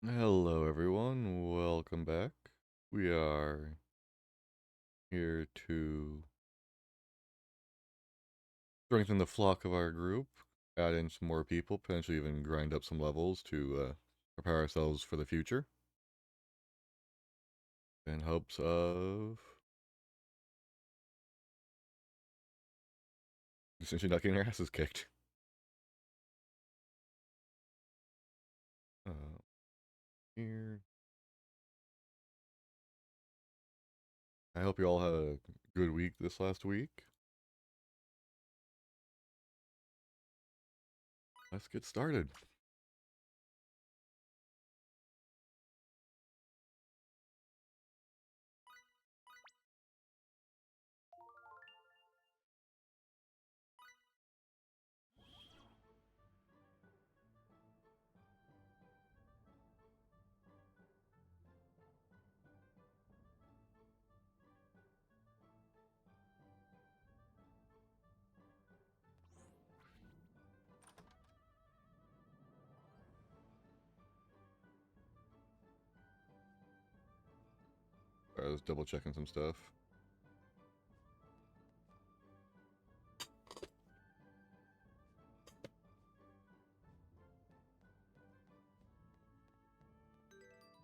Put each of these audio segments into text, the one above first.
Hello, everyone. Welcome back. We are here to strengthen the flock of our group, add in some more people, potentially even grind up some levels to prepare ourselves for the future in hopes of essentially not getting our asses kicked. Uh, here. I hope you all had a good week this last week. Let's get started. I was double checking some stuff.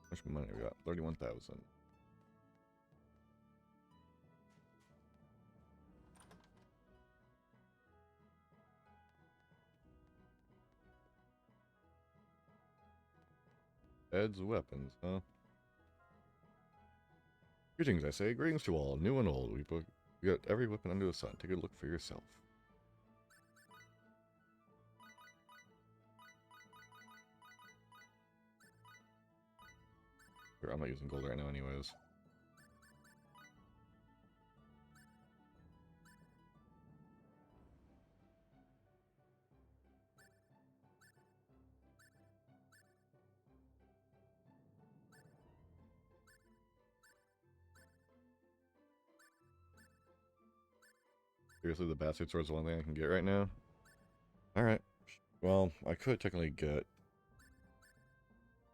How much money we got? 31,000. Ed's weapons, huh? Greetings, I say. Greetings to all, new and old. We got every weapon under the sun. Take a look for yourself. Sure, I'm not using gold right now anyways. Seriously, the bastard sword's the one thing I can get right now? Alright. Well, I could technically get...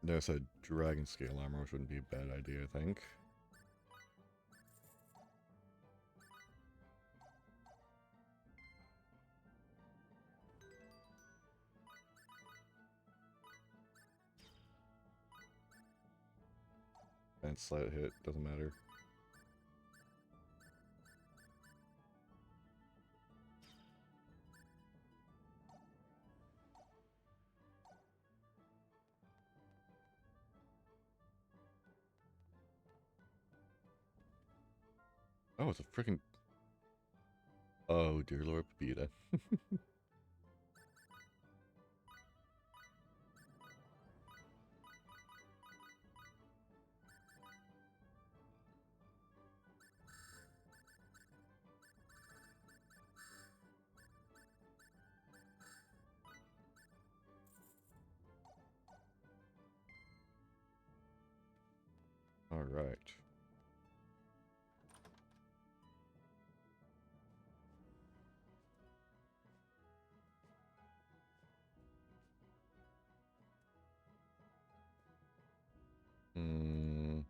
No, I said dragon scale armor, which wouldn't be a bad idea, I think. And slight hit, doesn't matter. Oh, it's a freaking... Oh, dear Lord Pepita. Alright. Hmm...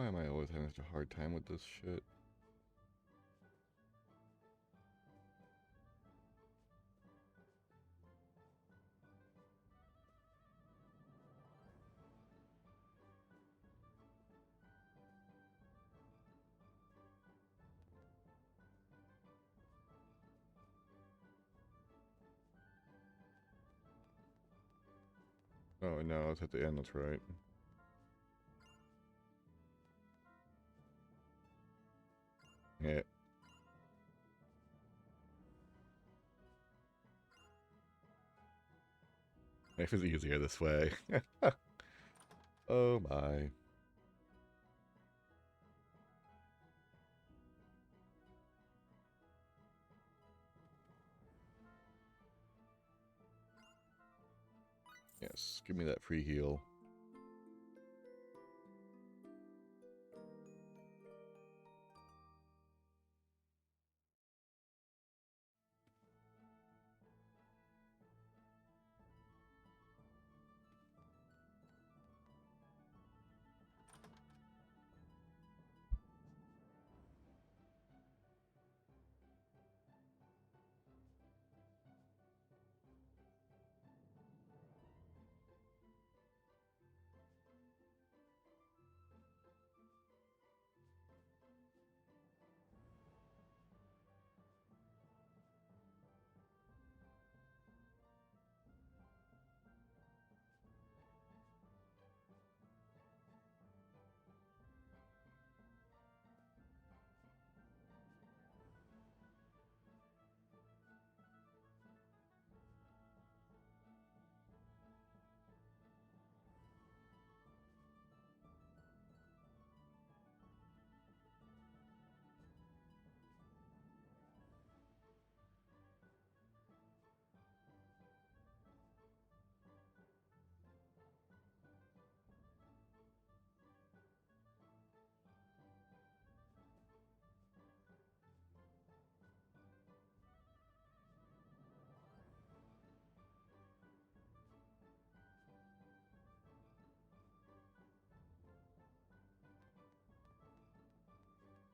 Why am I always having such a hard time with this shit? Oh no, it's at the end, that's right. Yeah. Life is easier this way. Oh my. Yes, give me that free heal.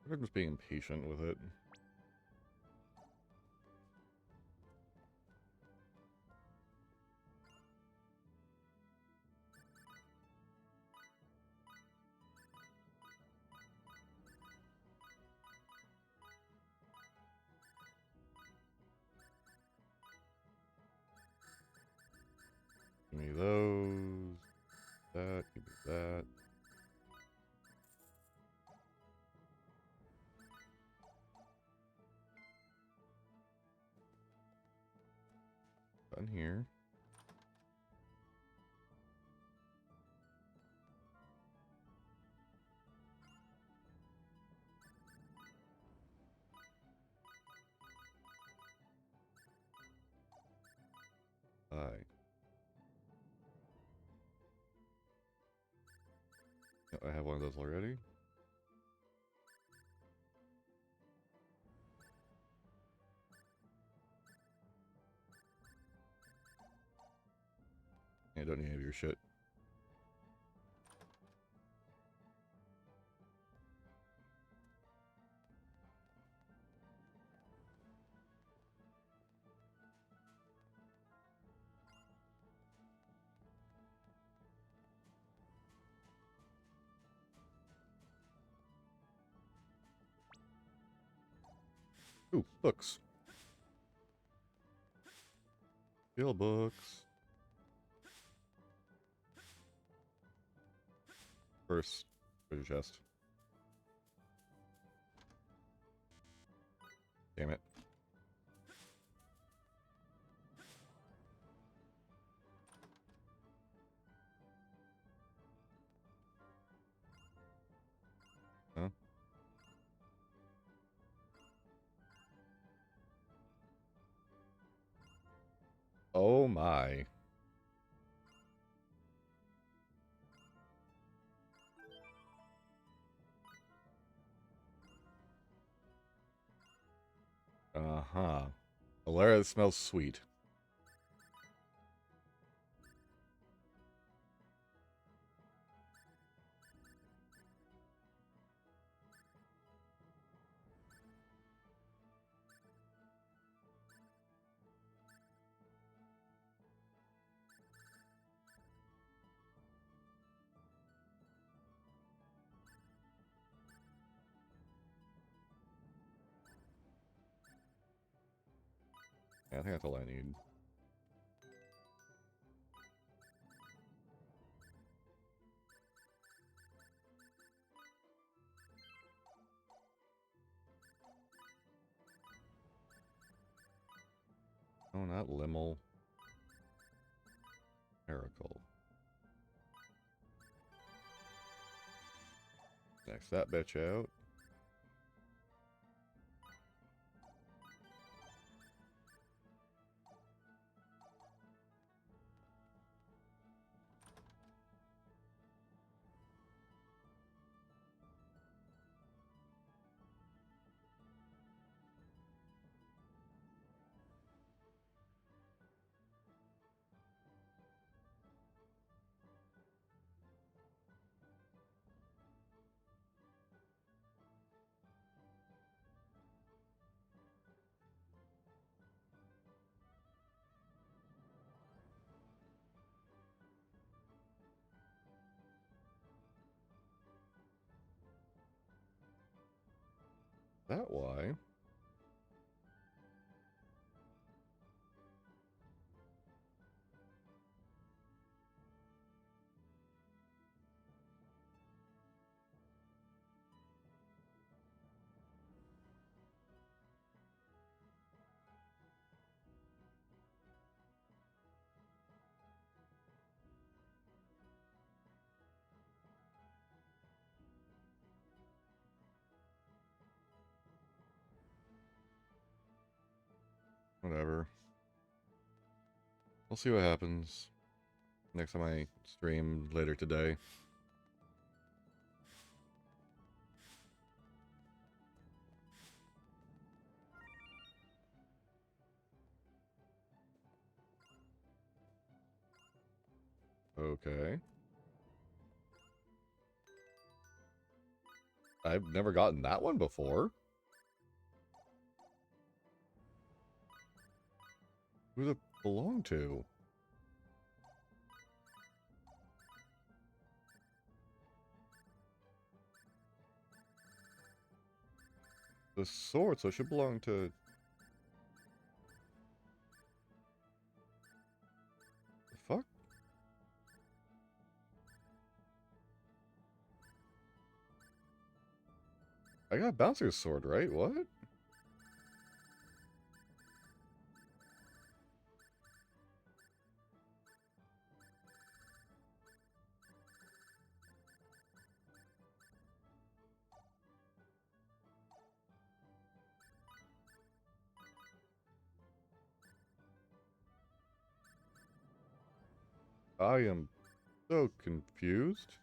I'm just being impatient with it. Give me those. That, give me that. Done here. Aye. I have one of those already. I don't need any of your shit. Ooh, books. Skill books. First, treasure chest. Damn it. Huh? Oh my. Uh-huh. Alara smells sweet. Yeah, I think that's all I need. Oh, not Limmel. Miracle. Next that bitch out. That why? Whatever. We'll see what happens next time I stream later today. Okay. I've never gotten that one before. Who does it belong to? The sword, so it should belong to... The fuck? I got Bouncer's sword, right? What? I am so confused.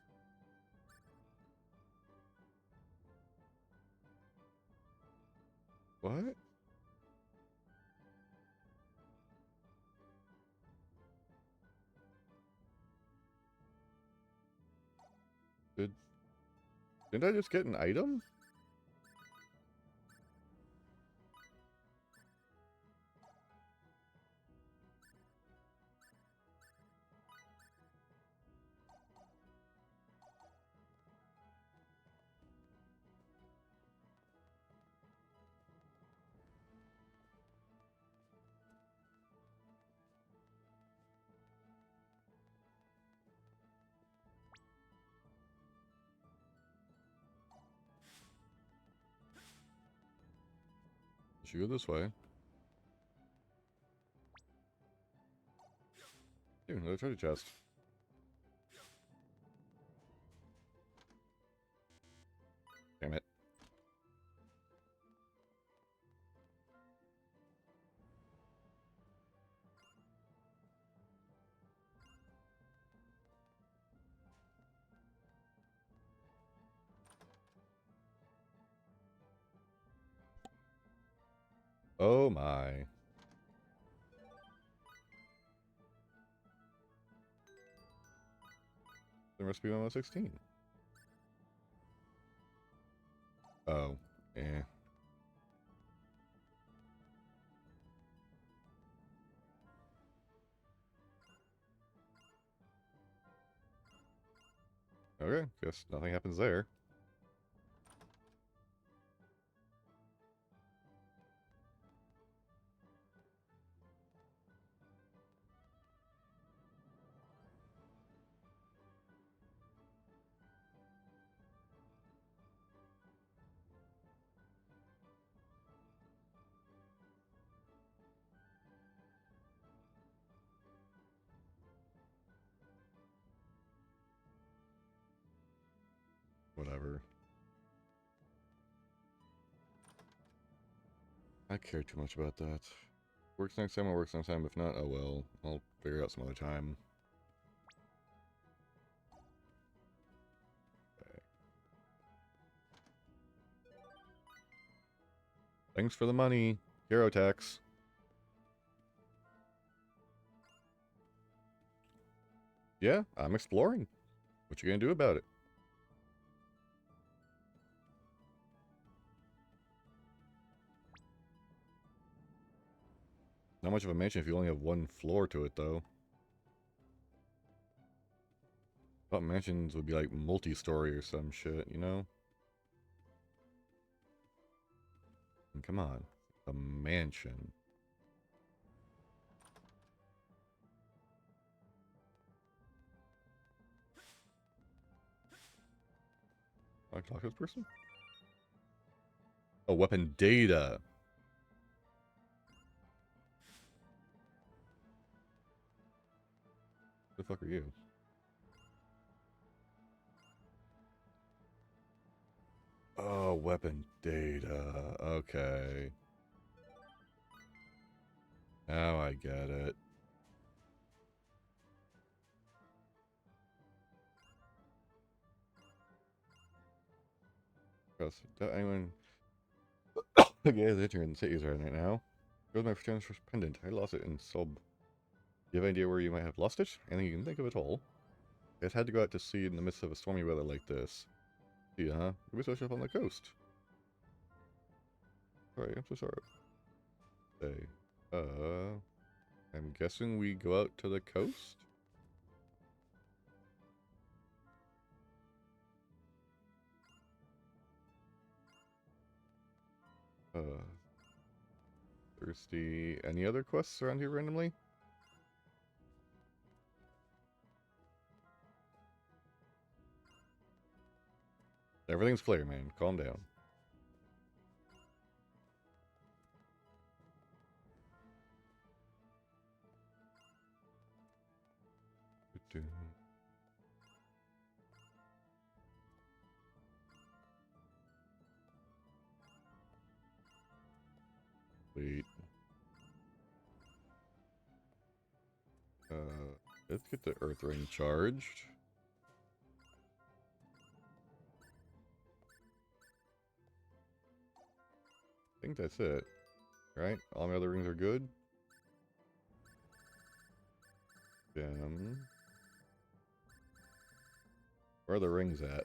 What? Didn't I just get an item? Should go this way. Dude, another treasure chest. Damn it. Oh my. There must be 116. Oh, eh. Okay, guess nothing happens there. whatever. I care too much about that. Works next time, it works next time. If not, oh well. I'll figure it out some other time. Okay. Thanks for the money. Hero tax. Yeah, I'm exploring. What you gonna do about it? Not much of a mansion if you only have one floor to it, though. I thought mansions would be like multi-story or some shit, you know? And come on. A mansion. I talk to this person? Oh, weapon data. Who the fuck are you? Oh, weapon data. Okay. Now I get it. Anyone... Okay, the internet in cities right now. Where's my friend's first pendant? I lost it in Sub. Do you have any idea where you might have lost it? Anything you can think of at all? I had to go out to sea in the midst of a stormy weather like this. Yeah, huh? We switched up on the coast. Sorry, I'm so sorry. Hey, I'm guessing we go out to the coast? Thirsty. Any other quests around here randomly? Everything's clear, man. Calm down. Wait. Let's get the Earth Ring charged. I think that's it. Right? All my other rings are good. Gem. Where are the rings at?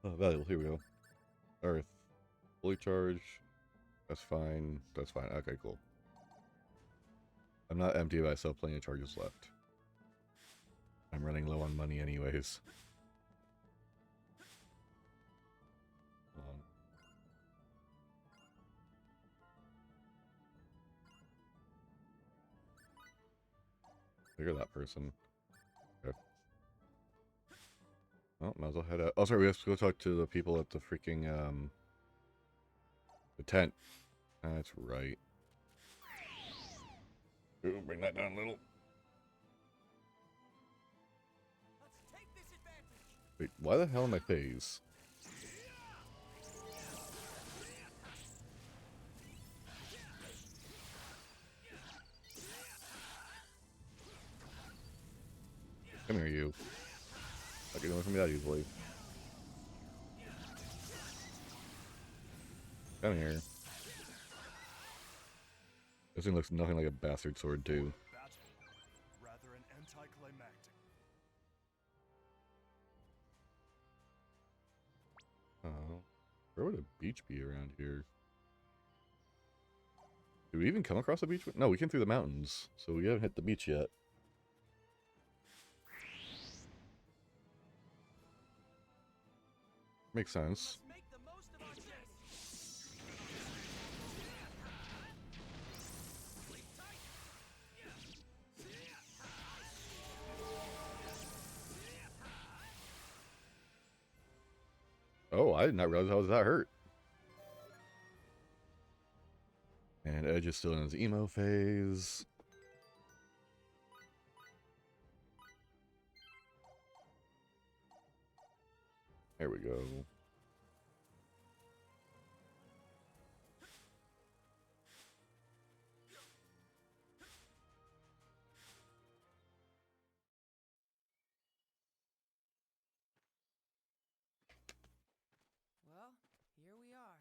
Oh, valuable. Here we go. Earth. Fully charged. That's fine. That's fine. Okay, cool. I'm not empty, but I still have plenty of charges left. I'm running low on money anyways. Figure that person. Okay. Oh, might as well head out. Oh, sorry, we have to go talk to the people at the freaking, the tent. That's right. Ooh, bring that down a little. Wait, why the hell am I phase? Come here, you. Not getting away from me that easily. Come here. This thing looks nothing like a bastard sword, too. Rather an anticlimactic. Oh. Where would a beach be around here? Did we even come across a beach? No, we came through the mountains, so we haven't hit the beach yet. Makes sense. Oh, I did not realize I was that hurt. And Edge is still in his emo phase. There we go. Well, here we are.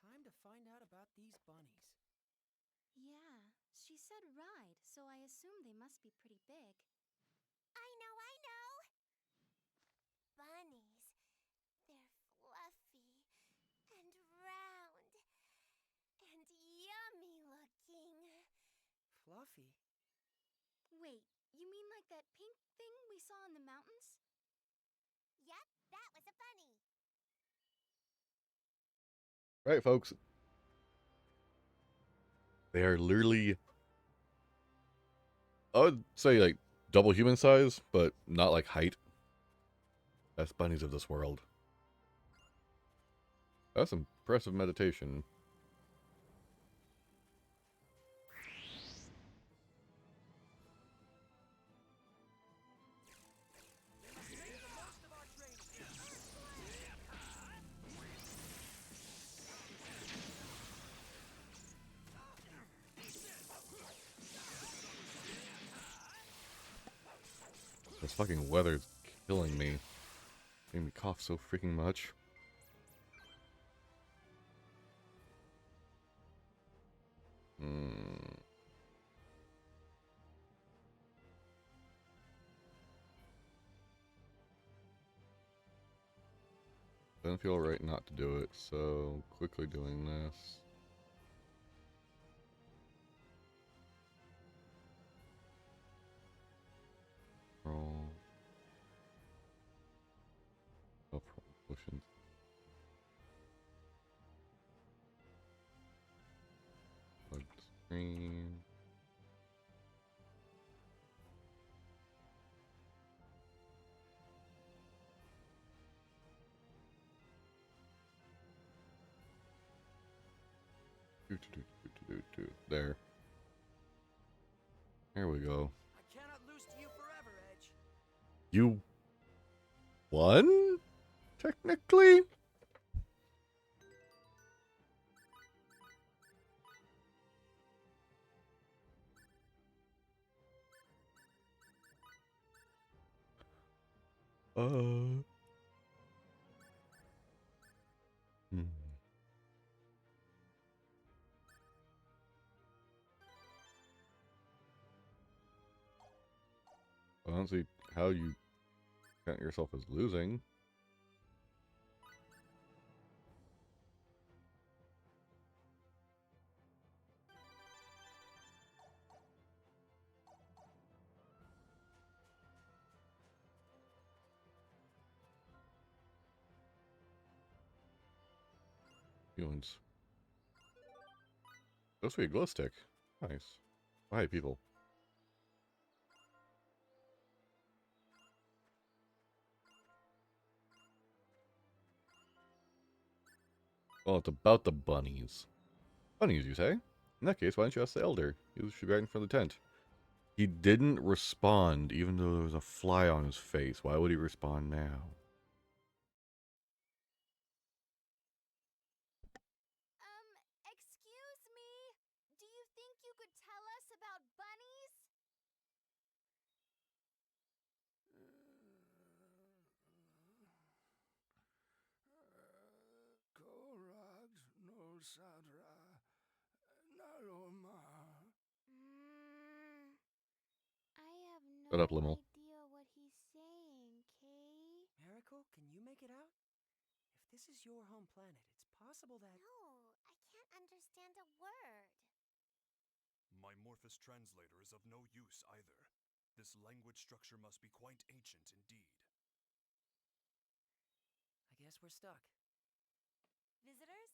Time to find out about these bunnies. Yeah, she said ride, so I assume they must be pretty big. I know! Bunnies. They're fluffy and round and yummy looking. Fluffy? Wait, you mean like that pink thing we saw in the mountains? Yep, that was a bunny. Right, folks. They are literally, I would say, like, double human size, but not like height. That's bunnies of this world. That's impressive meditation. This fucking weather's killing me. Making me cough so freaking much. Doesn't feel right not to do it, so quickly doing this. Roll. Up potions. Blood screen. There. There we go. I cannot lose to you forever, Edge. You won? Technically? Hmm. I don't see how you count yourself as losing. Humans. Supposed to be a glow stick. Nice. Oh, hey, people. Well, it's about the bunnies. Bunnies, you say? In that case, why don't you ask the elder? He should be right in front of the tent. He didn't respond, even though there was a fly on his face. Why would he respond now? Excuse me? Do you think you could tell us about bunnies? Korad no Sadra Naloma. I have Shut up, Limmel. idea what he's saying, Kay. Miracle, can you make it out? If this is your home planet, it's possible that... No, I can't understand a word. My Morphous translator is of no use either. This language structure must be quite ancient indeed. I guess we're stuck. Visitors?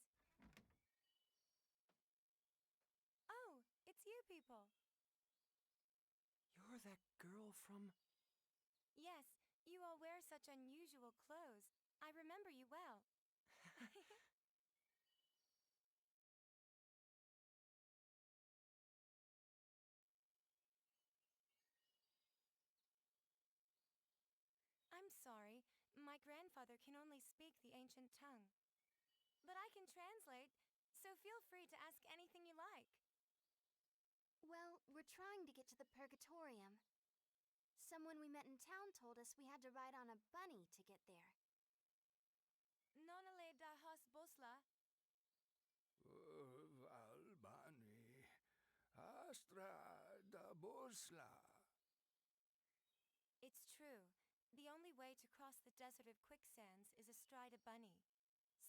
Oh, it's you people. You're that girl from... Yes, you all wear such unusual clothes. I remember you well. I'm sorry. My grandfather can only speak the ancient tongue. But I can translate, so feel free to ask anything you like. Well, we're trying to get to the Purgatorium. Someone we met in town told us we had to ride on a bunny to get there. Nonale da hos bosla. Valbani, Astra da Bosla. It's true. The only way to cross the desert of quicksands is astride a bunny.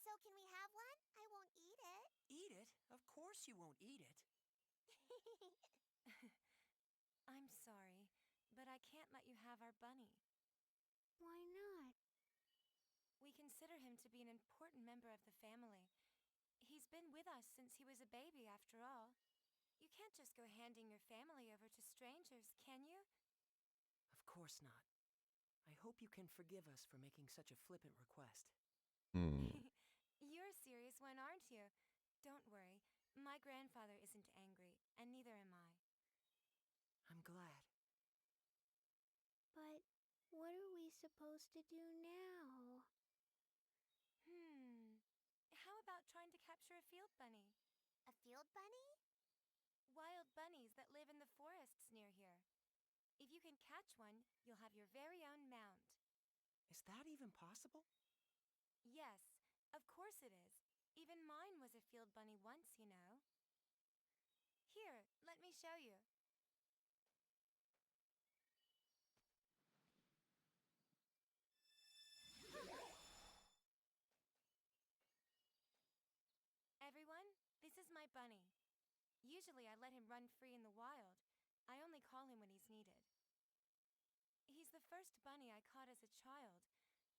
So can we have one? I won't eat it. Eat it? Of course you won't eat it. I'm sorry, but I can't let you have our bunny. Why not? We consider him to be an important member of the family. He's been with us since he was a baby, after all. You can't just go handing your family over to strangers, can you? Of course not. I hope you can forgive us for making such a flippant request. You're a serious one, aren't you? Don't worry. My grandfather isn't angry, and neither am I. I'm glad. But what are we supposed to do now? How about trying to capture a field bunny? A field bunny? Wild bunnies that live in the forests near here. If you can catch one, you'll have your very own mount. Is that even possible? Yes, of course it is. Even mine was a field bunny once, you know. Here, let me show you. Everyone, this is my bunny. Usually I let him run free in the wild. I only call him when he's needed. He's the first bunny I caught as a child,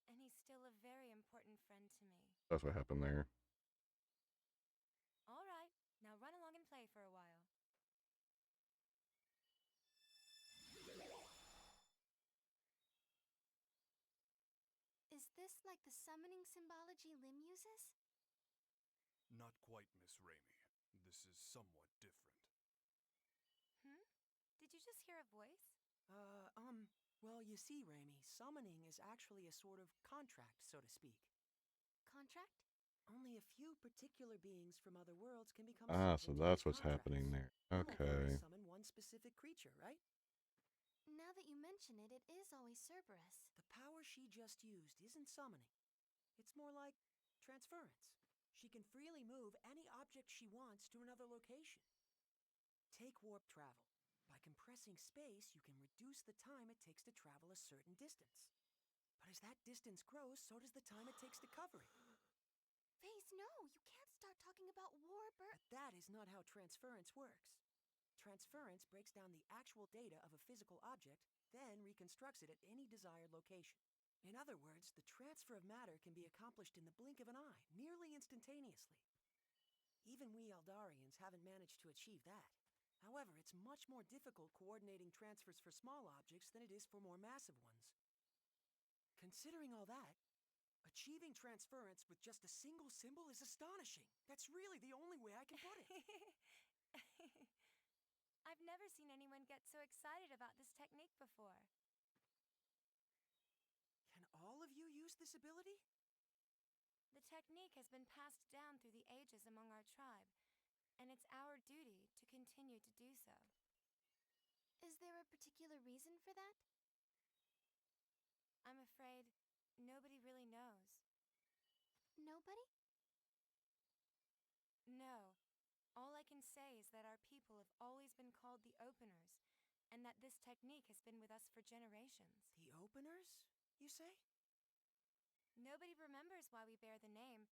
and he's still a very important friend to me. That's what happened there. All right, now run along and play for a while. Is this like the summoning symbology Lim uses? Not quite, Miss Raimi. This is somewhat different. Did you just hear a voice? Well, you see, Raimi, summoning is actually a sort of contract, so to speak. Contract? Only a few particular beings from other worlds can become Ah, summoned so into that's these what's happening there. contracts. You won't Okay. summon one specific creature, right? Now that you mention it, it is always Cerberus. The power she just used isn't summoning. It's more like transference. She can freely move any object she wants to another location. Take warp travel. By compressing space, you can reduce the time it takes to travel a certain distance. But as that distance grows, so does the time it takes to cover it. Phase, no! You can't start talking about warp or... But that is not how transference works. Transference breaks down the actual data of a physical object, then reconstructs it at any desired location. In other words, the transfer of matter can be accomplished in the blink of an eye, nearly instantaneously. Even we Eldarians haven't managed to achieve that. However, it's much more difficult coordinating transfers for small objects than it is for more massive ones. Considering all that, achieving transference with just a single symbol is astonishing. That's really the only way I can put it. I've never seen anyone get so excited about this technique before. Can all of you use this ability? The technique has been passed down through the ages among our tribe, and it's our duty to continue to do so. Is there a particular reason for that? I'm afraid nobody really knows. Nobody? No. All I can say is that our people have always been called the Openers, and that this technique has been with us for generations. The Openers, you say? Nobody remembers why we bear the name,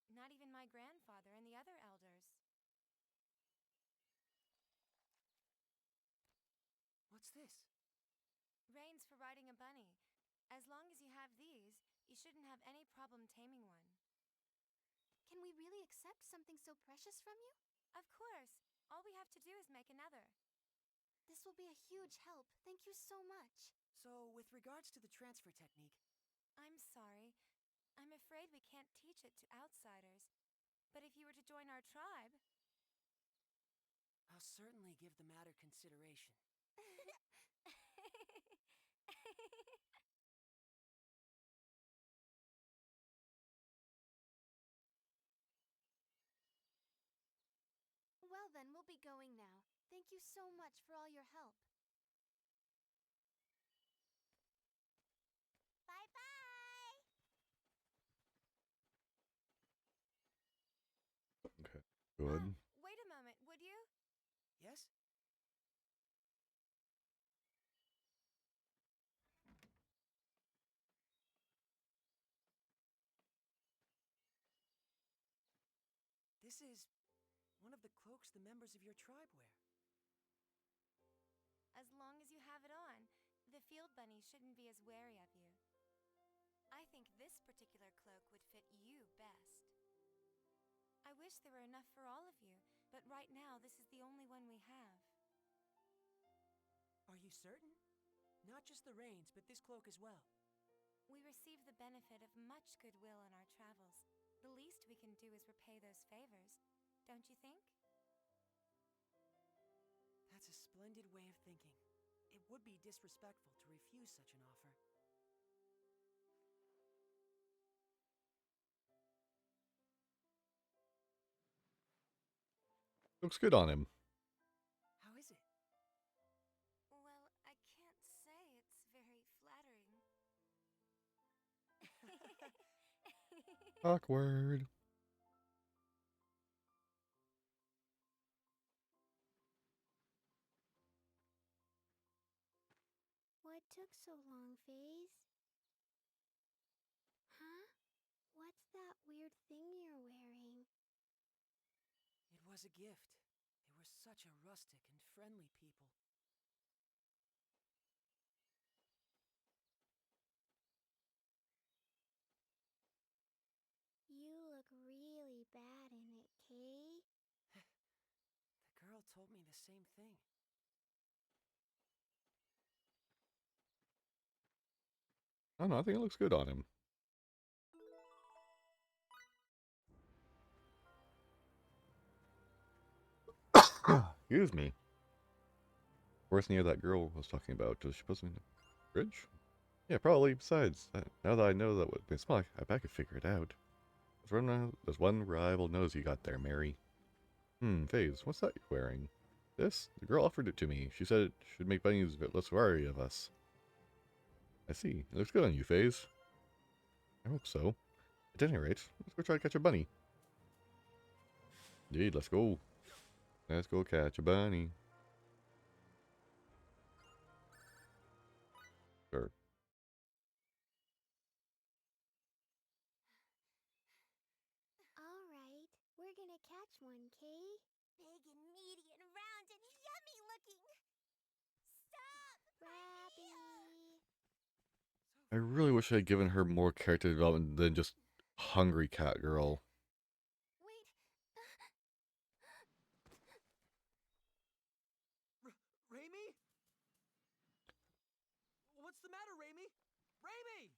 not even my grandfather and the other elders. What's this? Reins for riding a bunny. As long as you have these, you shouldn't have any problem taming one. Can we really accept something so precious from you? Of course. All we have to do is make another. This will be a huge help. Thank you so much. So, with regards to the transfer technique, I'm sorry. I'm afraid we can't teach it to outsiders. But if you were to join our tribe... I'll certainly give the matter consideration. be going now. Thank you so much for all your help. Bye-bye! Okay, good. Wait a moment, would you? Yes? This is one of the cloaks the members of your tribe wear. As long as you have it on, the field bunny shouldn't be as wary of you. I think this particular cloak would fit you best. I wish there were enough for all of you, but right now this is the only one we have. Are you certain? Not just the reins, but this cloak as well. We receive the benefit of much goodwill on our travels. The least we can do is repay those favors, don't you think? That's a splendid way of thinking. It would be disrespectful to refuse such an offer. Looks good on him. How is it? Well, I can't say it's very flattering. Awkward. What took so long, FaZe? Huh? What's that weird thing you're wearing? It was a gift. They were such a rustic and friendly people. You look really bad in it, Kay. The girl told me the same thing. I don't know, I think it looks good on him. Excuse me. Where's near that girl was talking about? Does she put something in the fridge? Yeah, probably. Besides, now that I know that what they smell like, I bet I could figure it out. There's one rival nose you got there, Mary. FaZe, what's that you're wearing? This? The girl offered it to me. She said it should make bunnies a bit less wary of us. I see. It looks good on you, FaZe. I hope so. At any rate, let's go try to catch a bunny. Indeed, let's go. Let's go catch a bunny. Sure. All right, we're gonna catch one, Kay. Big and meaty and round and yummy looking! Stop! Rabbit. I really wish I had given her more character development than just hungry cat girl. Wait. Raimi? What's the matter, Raimi? Raimi!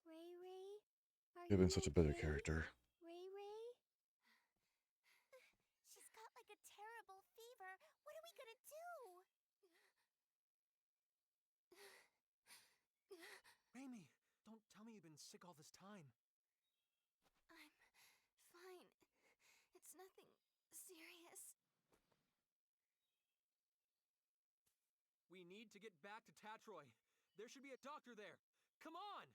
Ray Ray? Are You've you been such a better okay? character. Ray Ray? She's got like a terrible fever. What are we gonna do? Raimi, don't tell me you've been sick all this time. I'm fine. It's nothing serious. We need to get back to Tatroy. There should be a doctor there. Come on!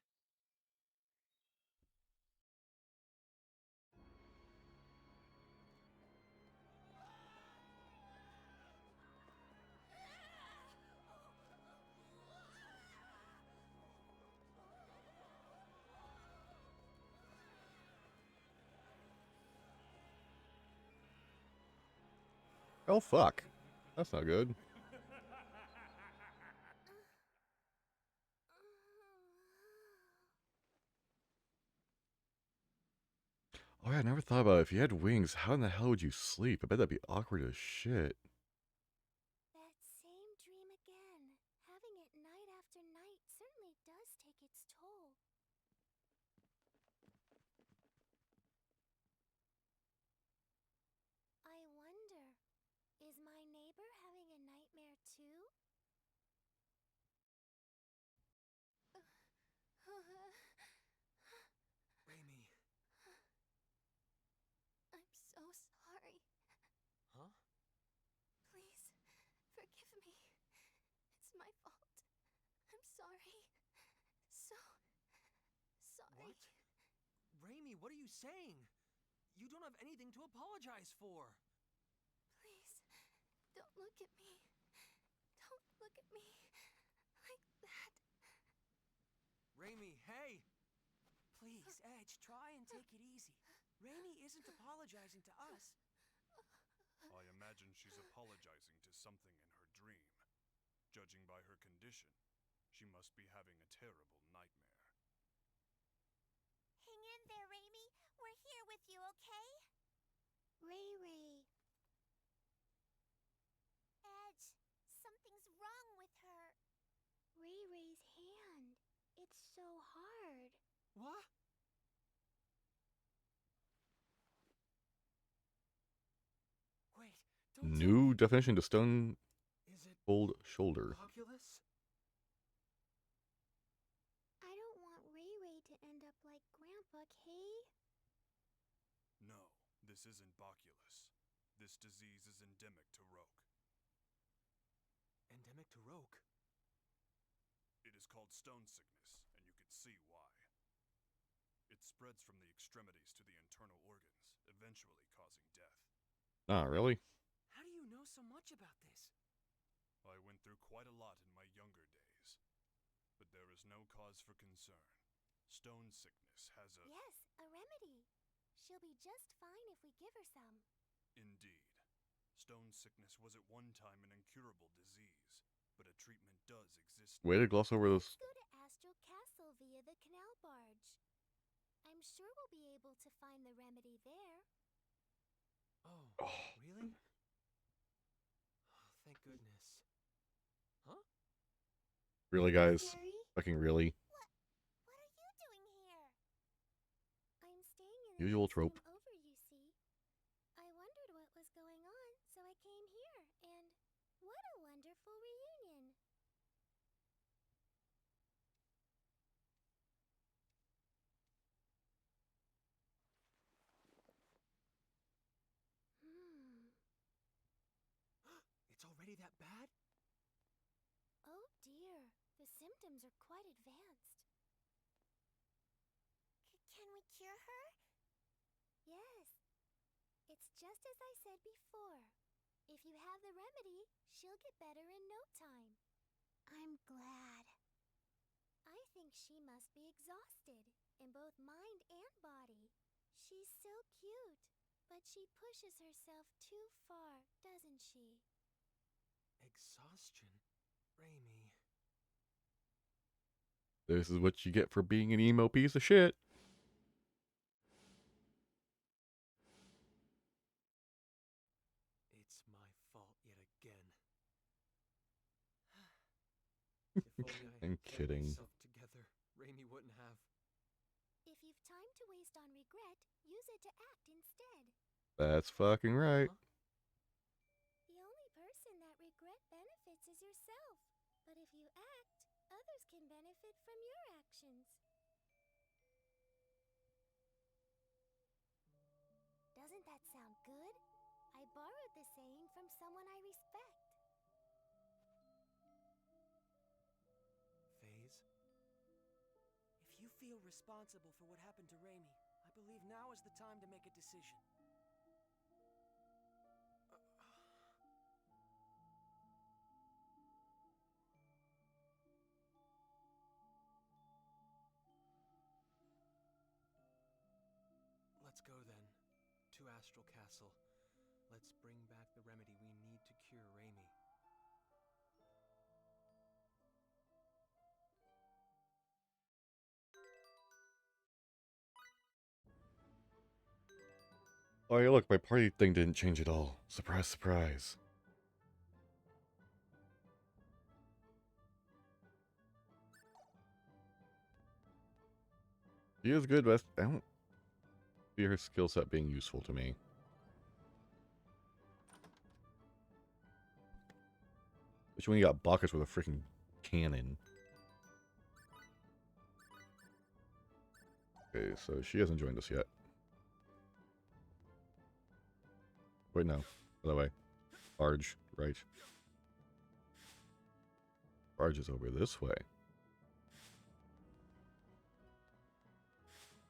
Oh, fuck. That's not good. Oh, yeah, I never thought about it. If you had wings, how in the hell would you sleep? I bet that'd be awkward as shit. That same dream again. Having it night after night certainly does take its toll. I wonder, is my neighbor having a nightmare too? Raimi. Sorry. So sorry. What? Raimi, what are you saying? You don't have anything to apologize for. Please, don't look at me. Don't look at me like that. Raimi, hey! Please, Edge, try and take it easy. Raimi isn't apologizing to us. I imagine she's apologizing to something in her dream. Judging by her condition, she must be having a terrible nightmare. Hang in there, Raimi. We're here with you, okay? Ray. Edge, something's wrong with her. Ray's hand. It's so hard. What? Wait, don't tell New me. definition to stone Is it cold shoulder. Oculus? I don't want Ray to end up like Grandpa, Kay. No, this isn't Boculus. This disease is endemic to Roke. Endemic to Roke. It is called stone sickness, and you can see why. It spreads from the extremities to the internal organs, eventually causing death. Ah, really? How do you know so much about this? I went through quite a lot in my younger days. But there is no cause for concern. Stone sickness has a... Yes, a remedy. She'll be just fine if we give her some. Indeed. Stone sickness was at one time an incurable disease, but a treatment does exist Way to gloss over this. Go to Astral Castle via the canal barge. I'm sure we'll be able to find the remedy there. Oh, really? Oh, thank goodness. Huh? Really, guys? Jerry, Fucking really? What are you doing here? I'm staying in the Usual next room trope. over, you see. I wondered what was going on, so I came here, and what a wonderful reunion. It's already that bad? Oh dear, the symptoms are quite advanced. Can we cure her? Yes, it's just as I said before. If you have the remedy, she'll get better in no time. I'm glad. I think she must be exhausted, in both mind and body. She's so cute, but she pushes herself too far, doesn't she? Exhaustion? Raimi. This is what you get for being an emo piece of shit. It's my fault yet again. If only I I'm had kept kidding. myself together, Raimi wouldn't have. If you've time to waste on regret, use it to act instead. That's fucking right. Huh? The only person that regret benefits is yourself. But if you act, others can benefit from your actions. Doesn't that sound good? I borrowed the saying from someone I respect. Phase? If you feel responsible for what happened to Raimi, I believe now is the time to make a decision. Let's go then. To Astral Castle. Let's bring back the remedy we need to cure Raimi. Oh, yeah, look, my party thing didn't change at all. Surprise, surprise. She is good, but I don't see her skill set being useful to me. Especially when you got buckets with a freaking cannon. Okay, so she hasn't joined us yet. Wait, no. Other way. Barge, right. Barge is over this way.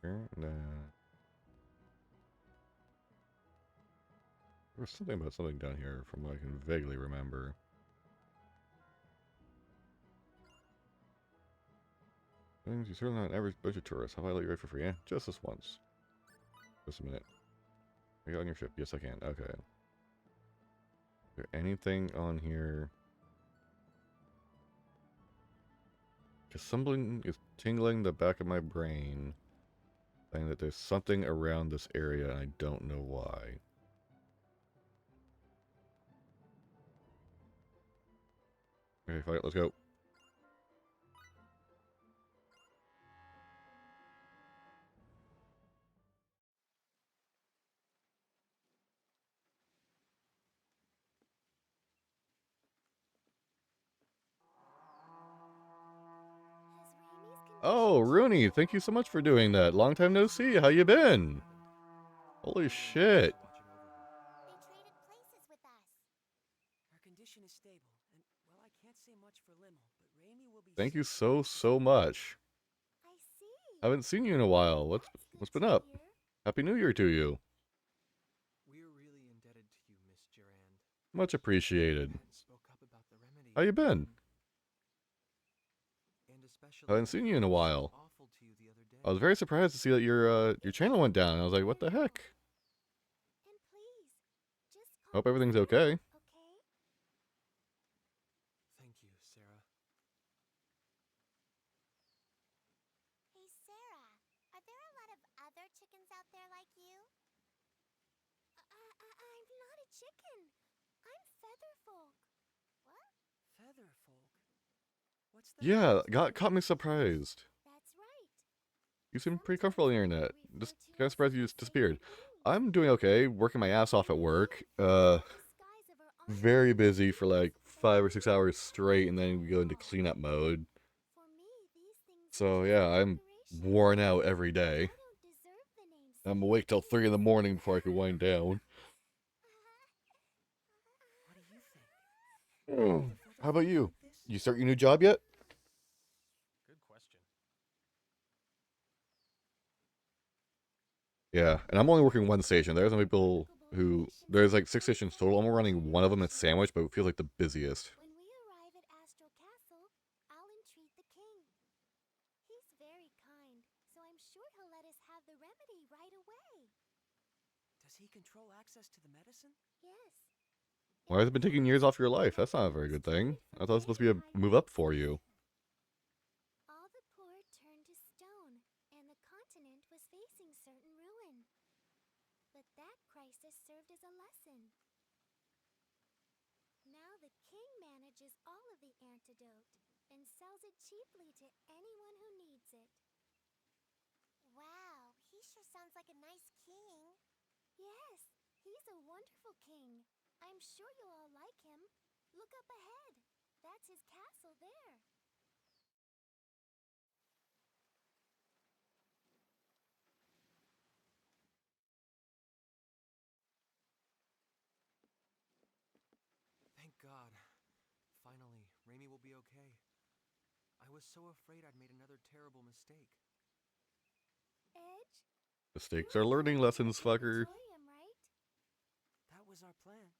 Here, nah. There was something about something down here from what I can vaguely remember. Things, you're certainly not an average budget tourist. How about I let you ride for free? Yeah, just this once. Just a minute. Are you on your ship? Yes, I can. Okay. Is there anything on here? Because something is tingling the back of my brain, saying that there's something around this area and I don't know why. Okay, fine, let's go. Oh, Rooney, thank you so much for doing that. Long time no see. How you been? Holy shit. Watching over her. They traded places with us. Her condition is stable, and, well, I can't say much for Limmel, but Raimi will be... Thank you safe. so much. I see. I haven't seen you in a while. What's been up? Hear. Happy New Year to you. We're really indebted to you, Miss Durand. Much appreciated. You spoke up about the remedy. How you been? And especially I haven't seen you in a while. awful to you the other day. I was very surprised to see that your channel went down. I was like, what the heck? And please, just Hope everything's okay. okay? Thank you, Sarah. Hey, Sarah, are there a lot of other chickens out there like you? I'm not a chicken. I'm Featherfolk. What? Featherfolk? What's that? Yeah, caught me surprised. That's right. You seem pretty comfortable on the internet. Just kind of surprised you just disappeared. I'm doing okay, working my ass off at work. Very busy for like 5 or 6 hours straight, and then we go into cleanup mode. For me, these things So are yeah, I'm decoration. worn out every day. I don't deserve the name I'm awake till 3 in the morning before I can wind down. What do you think? Oh, how about you? You start your new job yet? Good question. Yeah, and I'm only working one station. There's some people who... There's like 6 stations total. I'm running one of them at Sandwich, but it feels like the busiest. When we arrive at Astral Castle, I'll entreat the king. He's very kind, so I'm sure he'll let us have the remedy right away. Does he control access to the medicine? Yes. Why has it been taking years off your life? That's not a very good thing. I thought it was supposed to be a move up for you. All the poor turned to stone, and the continent was facing certain ruin. But that crisis served as a lesson. Now the king manages all of the antidote and sells it cheaply to anyone who needs it. Wow, he sure sounds like a nice king. Yes, he's a wonderful king. I'm sure you'll all like him. Look up ahead. That's his castle there. Thank God. Finally, Raimi will be okay. I was so afraid I'd made another terrible mistake. Edge? Mistakes you're are learning going to lessons, the fucker. auditorium, right? That was our plan.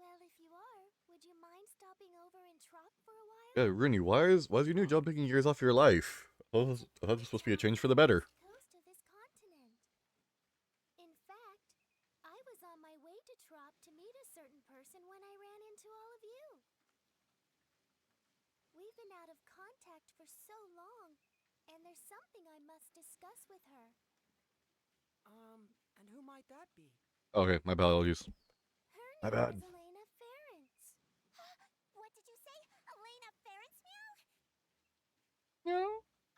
Well, if you are, would you mind stopping over in Trop for a while? Yeah, Rooney, why is your new job taking years off your life? I thought this was supposed to be a change for the better. Coast of this continent. In fact, I was on my way to Trop to meet a certain person when I ran into all of you. We've been out of contact for so long, and there's something I must discuss with her. And who might that be? Okay, my apologies. Her My name bad. is Elena Ference. What did you say? Elena Ference, meow? No.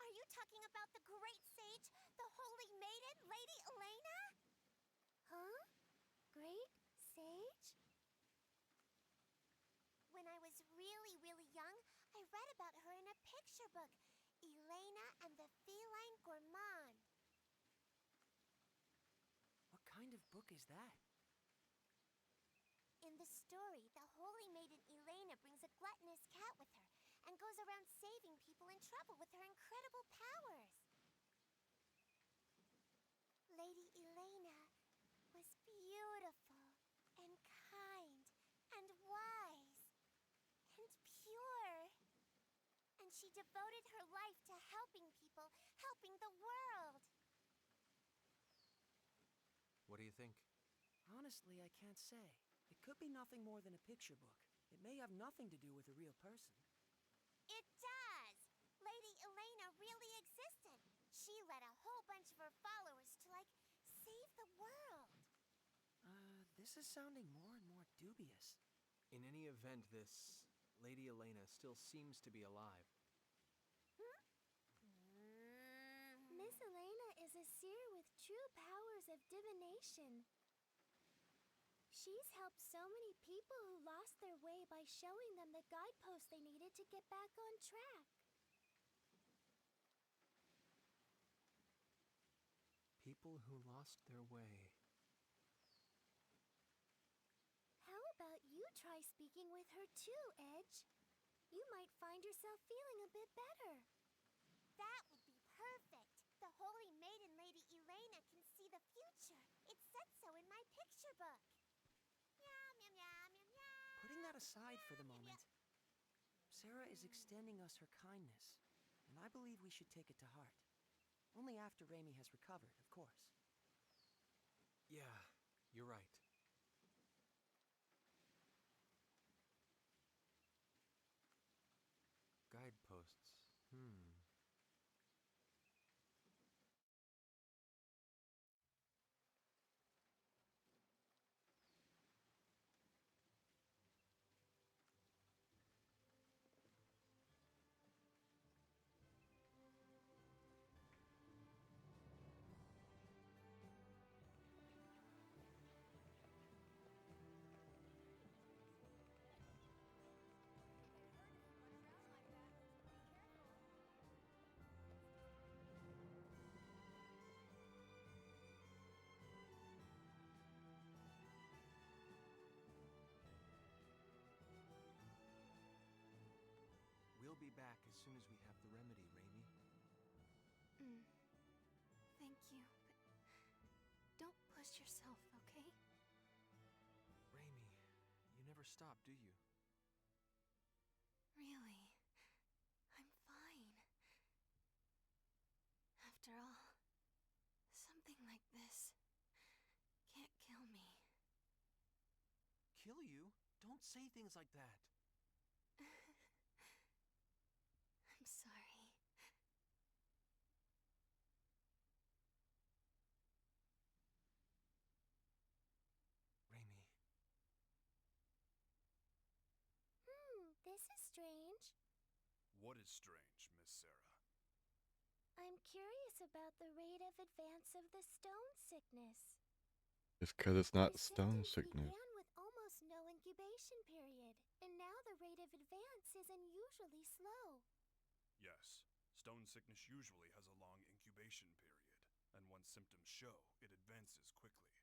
Are you talking about the great sage, the holy maiden, Lady Elena? Huh? Great Sage? When I was really young, I read about her in a picture book, Elena and the Feline Gourmand. What kind of book is that? In the story, the holy maiden Elena brings a gluttonous cat with her and goes around saving people in trouble with her incredible powers. Lady Elena was beautiful and kind and wise and pure. And she devoted her life to helping people, helping the world. What do you think? Honestly, I can't say. It could be nothing more than a picture book. It may have nothing to do with a real person. It does! Lady Elena really existed. She led a whole bunch of her followers to, save the world. This is sounding more and more dubious. In any event, this Lady Elena still seems to be alive. Miss Elena is a seer with true powers of divination. She's helped so many people who lost their way by showing them the guideposts they needed to get back on track. People who lost their way. How about you try speaking with her too, Edge? You might find yourself feeling a bit better. That would be perfect. The Holy Maiden Lady Elena can see the future. It said so in my picture book. Meow, meow, meow, meow, meow. Putting that aside for the moment, Sarah is extending us her kindness, and I believe we should take it to heart. Only after Raimi has recovered, of course. Yeah, you're right. Guideposts. We'll be back as soon as we have the remedy, Raimi. Thank you, but don't push yourself, okay? Raimi, you never stop, do you? Really, I'm fine. After all, something like this can't kill me. Kill you? Don't say things like that. I'm sorry. Raimi. This is strange. What is strange, Miss Sarah? I'm curious about the rate of advance of the stone sickness. It's because it's not Your stone symptoms sickness. began with almost no incubation period, and now the rate of advance is unusually slow. Yes, stone sickness usually has a long incubation period, and once symptoms show, it advances quickly.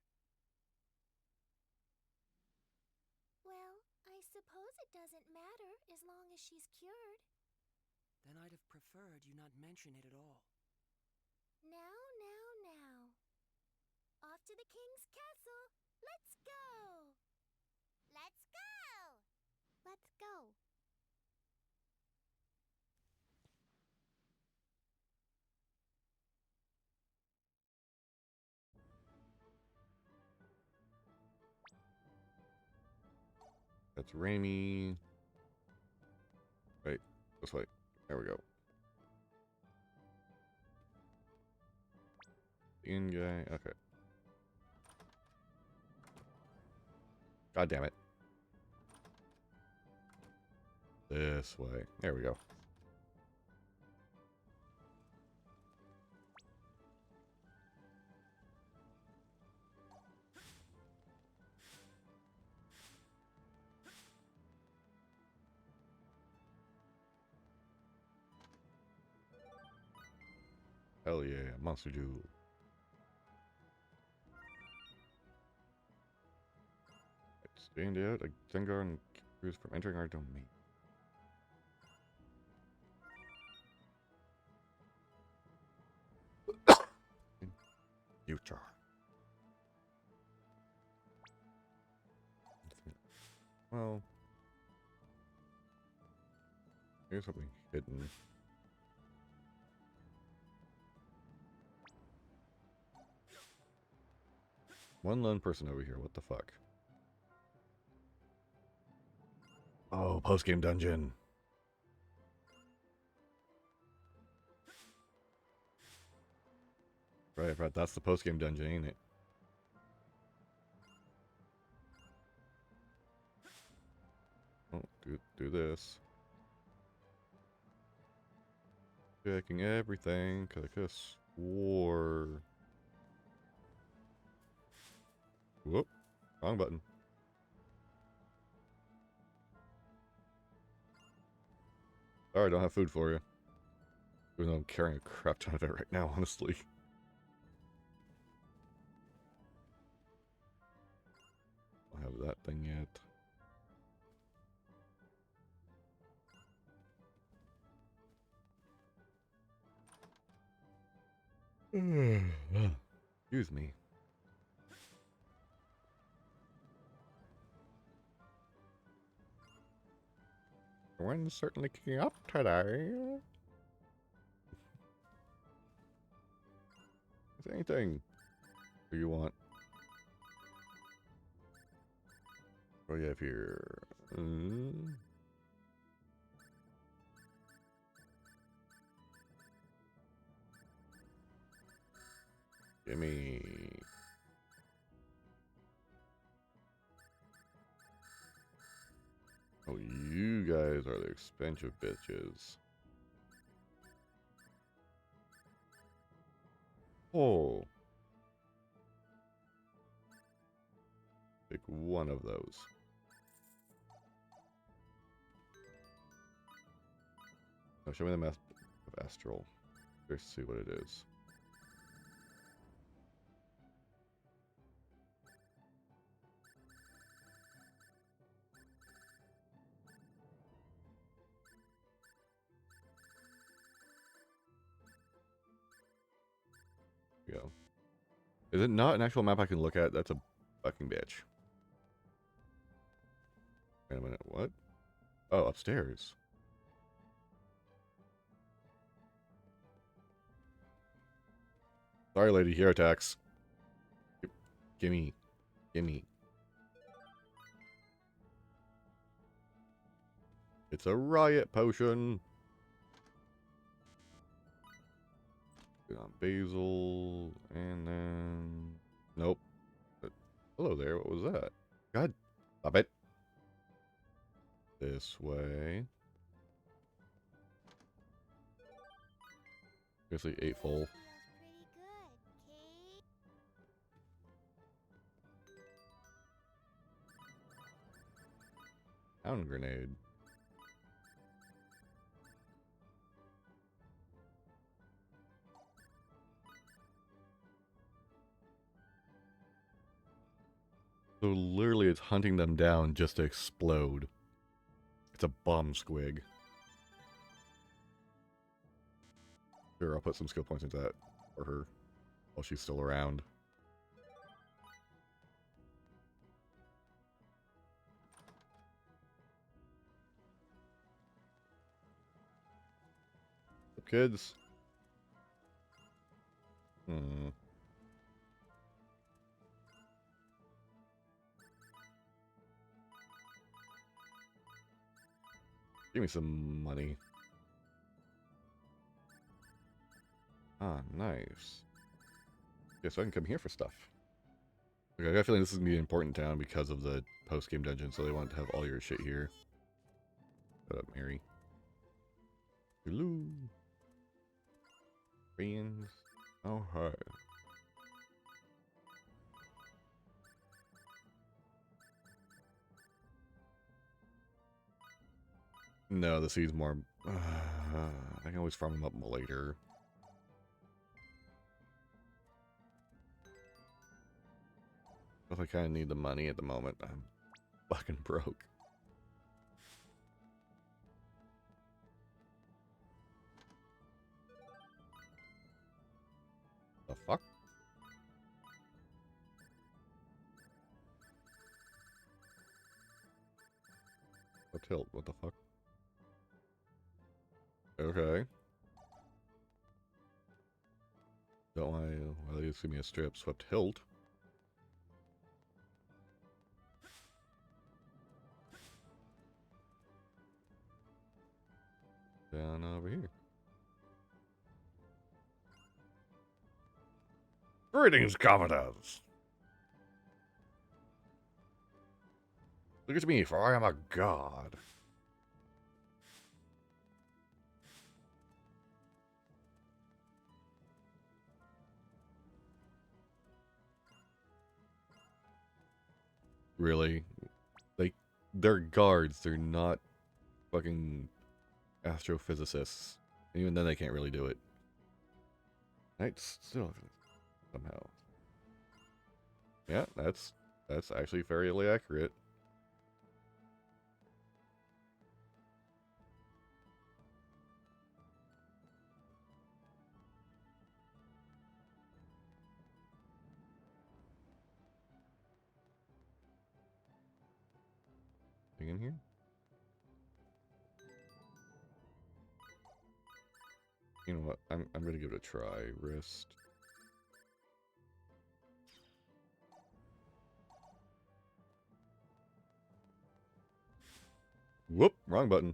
Well, I suppose it doesn't matter as long as she's cured. Then I'd have preferred you not mention it at all. Now. Off to the king's castle. Let's go! Let's go! Let's go. That's Raimi. Wait, this way. There we go. In guy. Okay. God damn it. This way. There we go. Hell yeah, Monster Jewel. Stand out a Zengar and Cruise from entering our domain. Future. Well, here's something hidden. One lone person over here. What the fuck? Oh, post-game dungeon. Right, that's the post-game dungeon, ain't it? Oh, do this. Checking everything, because I could have swore... Whoop. Wrong button. Sorry, I don't have food for you. Even though I'm carrying a crap ton of it right now, honestly. Don't have that thing yet. Excuse me. The wind's certainly kicking up today. Is there anything do you want? What do you have here? Gimme. Oh, you guys are the expensive bitches. Oh. Pick one of those. Now show me the map of Astral. Let's see what it is. Go. Is it not an actual map I can look at? That's a fucking bitch. Wait a minute, what? Oh, upstairs. Sorry, lady, here attacks. Gimme. Gimme. It's a riot potion. Get on basil, and then... Nope. But, hello there, what was that? God, stop it. This way. Basically 8 full. Feels pretty good, Kate. Pound grenade. So literally it's hunting them down just to explode. It's a bomb squig. Sure, I'll put some skill points into that for her while she's still around. Up, kids? Hmm. Give me some money. Ah, nice. Yeah, so I can come here for stuff. Okay, I got a feeling this is going to be an important town because of the post-game dungeon, so they want to have all your shit here. Shut up, Mary. Hello. Friends. Oh, hi. No, the seed's more... I can always farm them up later. But I kind of need the money at the moment. I'm fucking broke. The fuck? A tilt, what the fuck? Okay. Don't want to, well, you give me a straight up swept hilt. Down over here. Greetings, commoners! Look at me, for I am a god. Really? Like, they're guards, they're not fucking astrophysicists. And even then they can't really do it. Knights still somehow. Yeah, that's actually fairly accurate. Thing in here? You know what? I'm gonna give it a try. Wrist. Whoop! Wrong button.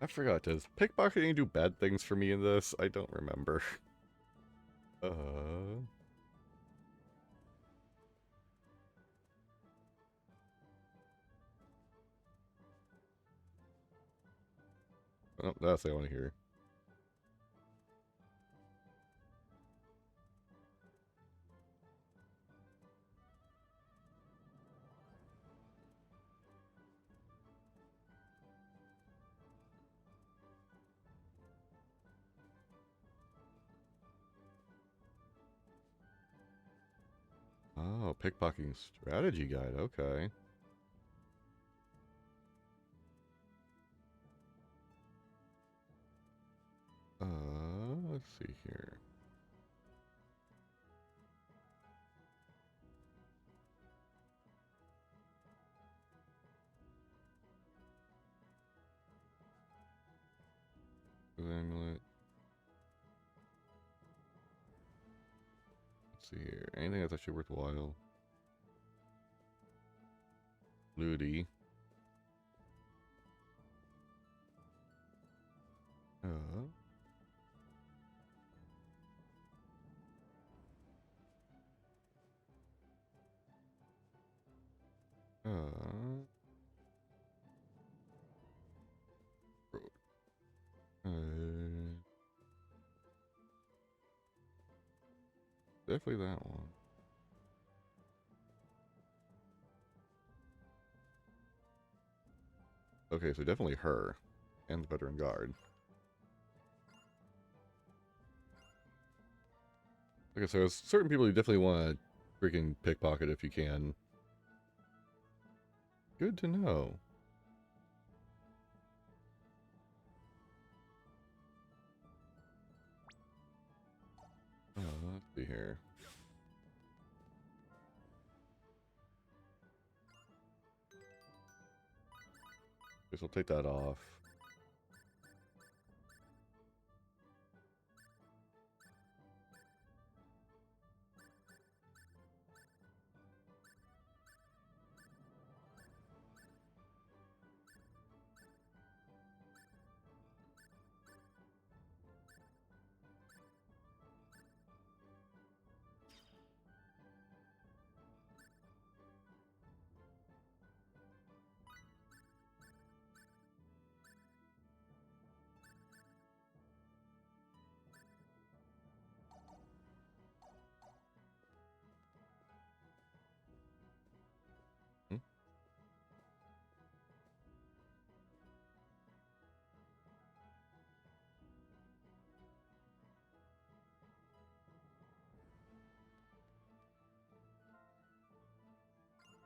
I forgot. Does pickpocketing do bad things for me in this? I don't remember. Oh, that's what I want to hear. Oh, pickpocketing strategy guide. Okay. Let's see here. Amulet. Let's see here. Anything that's actually worthwhile. Looty. Uh. Uh. Definitely that one. Okay, so definitely her. And the veteran guard. Okay, so there's certain people you definitely want to freaking pickpocket if you can. Good to know. Let's see here. Guess I'll take that off. Hmm?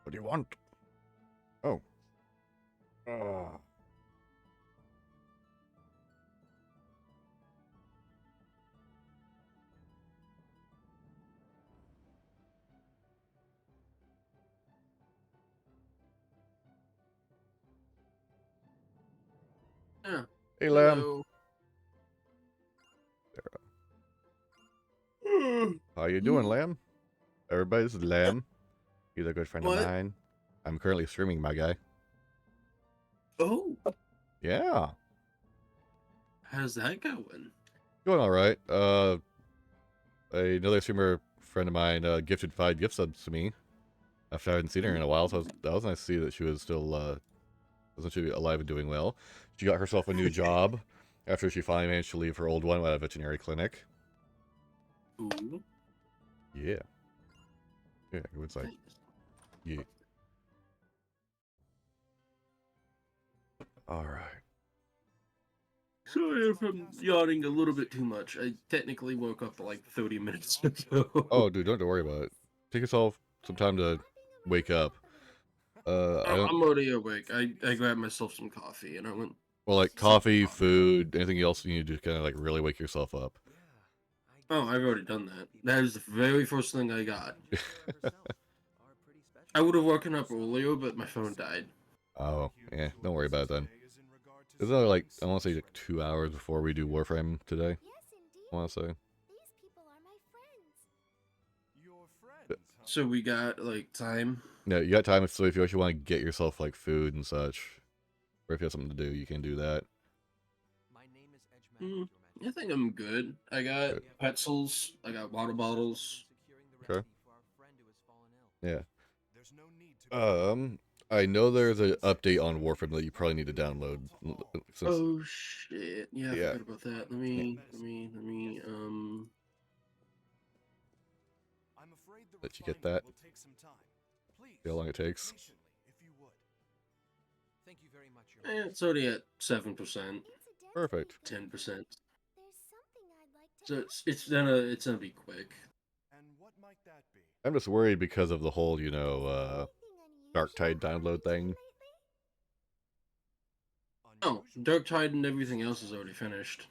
What do you want? Ah. Yeah. Hey, Lamb. Hello. How you doing, Lamb? Everybody's Lamb. He's a good friend of What? mine. I'm currently streaming, my guy. Oh, Yeah. how's that going? Going all right. Another streamer friend of mine gifted 5 gift subs to me after I hadn't seen her in a while, so that was nice to see that she was still wasn't she alive and doing well. She got herself a new job after she finally managed to leave her old one at a veterinary clinic. Ooh. Yeah. Yeah, go inside. Yeah. All right. Sorry if I'm yawning a little bit too much. I technically woke up like 30 minutes ago. Oh, dude, don't worry about it. Take yourself some time to wake up. I don't. I'm already awake. I grabbed myself some coffee and I went. Well, like coffee, food, anything else you need to kind of like really wake yourself up. Oh, I've already done that. That is the very first thing I got. I would have woken up earlier, but my phone died. Oh, yeah, don't worry about it then. It's only like, I want to say like 2 hours before we do Warframe today. Yes, indeed. I want to say. These people are my friends. Your friends, huh? So we got like time. Yeah, you got time, so if you actually want to get yourself like food and such, or if you have something to do, you can do that. My name is Edge I think I'm good. I got Good. pretzels. I got water bottles. Okay. Yeah. There's no need to I know there's an update on Warframe that you probably need to download. Since, Oh shit! Yeah, I Yeah. forgot about that. Let me. I'm afraid the Let you get refinement that. will take some time. Please, See how long it takes. patiently, if you would. Thank you very much, Your It's already at 7%, Incidentally, Perfect. 10%. there's something I'd like to So ask it's gonna be quick. And what might that be? I'm just worried because of the whole, you know, Anything Dark Tide unusual download happened to you thing. lately? Oh, Unusual? Dark Tide and everything else is already finished.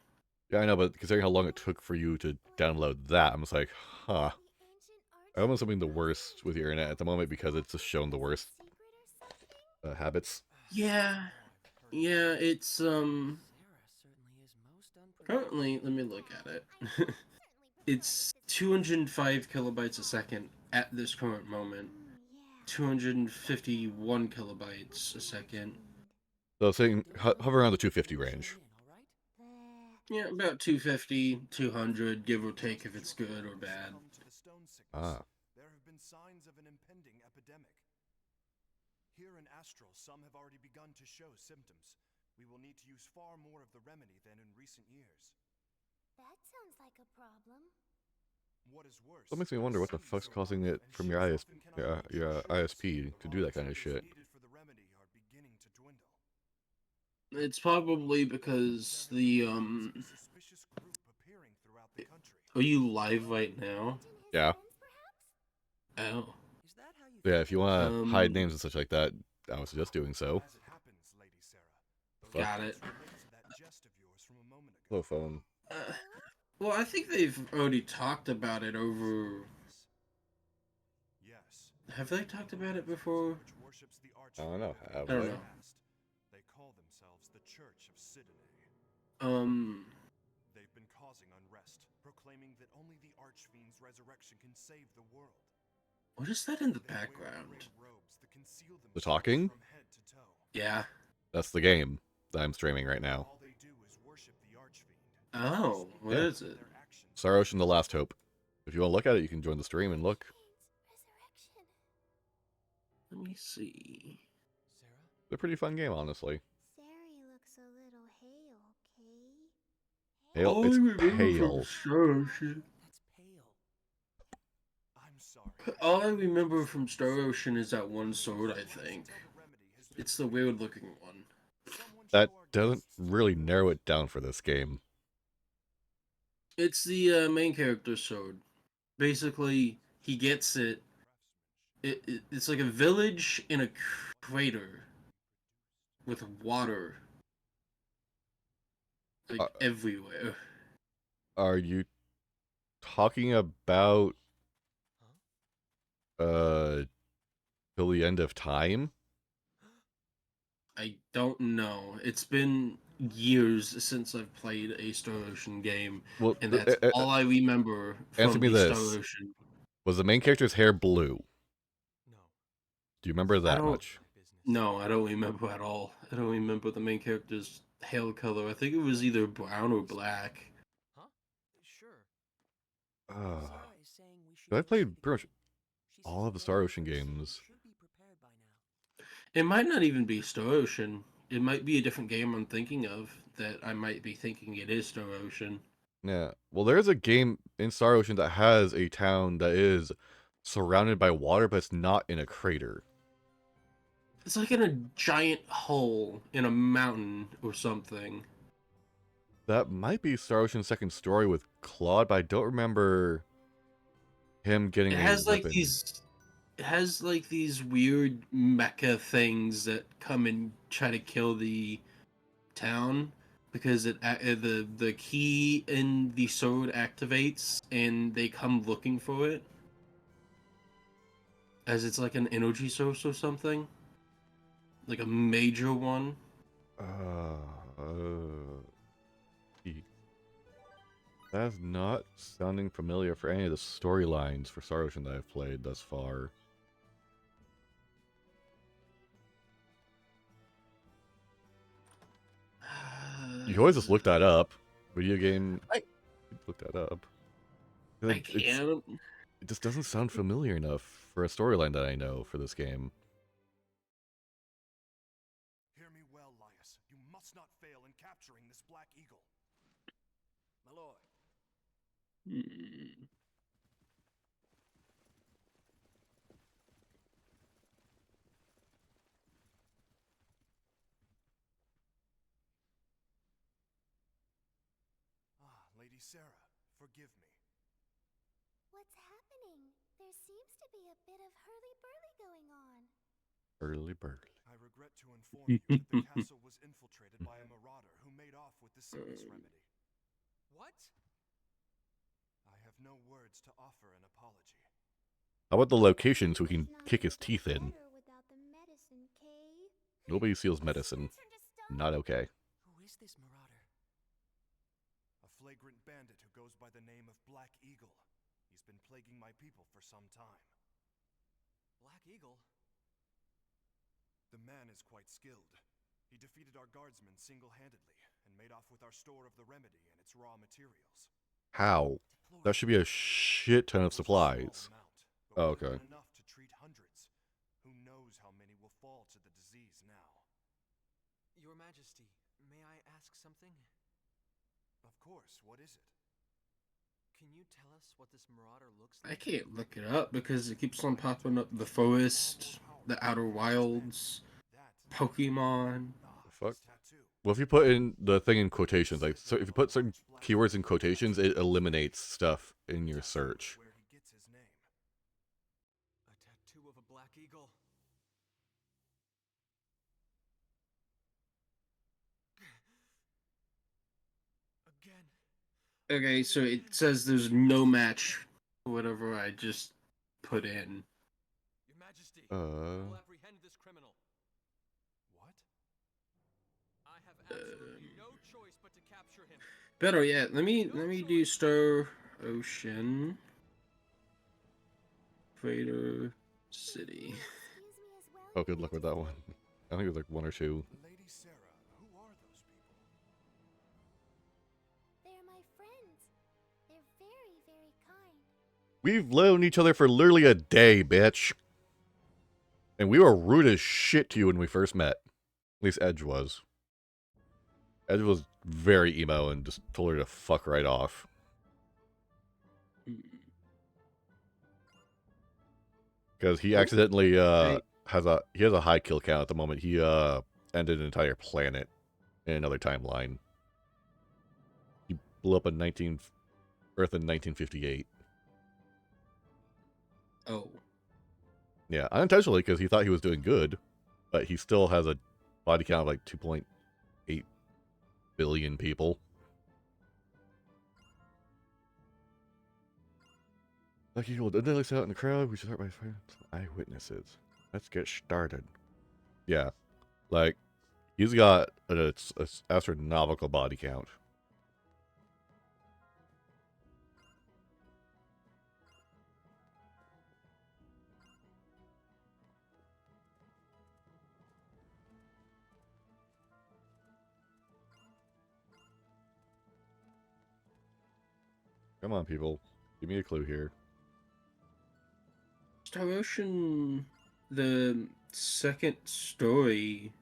Yeah, I know, but considering how long it took for you to download that, I'm just like, huh. The ancient I almost arts something the of worst with your internet at the moment because it's just shown the worst secret or something? habits. Yeah, yeah. It's Sarah certainly is most unpredictable. currently. Let me look at it. I certainly prefer It's it this way. 205 kilobytes a second at this current moment. Yeah. 251 kilobytes a second. So saying hover around the 250 range. Yeah, about 250, 200, give or take if it's good or bad. Succumb to the stone sickness. Ah. There have been signs of an impending epidemic. Here in Astral, some have already begun to show symptoms. We will need to use far more of the remedy than in recent years. That sounds like a problem. What is worse? That makes me wonder what the fuck's causing it from your ISP to do that kind of shit. Needed for the remedy are beginning to dwindle. It's probably because the Suspicious group appearing throughout the country. Are you live right now? Yeah. Oh. Is that how you Yeah, if you want to hide Um, names and such like that, I would suggest doing so. As it happens, Lady Sarah. Fuck. Got it. Relates to that jest of yours from a moment ago. Hello, phone. Well, I think they've already talked about it over. Yes. Have they talked about it before? Which worships the I don't know. Have I don't they? know. They call themselves the Church of Sidene. They've been causing unrest, proclaiming that only the Archfiend's resurrection can save the world. What is that in the They wear background? great robes that conceal The themselves talking? from head to toe. Yeah. That's the game that I'm streaming right now. All they do is worship the Archfiend. Oh, what Yeah. is it? Their actions Star Ocean: The Last Hope. If you want to look at it, you can join the stream and look. Resurrection. Let me see. Sarah? It's a pretty fun game, honestly. Sari looks a little hale, Kay. Pale, it's pale. Star Ocean. That's pale. I'm sorry. All I remember from Star Ocean is that one sword, I think. It's the weird looking one. That doesn't really narrow it down for this game. It's the main character's sword. Basically, he gets it's like a village in a crater. with water, like everywhere. Are you talking about till the end of time? I don't know. It's been years since I've played a Star Ocean game, Well, and that's all I remember answer from me the Star this: Ocean. was the main character's hair blue? No. Do you remember I that don't. much? No, I don't remember at all. I don't remember the main character's hair color. I think it was either brown or black. Huh? Sure. Uh, Sarah is saying we should I go see played the pretty much game. She says all of the the Star very Ocean first scene games. should be prepared by now. It might not even be Star Ocean. It might be a different game I'm thinking of that I might be thinking it is Star Ocean. Yeah. Well, there's a game in Star Ocean that has a town that is surrounded by water, but it's not in a crater. It's like in a giant hole in a mountain or something. That might be Star Ocean's second story with Claude, but I don't remember him getting It a has like weapon. these. It has like these weird mecha things that come and try to kill the town because the key in the sword activates and they come looking for it as it's like an energy source or something, like a major one. E- That's not sounding familiar for any of the storylines for Star Ocean that I've played thus far. You can always just look that up. Video game. Look that up. I can't. It just doesn't sound familiar enough for a storyline that I know for this game. Hear me well, Laius. You must not fail in capturing this Black Eagle. My lord. Ah, Lady Sarah, forgive me. What's happening? There seems to be a bit of hurly-burly going on. Early bird. I regret to inform you that the castle was infiltrated by a marauder who made off with the sickness remedy. What? I have no words to offer an apology. How about the location so we can Not kick his much teeth in? better without the medicine, Kay. Nobody steals medicine. Not okay. Who is this marauder? A flagrant bandit who goes by the name of Black Eagle. He's been plaguing my people for some time. Black Eagle? The man is quite skilled. He defeated our guardsmen single-handedly and made off with our store of the remedy and its raw materials. How? That should be a shit ton of supplies. Oh, okay. Enough to treat hundreds. Who knows how many will fall to the disease now? Your Majesty, may I ask something? Of course, what is it? Can you tell us what this marauder looks I like? can't look it up because it keeps on popping up the forest, the outer wilds, Pokemon. The fuck? Well, if you put in the thing in quotations, like, so if you put certain keywords in quotations, it eliminates stuff in your search. Where he gets his name. A tattoo of a black eagle. Again. Okay, so it says there's no match for whatever I just put in. Your Majesty, I will apprehend this criminal. What? I have absolutely no choice but to capture him. Better yet, let me do Star Ocean Crater City. Excuse me as well. Oh, good luck with that one. I think it was like 1 or 2. Lady Sarah, who are those people? They're my friends. They're very, very kind. We've known each other for literally a day, bitch. And we were rude as shit to you when we first met. At least Edge was. Edge was very emo and just told her to fuck right off. Because he accidentally has a high kill count at the moment. He ended an entire planet in another timeline. He blew up Earth in 1958. Oh. Yeah, unintentionally because he thought he was doing good, but he still has a body count of like 2.8 billion people. Lucky people didn't look out in the crowd. We should start by finding some eyewitnesses. Let's get started. Yeah, like he's got an astronomical body count. Come on, people. Give me a clue here. Star Ocean, the second story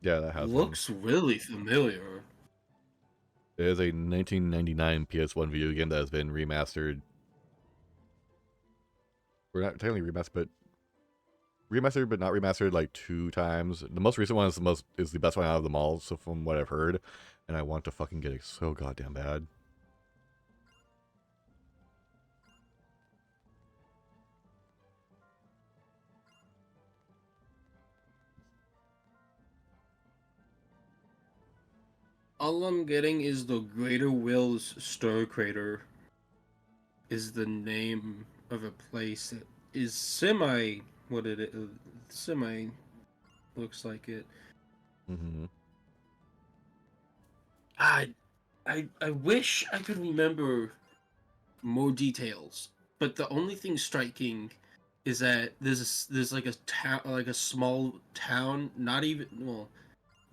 Yeah, that has looks really familiar. It is a 1999 PS1 video game that has been remastered. We're not technically remastered, but not remastered like 2 times. The most recent one is the best one out of them all, so from what I've heard, and I want to fucking get it so goddamn bad. All I'm getting is the Greater Will's Star Crater is the name of a place that is semi looks like it. Mm-hmm. I wish I could remember more details, but the only thing striking is that there's like a town, like a small town, not even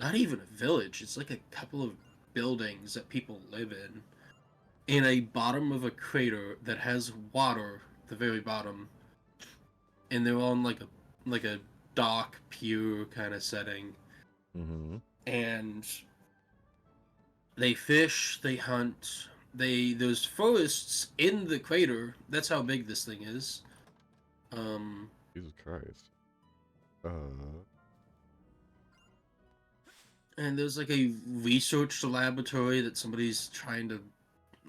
a village. It's like a couple of buildings that people live in a bottom of a crater that has water at the very bottom, and they're on like a dock pier kind of setting, and they fish, they hunt, there's forests in the crater. That's how big this thing is. Jesus Christ. And there's like a research laboratory that somebody's trying to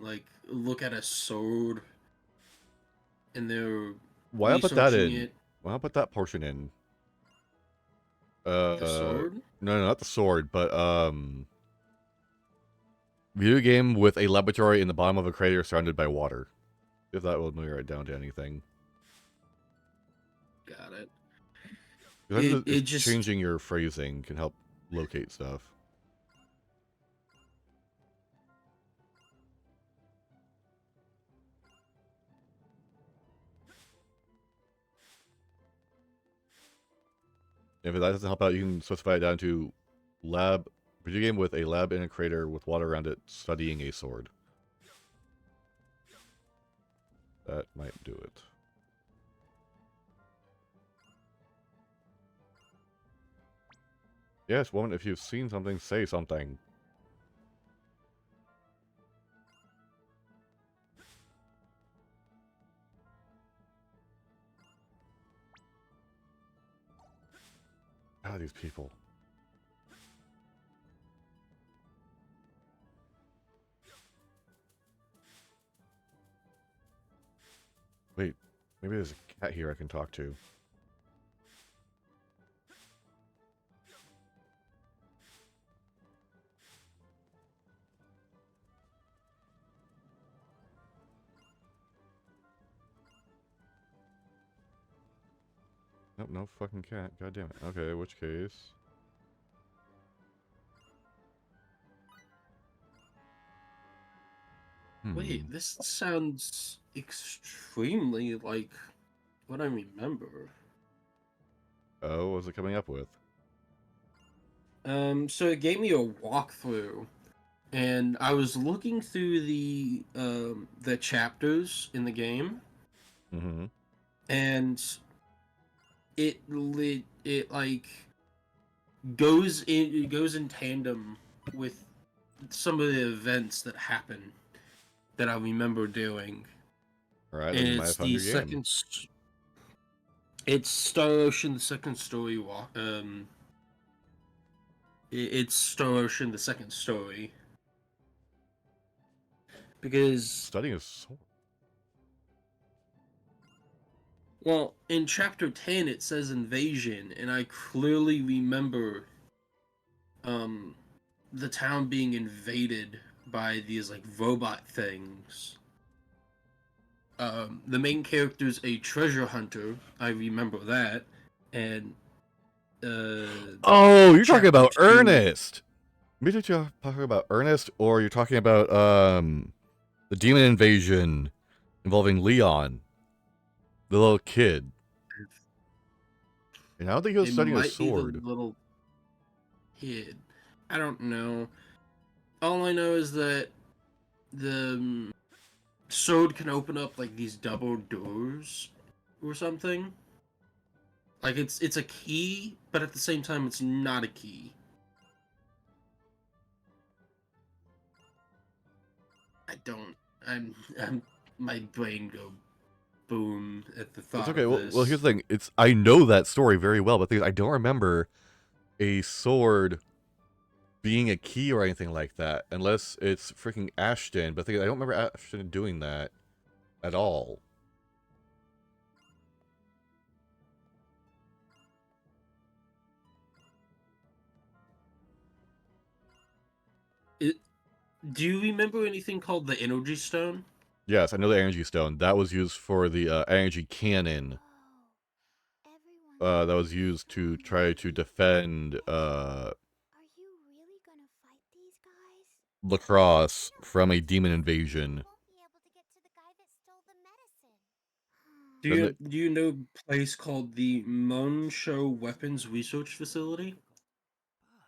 like look at a sword, and they're Why I put that researching in? it. Why I put that portion in? The sword? No, not the sword, but video game with a laboratory in the bottom of a crater surrounded by water. If that will narrow it down to anything. Got it. It just changing your phrasing can help locate stuff. If that doesn't help out, you can specify it down to video game with a lab in a crater with water around it studying a sword. That might do it. Yes, woman, if you've seen something, say something. Ah, these people. Wait, maybe there's a cat here I can talk to. Nope, no fucking cat. God damn it. Okay, which case? Wait, this sounds extremely like what I remember. Oh, what was it coming up with? So it gave me a walkthrough, and I was looking through the chapters in the game, and it like goes in tandem with some of the events that happen that I remember doing. Alright, And then you might it's have found the your game. second. It's Star Ocean, the second story walk. It's Star Ocean, the second story. Because Studying a sword. Well, in chapter 10 it says invasion, and I clearly remember the town being invaded by these like robot things. The main character's a treasure hunter. I remember that, and Oh, you're talking chapter about 2. Ernest. Me did you talking about Ernest, or you're talking about the demon invasion involving Leon, the little kid? And I don't think he was It studying a might be the sword. little kid. I don't know. All I know is that the sword can open up like these double doors or something. Like it's a key, but at the same time it's not a key. I don't. I'm. My brain go boom at the It's thought okay. of Well, here's this. the thing. I know that story very well, but the thing is, I don't remember a sword being a key or anything like that, unless it's freaking Ashton. But the thing is, I don't remember Ashton doing that at all. Do you remember anything called the Energy Stone? Yes, I know the energy stone. That was used for the energy cannon. Oh, everyone's That was used to try to defend Are you really gonna fight these guys? Lacrosse from a demon We invasion. won't be able to get to the guy that stole the medicine. Then the, Do you know a place called the Monsho Weapons Research Facility?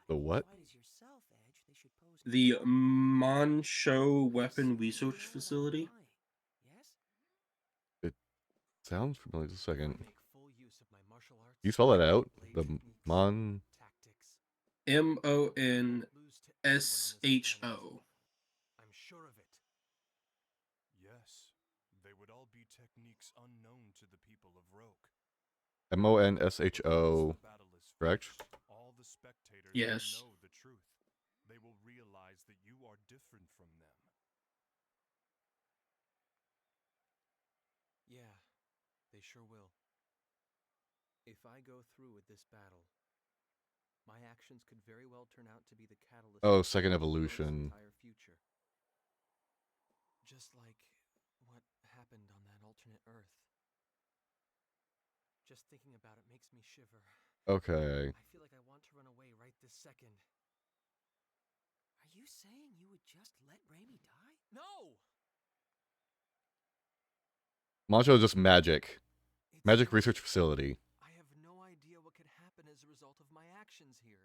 the what? Fight as yourself, Edge. They should pose The control. Monsho I've Weapon seen Research you know Facility? I'm lying. Yes? It sounds familiar. Just a I second. make full use of my martial arts. You spell that out? blade The techniques, Mon. tactics. MONSHO. Lose to anyone on this planet. I'm sure of it. Yes, they would all be techniques unknown to the people of Roke. MONSHO. Once the battle is Correct? finished, all the spectators Yes. will know the truth. They will realize that you are different from them. Yeah, they sure will. If I go through with this battle, my actions could very well turn out to be the catalyst Oh, for second Roke's evolution. entire future. Just like what happened on that alternate Earth. Just thinking about it makes me shiver. Okay. I feel like I want to run away right this second. Are you saying you would just let Raimi die? No! Mancho is just magic. It's Magic just, research facility. I have no idea what could happen as a result of my actions here.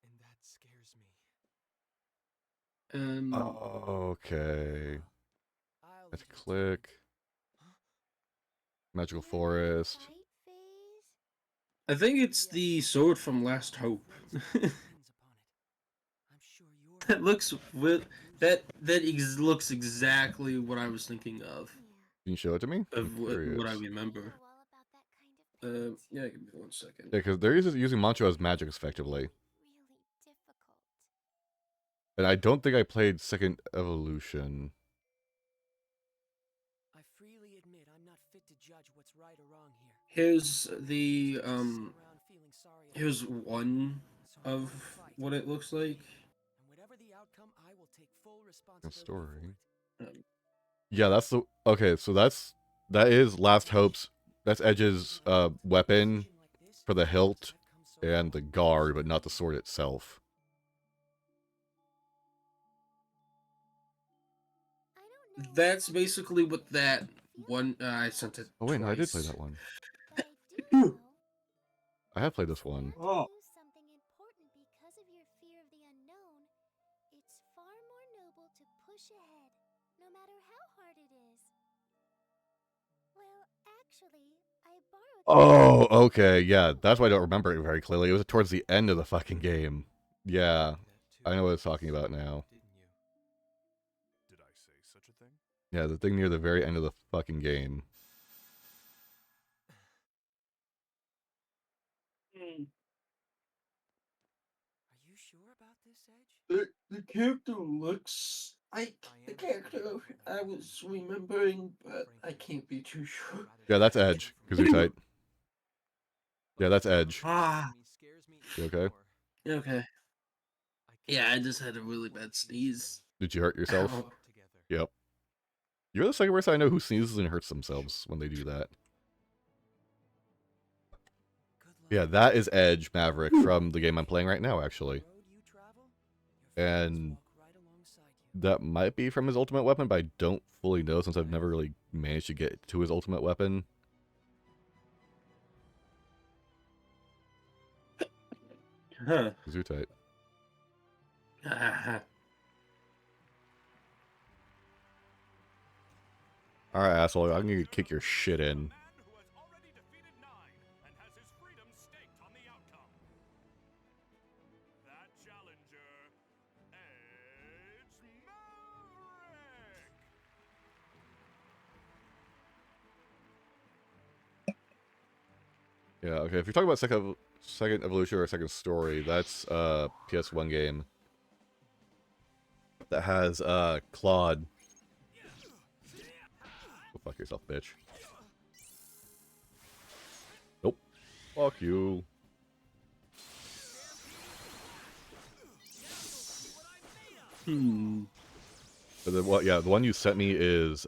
And that scares me. Okay. I'll Let's leave you to it. click. Magical You're in the forest. fight phase? I think it's the sword from Last Hope. Depends upon it. I'm sure you're That looks with looks exactly what I was thinking of. Yeah. Can you show it to me? I'm Of what I curious. We remember. know all about that kind of pain. Yeah, give me 1 second. Yeah, because they're using Mancho as magic effectively. Really difficult. And I don't think I played second evolution. I freely admit I'm not fit to judge what's right or wrong here. Here's the Just sit around feeling sorry about here's it. one So I'm of going to fight. what it looks like. And whatever the outcome, I will take full The responsibility story. for it. Yeah, that's the okay. So that is Last Hope's. That's Edge's weapon for the hilt and the guard, but not the sword itself. I don't know. That's basically what that one. I sent it. Oh wait, no, I did play twice. that one. But I do know. I have played this one. If you have to lose something important because of your fear of the unknown, it's far more noble to push ahead, no matter how hard it is. Well, actually, I borrowed. Oh, okay, yeah. That's why I don't remember it very clearly. It was towards the end of the fucking game. Yeah, I know what it's talking about now. Didn't you? Did I say such a thing? Yeah, the thing near the very end of the fucking game. Are you sure about this, Edge? The character looks like the character I was remembering, but I can't be too sure. Yeah, that's Edge. Gesundheit. Yeah, that's Edge. Ah, You okay? Okay. Yeah, I just had a really bad sneeze. Did you hurt yourself? Ow. Yep. You're the second person I know who sneezes and hurts themselves when they do that. Yeah, that is Edge Maverick from the game I'm playing right now, actually. And that might be from his ultimate weapon, but I don't fully know since I've never really managed to get to his ultimate weapon. Huh. Zootite. Alright, asshole, I'm gonna kick your shit in. Yeah, okay, if you're talking about second evolution or second story, that's a PS1 game that has Claude. Go fuck yourself, bitch. Nope. Fuck you. But the one you sent me is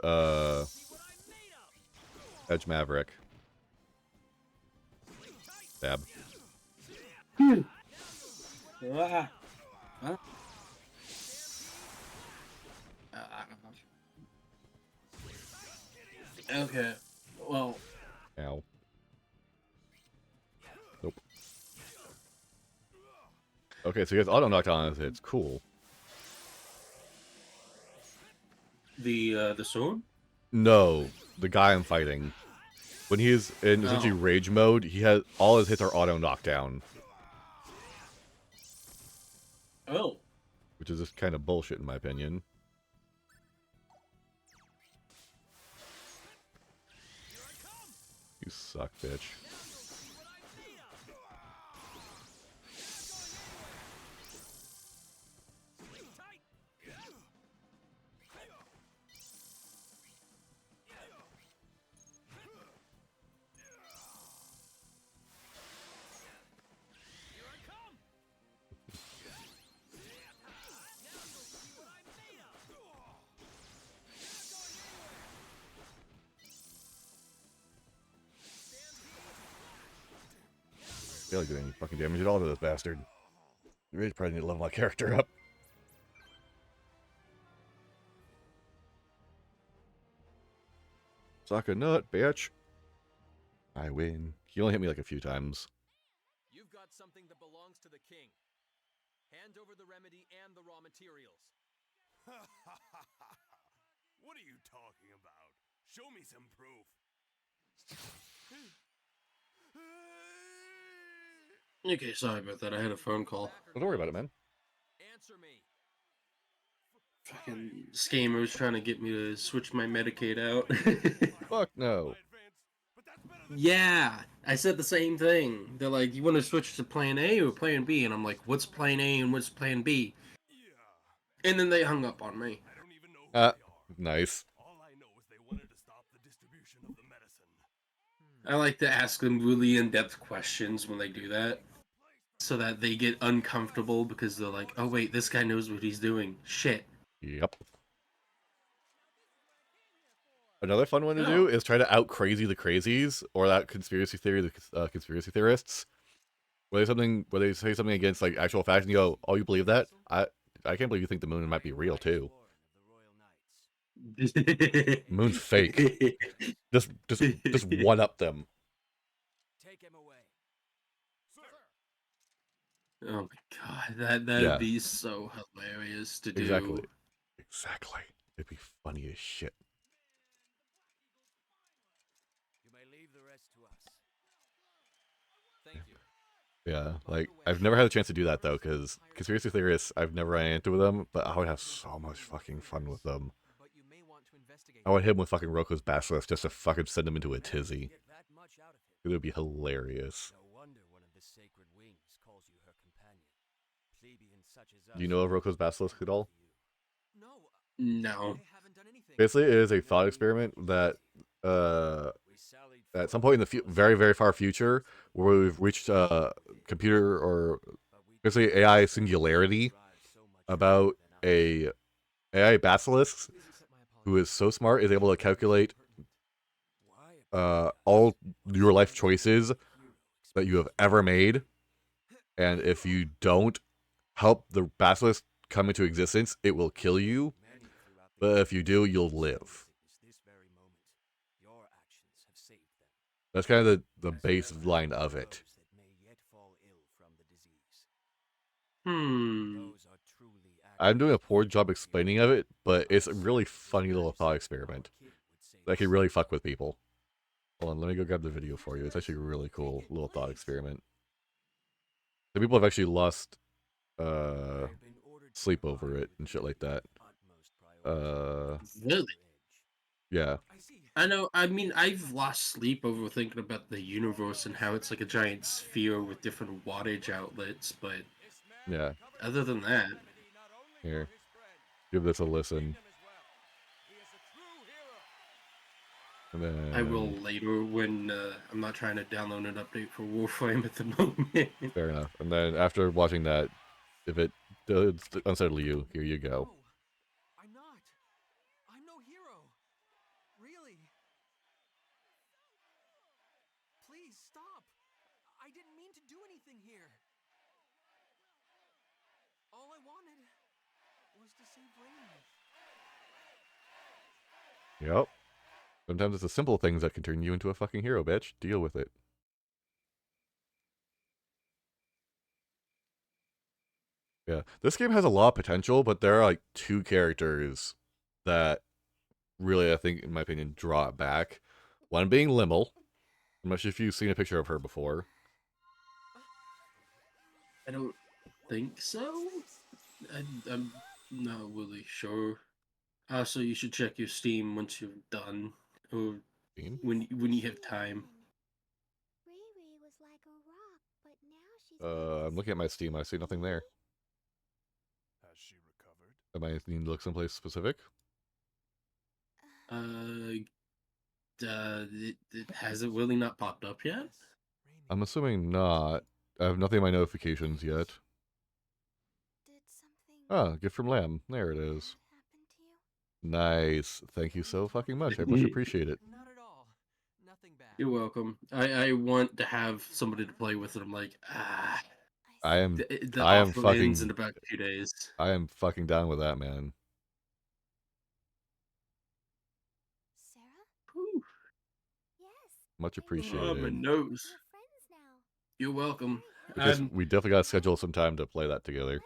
Edge Maverick. Stab. Okay. Well. Ow. Nope. Okay, so he has auto knockdown. It's cool. The sword? No, the guy I'm fighting. When he is in essentially rage mode, he has all his hits are auto knockdown. Oh. Which is just kind of bullshit in my opinion. You suck, bitch. I feel like doing any fucking damage at all to this bastard. You really probably need to level my character up. Suck a nut, bitch. I win. He only hit me like a few times. You've got something that belongs to the king. Hand over the remedy and the raw materials. What are you talking about? Show me some proof. Okay, sorry about that. I had a phone call. Don't worry about it, man. Answer me. Fucking Skamer was trying to get me to switch my Medicaid out. Fuck no. Yeah, I said the same thing. They're like, you want to switch to plan A or plan B? And I'm like, what's plan A and what's plan B? And then they hung up on me. Nice. All I know is they wanted to stop the distribution of the medicine. I like to ask them really in-depth questions when they do that. So that they get uncomfortable because they're like, oh wait, this guy knows what he's doing. Shit. Yep. Another fun one to do is try to out-crazy the crazies, or that conspiracy theory, the conspiracy theorists. Where they say something against like actual facts, and you go, "Oh, you believe that? I can't believe you think the moon might be real too. Moon's fake. Just one up them." Take him away. Oh my god, that'd be so hilarious to do. Exactly. It'd be funny as shit. You may leave the rest to us. Thank you. Yeah, like I've never had a chance to do that though, because conspiracy theorists, I've never ran into them, but I would have so much fucking fun with them. I would hit him with fucking Roko's Basilisk just to fucking send him into a tizzy. It would be hilarious. Do you know of Roko's Basilisk at all? No. Basically, it is a thought experiment that at some point in the very, very far future, where we've reached computer or basically AI singularity about a AI basilisk who is so smart is able to calculate all your life choices that you have ever made, and if you don't help the basilisk come into existence, it will kill you. But if you do, you'll live. That's kind of the baseline of it. I'm doing a poor job explaining of it, but it's a really funny little thought experiment that can really fuck with people. Hold on, let me go grab the video for you. It's actually a really cool little thought experiment. The people have actually lost sleep over it and shit like that. Really? Yeah. I know. I mean, I've lost sleep over thinking about the universe and how it's like a giant sphere with different wattage outlets, but Yeah. other than that, Here, give this a listen. And then I will later when I'm not trying to download an update for Warframe at the moment. fair enough. And then after watching that, if it does unsettle you, here you go. No, I'm not. I'm no hero. Really. Please stop. I didn't mean to do anything here. All I wanted was to save Rainy. Yep. Sometimes it's the simple things that can turn you into a fucking hero, bitch. Deal with it. Yeah. This game has a lot of potential, but there are like two characters that really, I think, in my opinion, draw it back. One being Limmel. I'm not sure if you've seen a picture of her before. I don't think so. I'm not really sure. So you should check your Steam once you're done, or Steam? when you have time. Riri was like a rock, but now she's I'm looking at my Steam. I see nothing there. Has she recovered? Am I need to look someplace specific? It hasn't really not popped up yet. I'm assuming not. I have nothing in my notifications yet. Did something Ah, gift from Lamb. There it is. happen to you? Nice. Thank you so fucking much. I much appreciate it. Not at all. Nothing bad. You're welcome. I want to have somebody to play with, and I'm like, I am the I am offer ends in fucking about 2 days. I am fucking down with that, man. Sarah? Whew. Yes. Much Oh, appreciated. my nose. We're friends now. You're welcome. It's just we definitely gotta schedule some time to play that together.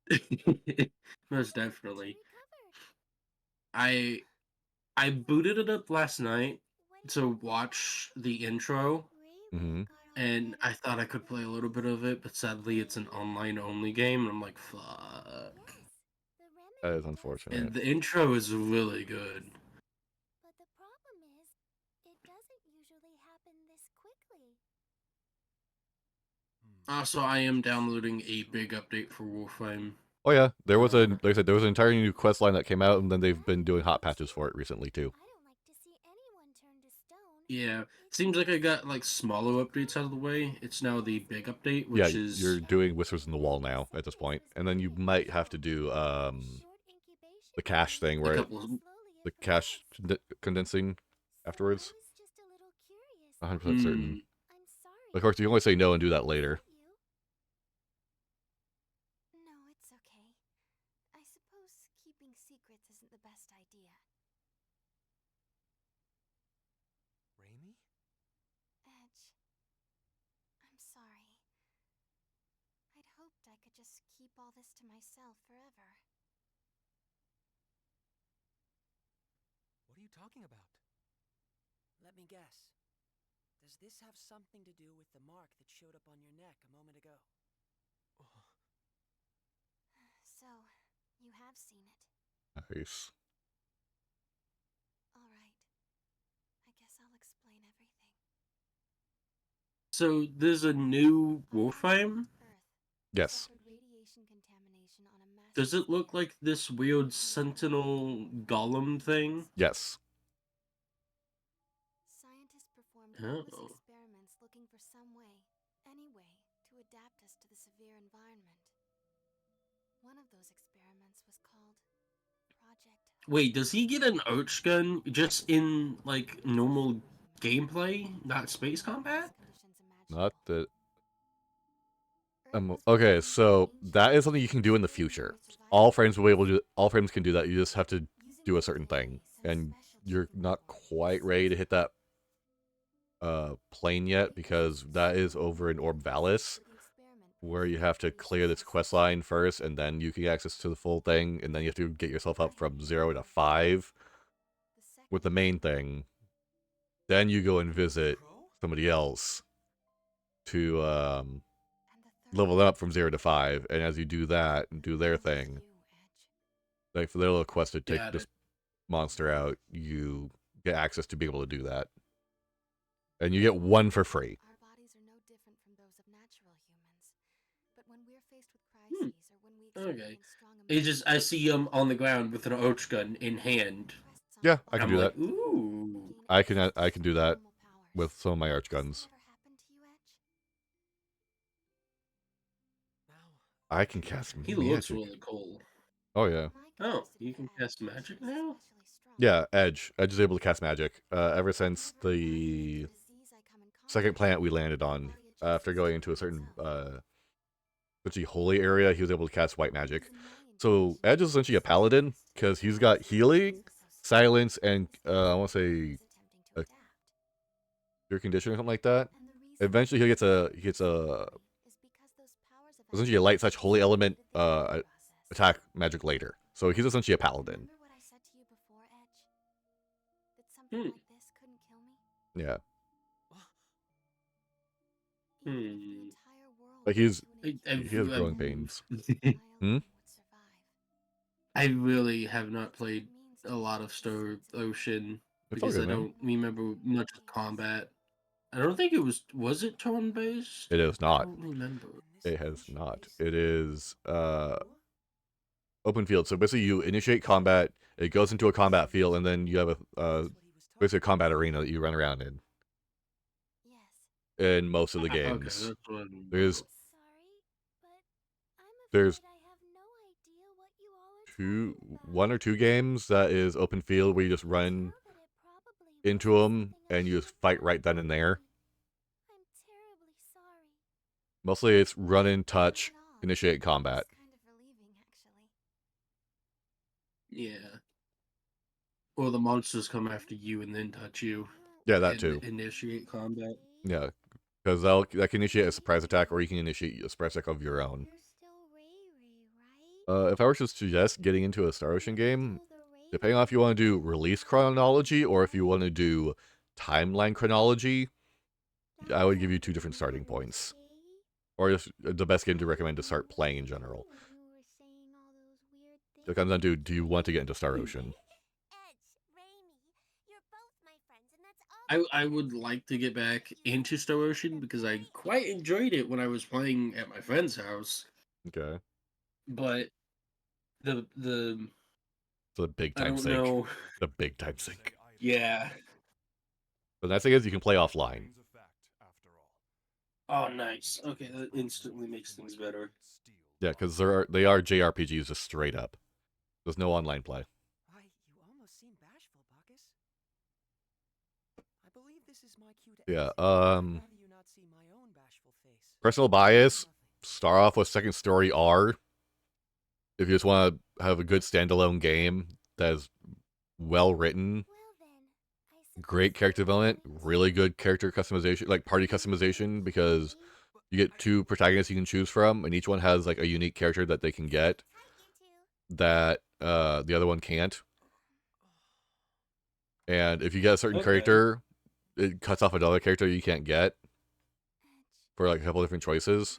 By the way, Most how definitely. recovered? I booted it up last night What to watch the intro, Mm-hmm. and I thought I could play a little bit of it, but sadly it's an online only game, and I'm like, fuck. Yes, the That remedy is does unfortunate. And the intro is really good. But the problem is, it doesn't usually happen this quickly. Also, I am downloading a big update for Warframe. Oh yeah, there was like I said, there was an entirely new quest line that came out, and then they've been doing hot patches for it recently too. I don't like to see anyone turn to stone. Yeah, seems like I got like smaller updates out of the way. It's now the big update, Yeah, which is you're doing Whispers in the Wall now at this point, and then you might have to do the cache thing a where couple. the cache condensing afterwards. 100% certain. I'm sorry. Of course, you can always say no and do that later. No, it's okay. I suppose keeping secrets isn't the best idea. Raimi? Edge. I'm sorry. I'd hoped I could just keep all this to myself forever. What are you talking about? Let me guess. Does this have something to do with the mark that showed up on your neck a moment ago? So, you have seen it. Nice. All right. I guess I'll explain everything. So there's a new Warframe. Yes. Does it look like this weird Sentinel Golem thing? Yes. was Oh. experiments looking for some way, any way, to adapt us to the severe environment. One of those experiments was called Project Wait, does he get an arch gun just in like normal gameplay, not space combat? Not that. Okay, so that is something you can do in the future. All frames will be able to. All frames can do that. You just have to do a certain thing, and you're not quite ready to hit that plane yet because that is over in Orb Valis, where you have to clear this quest line first, and then you can get access to the full thing, and then you have to get yourself up from 0 to 5 with the main thing. Then you go and visit somebody else to level them up from 0 to 5, and as you do that and do their thing, like for their little quest to take this monster out, you get access to be able to do that. And you get one for free. Our bodies are no different from those of natural humans. But when we're faced with Hmm. crises or when we experience Okay. strong It just I see him on the ground with an arch gun in hand. Yeah, I can I'm do like, that. ooh. I can do that with some of my arch guns. I can cast He looks magic. really cool. Oh yeah. Oh, you can cast magic now? Yeah, Edge. Edge is able to cast magic. Ever since the second planet we landed on, after going into a certain essentially holy area, he was able to cast white magic. So Edge is essentially a paladin because he's got healing, silence, and I want to say a cure condition or something like that. Eventually, he gets a essentially a light touch holy element attack magic later. So he's essentially a paladin. Remember what I said to you before, Edge? That something Hmm. like this couldn't kill me? Yeah. Even if the entire world Like he has growing I've- pains. I Hmm? would survive. I really have not played a lot of Star Ocean It's all because good, I man. don't remember much of combat. I don't think it was it turn based? It is I not. don't remember. It has not. It is open field. So basically, you initiate combat. It goes into a combat field, and then you have a basically a combat arena that you run around in. Yes. In most of the Okay, games, that's what I remember. there's Sorry, but I'm there's afraid I have no idea what you all are talking about. one or two games that is open field where you just run Know that it probably into wasn't them something I and you should just have fight told right then and there. I'm terribly sorry. Mostly it's run in, touch, Not at all. initiate combat. It's kind of relieving, actually. Yeah. Or the monsters come after you and then touch you. Yeah, that and too. Initiate combat. Yeah, because that can initiate a surprise attack, or you can initiate a surprise attack of your own. You're still Ray, right? If I were to suggest getting into a Star Ocean game, depending on if you want to do release chronology or if you want to do timeline chronology, I would give you two different starting points. Or just the best game to recommend to start playing in general. It comes down to, do you want to get into Star Ocean? Edge, Raimi, you're both my friends, and that's all. I would like to get back into Star Ocean because I quite enjoyed it when I was playing at my friend's house. Okay. But the The big I time don't sink. know. The big time sink. Yeah. The nice thing is you can play offline. Oh, nice. Okay, that instantly makes things better. Yeah, because they are JRPGs just straight up. There's no online play. Why, you almost seem bashful, Bacchus. I believe this is my cue to Yeah, ask you, I'd rather you not see my own bashful face. personal bias, start off with Second Story R. If you just want to have a good standalone game that is well written, great character development, really good character customization, like party customization, because you get two protagonists you can choose from, and each one has like a unique character that they can get that the other one can't. And if you get a certain character, it cuts off another character you can't get for like a couple different choices.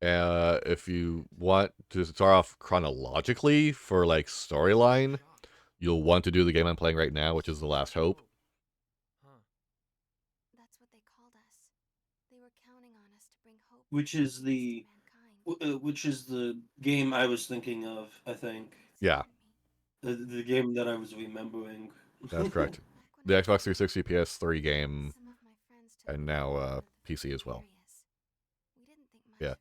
If you want to start off chronologically for like storyline, you'll want to do the game I'm playing right now, which is The Last Hope. That's what they called us. They were counting on us to bring hope. Which is the game I was thinking of, I think. Yeah. The game that I was remembering. That's correct. the Xbox 360, PS3 game, Some of my friends took and the now bait for the PC as well. hilarious. We didn't think much Yeah.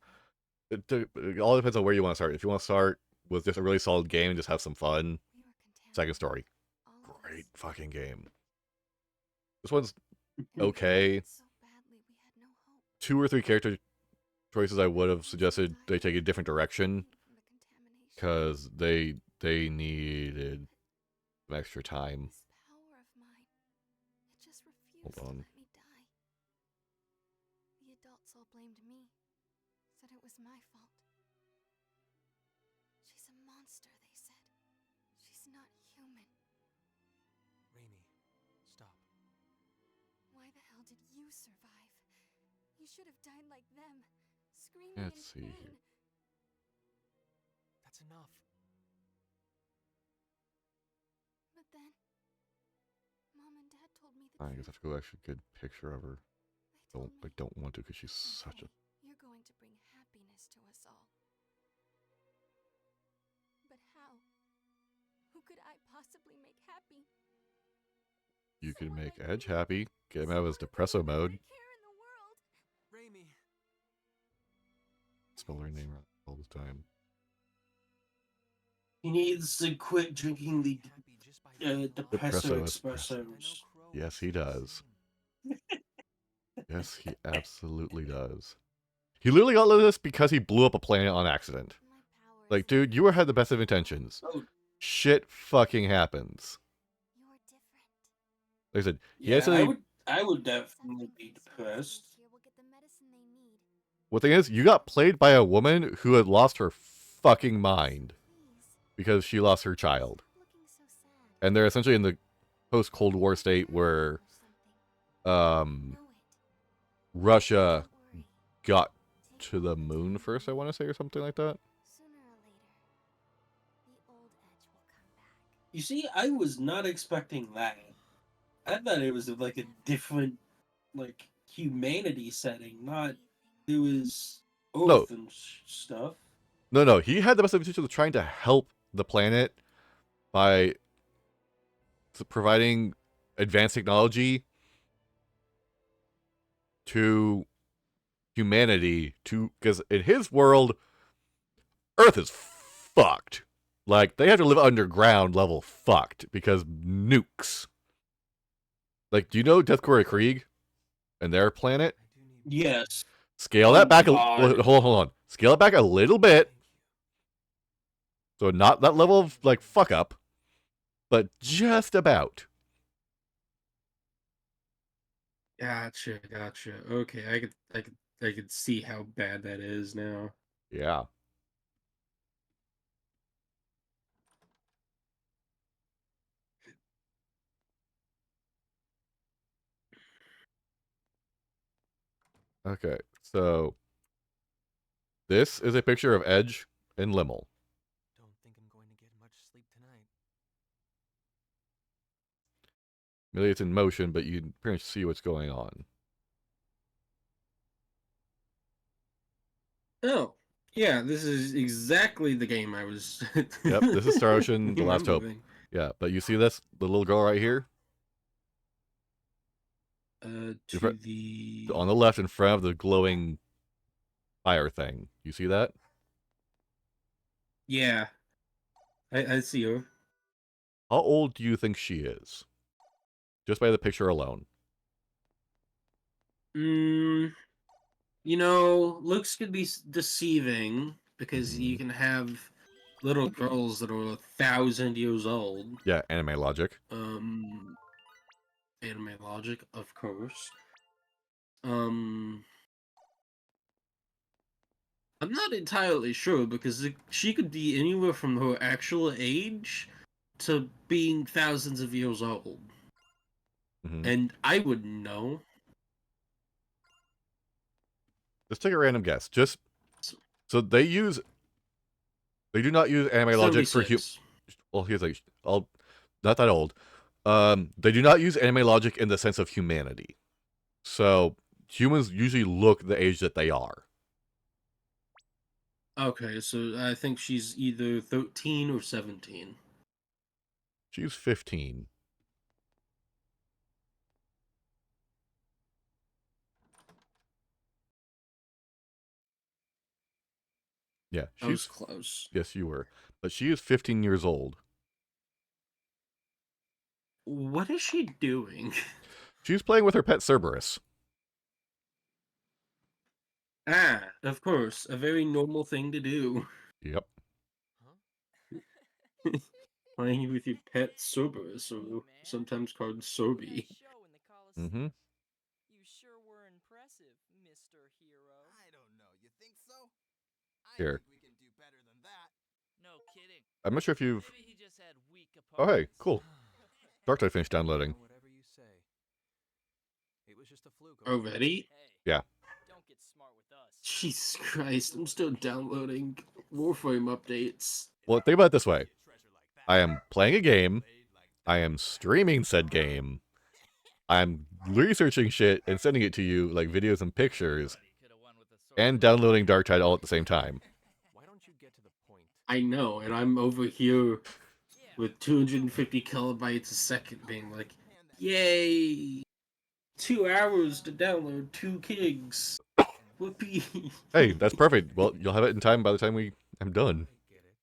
of it. It all depends on where you want to start. If you want to start with just a really solid game and just have some fun, We were contaminated. Second Story. All of Great us. fucking game. This one's We okay. wanted so badly we had no hope. 2 or 3 character choices I would have suggested they take a different direction, From the contamination. because they needed some extra time. This power of mine, it just refused Hold to on. let me die. The adults all blamed me, said it was my fault. She's a monster, they said. She's not human. Raimi, stop. Why the hell did you survive? You should have died like them, screaming Let's in see pain. here. That's enough. But then, Mom and Dad told me the I guess I truth. have to go actually get a picture of her. They told I me, don't want to because she's such a. "Someday, you're going to bring happiness to us all." But how? Who could I possibly make happy? You can Someone make like Edge you. happy. Get him out of his Someone depresso who would mode. never care in the world. Raimi! Spell her name right all the time. He needs to quit drinking the Happy just by being alive. depresso Depresso espresso. I know Crow Yes, wants he you the does. same. Yes, he absolutely does. He literally got this because he blew up a planet on accident. My power Like, is dude, you had the best of intentions. Oh, Shit fucking happens. You're different. Like I said, he yeah, actually. I would definitely Suffering be from sclerosis depressed. here will get the medicine they need. What thing is, you got played by a woman who had lost her fucking mind Please, because she lost her child. stop looking so sad. And they're essentially in the post-Cold War state where Or something. Know it. Russia Don't worry. got Take to all the time moon you first, I need. want to say, or something like that. Sooner or later, the old Edge will come back. You see, I was not expecting that. I thought it was like a different, like, humanity setting, not it was No. Earth and stuff. No, he had the best of intentions of trying to help the planet by providing advanced technology to humanity, because in his world, Earth is fucked. Like, they have to live underground level fucked because nukes. Like, do you know Death Korps Krieg and their planet? I do need Yes. Scale Oh that back God. hold on. Scale it back a little bit. Thank you. So not that level of, like, fuck up, but just about. Gotcha. Okay, I could see how bad that is now. Yeah. Okay, so this is a picture of Edge and Limmel. Don't think I'm going to get much sleep tonight. Maybe it's in motion, but you can pretty much see what's going on. Oh, yeah, this is exactly the game I was. Yep, this is Star Ocean: The Last Hope. remembering. Yeah, but you see this? The little girl right here? To fr- the On the left in front of the glowing fire thing. You see that? yeah, I see her. How old do you think she is? Just by the picture alone. You know, looks could be deceiving because Mhm. you can have little girls that are 1,000 years old. Yeah, anime logic. Anime logic, of course. I'm not entirely sure because she could be anywhere from her actual age to being thousands of years old. Mhm. And I wouldn't know. Just take a random guess. Just so they do not use anime logic for 76. well, here's like not that old. They do not use anime logic in the sense of humanity. So humans usually look the age that they are. Okay, so I think she's either 13 or 17. She's 15. Yeah, I was she's close. yes, you were, but she is 15 years old. What is she doing? She's playing with her pet Cerberus. Ah, of course, a very normal thing to do. Yep. Playing with your pet Cerberus, or sometimes called Sorby. Mm-hmm. You sure were impressive, Mr. Hero. I don't know. You think so? I Here. think we can do better than that. No kidding. I'm not sure if you've. Maybe he just had weak Oh, hey, opponents. cool. Dark Tide finished downloading. Whatever you say. It was just a fluke. okay? Already? Hey, Yeah. don't get smart with us. Jesus Christ, I'm still downloading Warframe updates. Well, think about it this way: I am playing a game. I am streaming said game. I'm researching shit and sending it to you, like videos and pictures, and downloading Dark Tide all at the same time. Why don't you get to the point? I know, and I'm over here with 250 kilobytes a second being like, yay! 2 hours to download 2 gigs. Whoopee! Hey, that's perfect. Well, you'll have it in time by the time I'm done. I get it.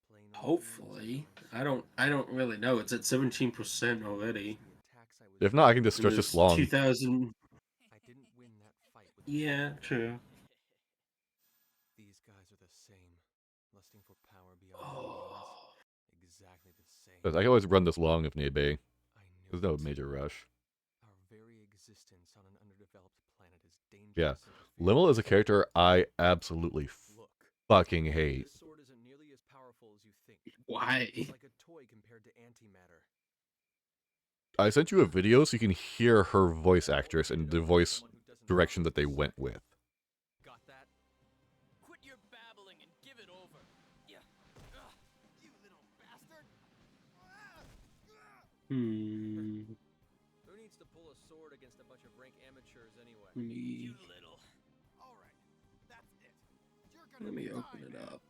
Plain old Hopefully. I don't really know. It's at 17% already. attacks I was If not, I can just And stretch this there's long. 2,000. I didn't win that fight with Yeah, true. These guys are the same, lusting for power beyond Oh. means. Exactly the same. Because I can always run this long if need be. I knew There's no it. major rush. Our very existence on an underdeveloped planet is dangerous. Yeah. and Limmel is a fearful. character I absolutely Look, fucking hate. this sword isn't nearly as powerful as you think. Why? It's like a toy compared to antimatter. I sent you a video so you can hear her voice actress and the voice Someone who doesn't direction know that they this. went with. Got that? Quit your babbling and give it over. Yeah. You little bastard! Hmm. Who needs to pull a sword against a bunch of rank amateurs anyway? Me. Little. All right, that's it. You're Let gonna me die, open it man. up.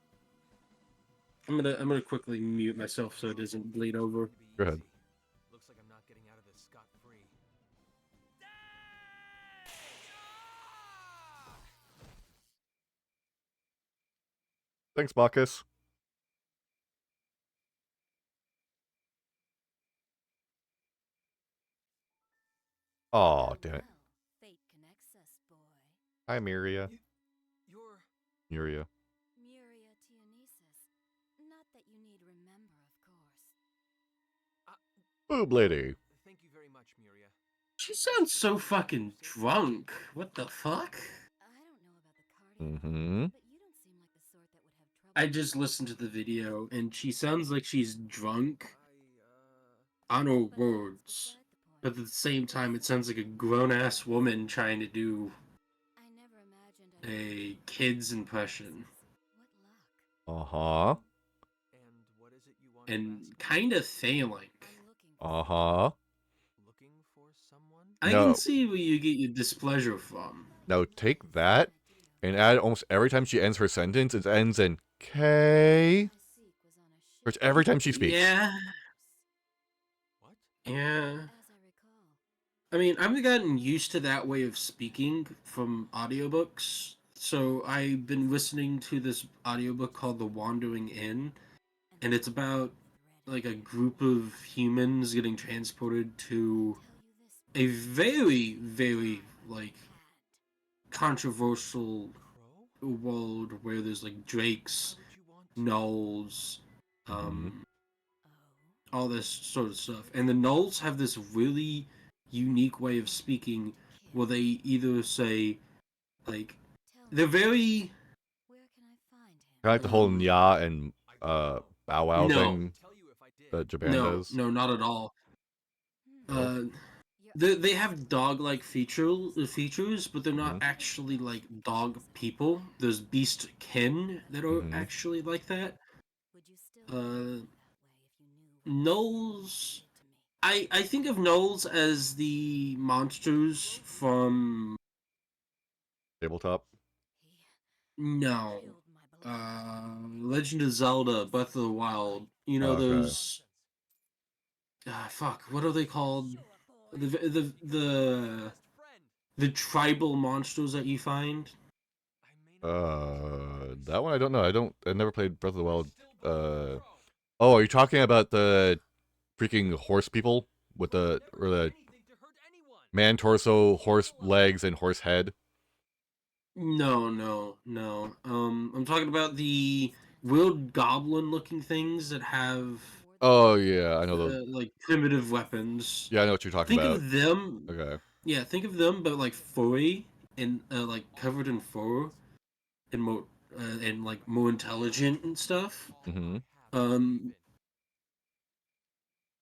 I'm gonna quickly mute myself so it doesn't bleed over. Go ahead. Looks like I'm not getting out of this scot-free. Thanks, Bacchus. Aw, damn it. Fate connects us, boy. Hi, Miria. You're... Miria. Muria Dionysus. Not that you need remember, of course. Boob lady. Thank you very much, Miria. She sounds so fucking drunk. What the fuck? I don't know about the cardio, Mm-hmm. but you don't seem like the sort that would have trouble. I just listened to the video and she sounds like she's drunk I, on her But that's words. beside the But point. at the same time, it sounds like a grown ass woman trying to do I never imagined I'd a kid's impression. What luck. Uh-huh. And what is it you want to And ask? kind of failing. I'm looking for Uh-huh. Looking for someone? I No. can see where you get your displeasure from. Now take that and add almost every time she ends her sentence, it ends in K. Which every time she speaks. Yeah, What? yeah. As I recall. I mean, I've gotten used to that way of speaking from audiobooks. So I've been listening to this audiobook called The Wandering Inn, and it's about like a group of humans getting transported to a very, very like controversial Crow? world where there's like drakes, How did you want gnolls, Mhm. Oh. all this sort of stuff. And the gnolls have this really unique way of speaking where they either say like they're very Where can I find him? I like the whole Um, Nya and Bow Wow No. thing Tell you if I did. that Japan does. no, not at all. Hmm. They have dog-like features, but they're not Mhm. actually like dog people. There's beast kin that are Mhm. actually like that. Would you still Uh, behave that way if you knew what Gnolls. did to me? I think of gnolls as the monsters from Tabletop. no, Killed my beloved. Legend of Zelda: Breath of the Wild. You know Okay. those. Fuck. What are they called? Sure, boy. The tribal monsters that you find. That one I don't know. I never played Breath of the Wild. Oh, are you talking about the freaking horse people with the man torso, horse legs, and horse head? No. I'm talking about the weird goblin-looking things that have Oh yeah, I know those. like primitive weapons. Yeah, I know what you're talking Think about. of them. Okay. Yeah, think of them, but like furry and like covered in fur and like more intelligent and stuff. Mm-hmm. Um,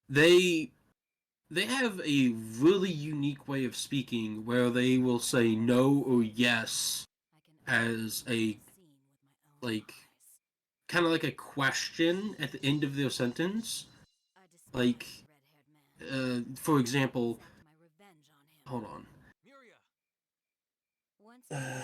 they they have a really unique way of speaking where they will say no or yes as a like kind of like a question at the end of their sentence. Like, for example, hold on. Uh,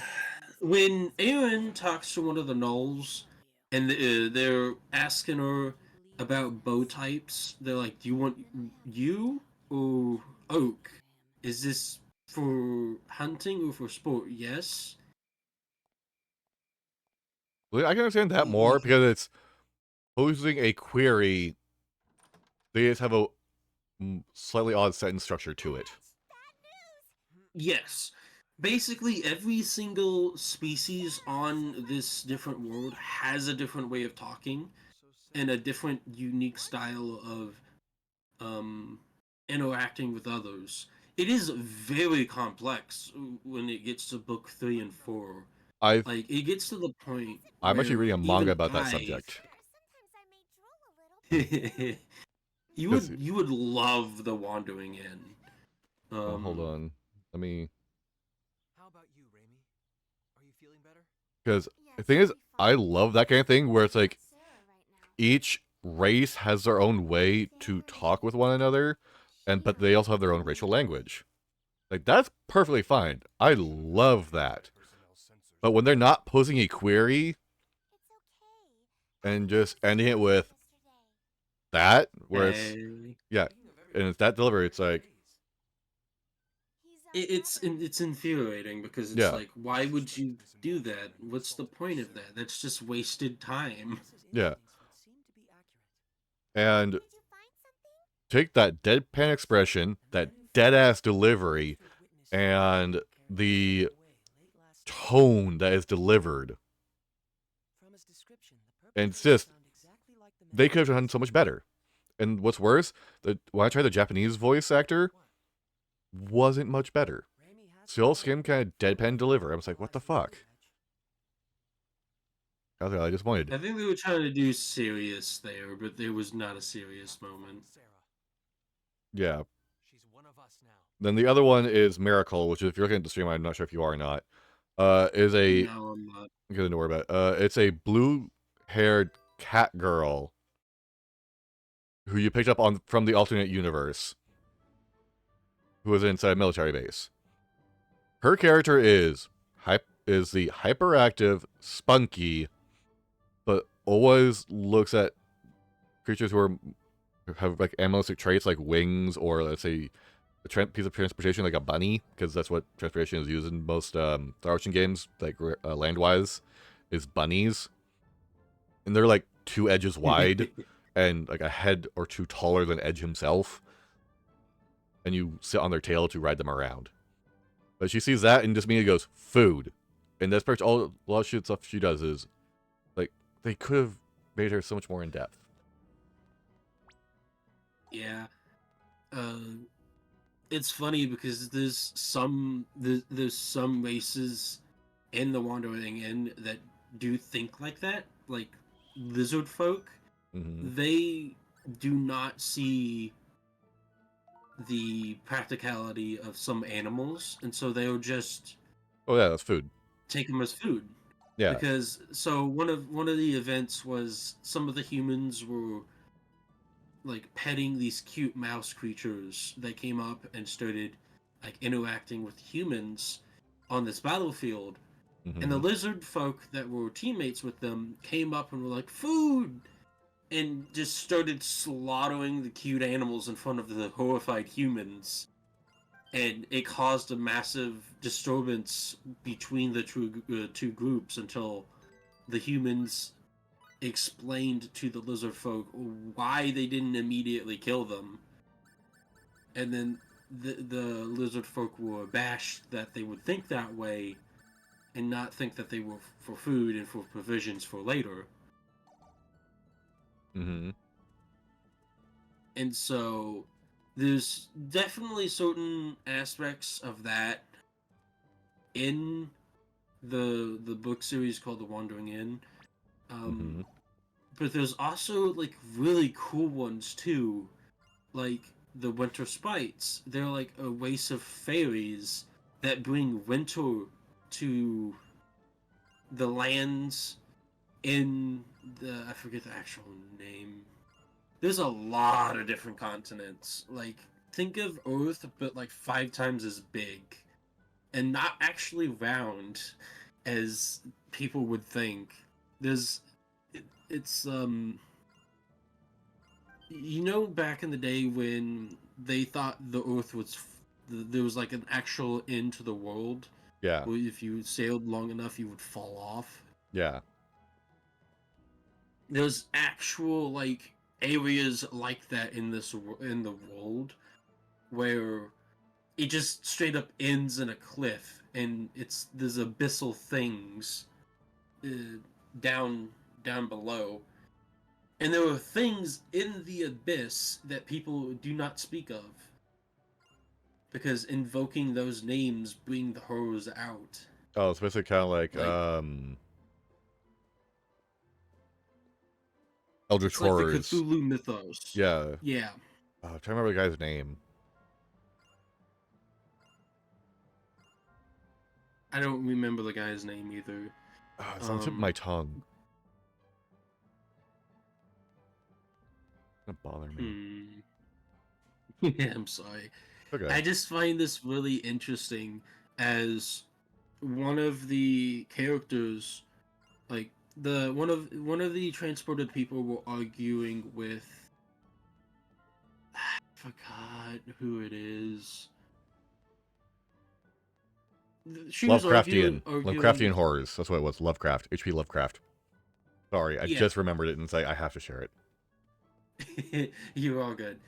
when Aaron talks to one of the gnolls and they're asking her about bow types, they're like, "Do you want you or oak? Is this for hunting or for sport?" Yes. Well, I can understand that more because it's posing a query. They just have a slightly odd sentence structure to it. Yes. Basically, every single species on this different world has a different way of talking and a different unique style of um, interacting with others. It is very complex when it gets to book 3 and 4. I'm Like it gets to the point actually where reading a manga even about that I, subject. Because you would love the Wandering Inn. oh, hold on, let me. How about you, Raimi? Are you feeling better? Because the thing is, I love that kind of thing where it's like each race has their own way to talk with one another, but they also have their own racial language. Like that's perfectly fine. I love that. But when they're not posing a query and just ending it with that, where it's yeah, and it's that delivery, it's like It's infuriating because it's yeah, like, why would you do that? What's the point of that? That's just wasted time. yeah, and take that deadpan expression, that dead ass delivery, and the tone that is delivered. And it's just they could have done so much better. And what's worse, when I tried the Japanese voice actor, wasn't much better. Still same kind of deadpan deliver. I was like, what the fuck? I just wanted. I think they were trying to do serious there, but there was not a serious moment. Yeah. She's one of us now. Then the other one is Miracle, which if you're looking at the stream, I'm not sure if you are or not. Is a No, I'm not. I'm gonna know more about. It's a blue-haired cat girl who you picked up on from the alternate universe, who was inside a military base. Her character is the hyperactive, spunky, but always looks at creatures who have like animalistic traits like wings or let's say a piece of transportation like a bunny, because that's what transportation is used in most Star Ocean games, like land-wise, is bunnies. And they're like 2 edges wide and like a head or 2 taller than Edge himself. And you sit on their tail to ride them around. But she sees that and just immediately goes, food. And that's pretty much a lot of shit stuff she does is, like, they could have made her so much more in-depth. Yeah. It's funny because there's some races in the Wandering Inn that do think like that, like lizard folk. Mm-hmm. They do not see the practicality of some animals, and so they'll just Oh yeah, that's food. take them as food. Yeah. Because so one of the events was some of the humans were like petting these cute mouse creatures that came up and started like interacting with humans on this battlefield. Mm-hmm. And the lizard folk that were teammates with them came up and were like, food! And just started slaughtering the cute animals in front of the horrified humans. and it caused a massive disturbance between the two groups until the humans explained to the lizard folk why they didn't immediately kill them, and then the lizard folk were abashed that they would think that way and not think that they were for food and for provisions for later. Mm-hmm. And so there's definitely certain aspects of that in the book series called The Wandering Inn. Mm-hmm. But there's also like really cool ones too, like the Winter Spites. They're like a race of fairies that bring winter to the lands in the, I forget the actual name. There's a lot of different continents. Like, think of Earth, but like 5 times as big, and not actually round as people would think. There's, it's you know, back in the day when they thought the Earth was, there was like an actual end to the world, Yeah. where if you sailed long enough, you would fall off. Yeah. There's actual like areas like that in in the world where it just straight up ends in a cliff, and there's abyssal things uh, down below, and there are things in the abyss that people do not speak of because invoking those names bring the horrors out. Oh, it's basically kind of like Like, Eldritch it's like the Horrors. Cthulhu mythos. Yeah. Yeah. I'm trying to remember the guy's name. I don't remember the guy's name either. It's on the tip of my tongue. It's gonna bother me. Yeah, I'm sorry. Okay. I just find this really interesting as one of the characters, like one of the transported people were arguing with, I forgot who it is. She was Lovecraftian. arguing. Lovecraftian horrors. That's what it was. Lovecraft. H.P. Lovecraft. Sorry, I Yeah. just remembered it and say I have to share it. You're all good.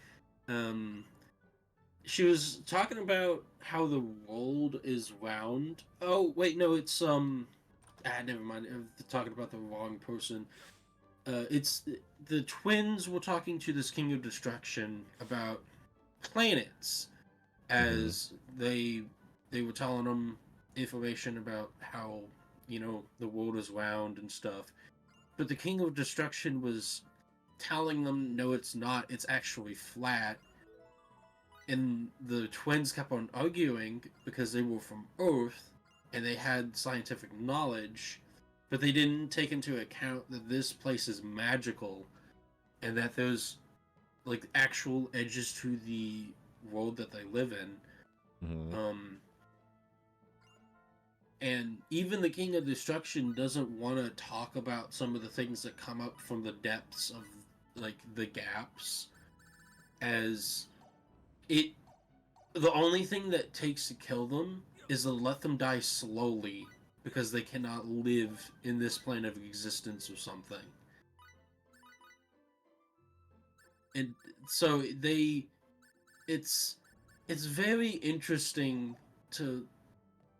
She was talking about how the world is round. Oh wait, no, it's never mind. I'm talking about the wrong person. It's the twins were talking to this king of destruction about planets, as they were telling them information about how, you know, the world is round and stuff. But the king of destruction was telling them, no, it's not. It's actually flat. And the twins kept on arguing because they were from Earth and they had scientific knowledge, but they didn't take into account that this place is magical and that there's like actual edges to the world that they live in. Mm-hmm. And even the King of Destruction doesn't want to talk about some of the things that come up from the depths of like the gaps, as the only thing that takes to kill them is to let them die slowly because they cannot live in this plane of existence or something. And so it's very interesting to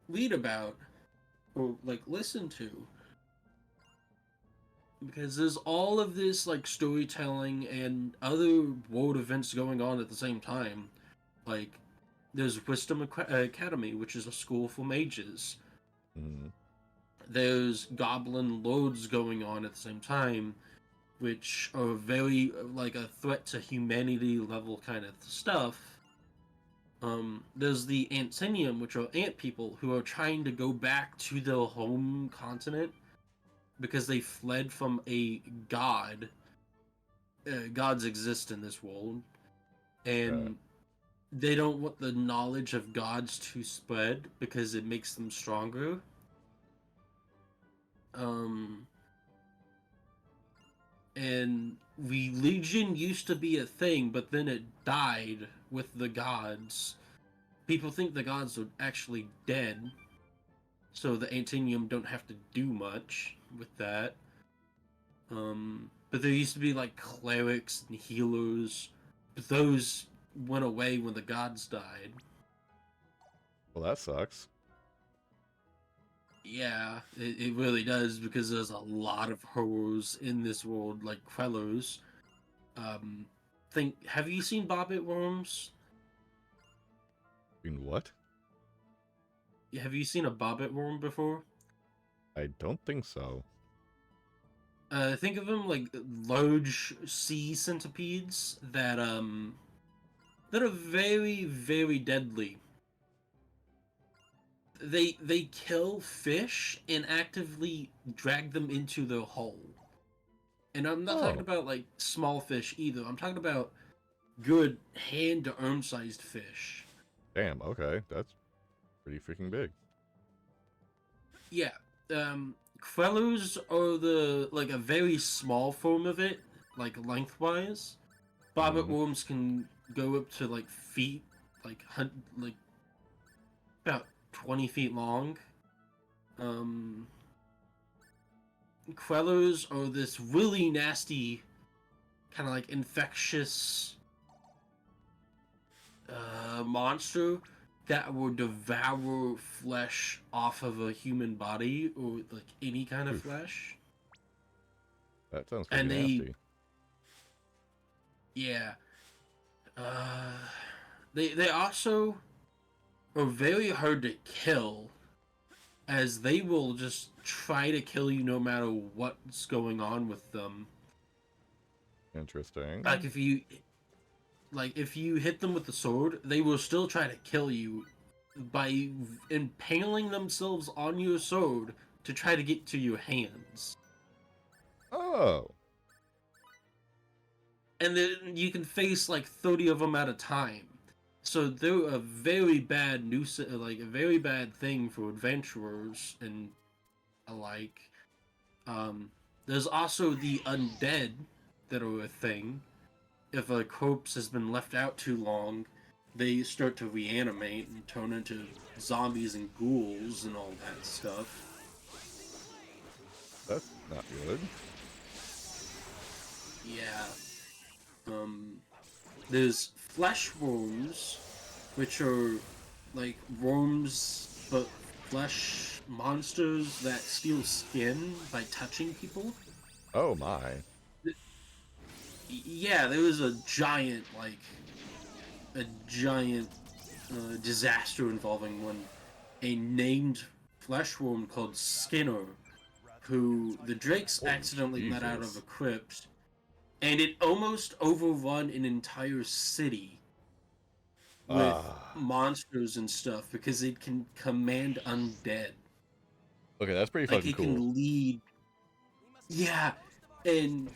read about or like listen to, because there's all of this like storytelling and other world events going on at the same time. Like, there's Wisdom Academy, which is a school for mages. Mm-hmm. There's Goblin Lords going on at the same time, which are very like a threat to humanity level kind of stuff. There's the Antinium, which are ant people who are trying to go back to their home continent because they fled from a god. Gods exist in this world, and they don't want the knowledge of gods to spread because it makes them stronger. And religion used to be a thing, but then it died with the gods. people think the gods are actually dead, so the Antinium don't have to do much with that. But there used to be like clerics and healers, but those went away when the gods died. Well, that sucks. Yeah, it really does, because there's a lot of horrors in this world, like Quellos. Have you seen bobbit worms? In what? Have you seen a bobbit worm before? I don't think so. Think of them like large sea centipedes that are very, very deadly. They kill fish and actively drag them into their hole. And I'm not talking about like small fish either. I'm talking about good hand to arm sized fish. Damn, okay. That's pretty freaking big. Yeah. Quellos are like a very small form of it, like lengthwise. Bobbit worms can go up to like feet, like about 20 feet long. Quellos are this really nasty, kind of like infectious monster that will devour flesh off of a human body, or like any kind of flesh. That sounds pretty nasty. Yeah. They also are very hard to kill, as they will just try to kill you no matter what's going on with them. Interesting. Like if you hit them with the sword, they will still try to kill you by impaling themselves on your sword to try to get to your hands. Oh. And then you can face like 30 of them at a time. So they're a very bad nuisance, like a very bad thing for adventurers and alike. There's also the undead that are a thing. If a corpse has been left out too long, they start to reanimate and turn into zombies and ghouls and all that stuff. That's not good. Yeah. There's flesh worms, which are like worms but flesh monsters that steal skin by touching people. Oh my. Yeah, there was a giant disaster involving a named flesh worm called Skinner, who the Drakes accidentally let out of a crypt, and it almost overrun an entire city with monsters and stuff because it can command undead. Okay, that's pretty fucking cool. Like, it can lead... Yeah, and...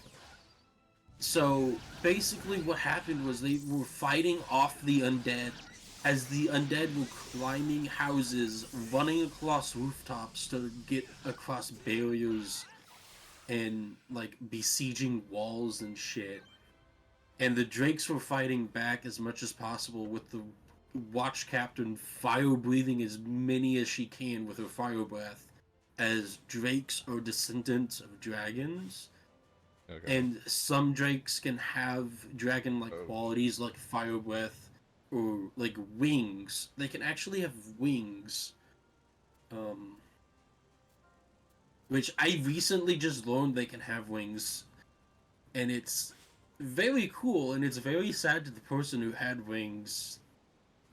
So, basically what happened was they were fighting off the undead as the undead were climbing houses, running across rooftops to get across barriers and, like, besieging walls and shit. And the Drakes were fighting back as much as possible with the watch captain fire-breathing as many as she can with her fire breath, as Drakes are descendants of dragons. Okay. And some Drakes can have dragon-like qualities like fire breath or like wings. They can actually have wings. Which I recently just learned they can have wings. And it's very cool, and it's very sad to the person who had wings.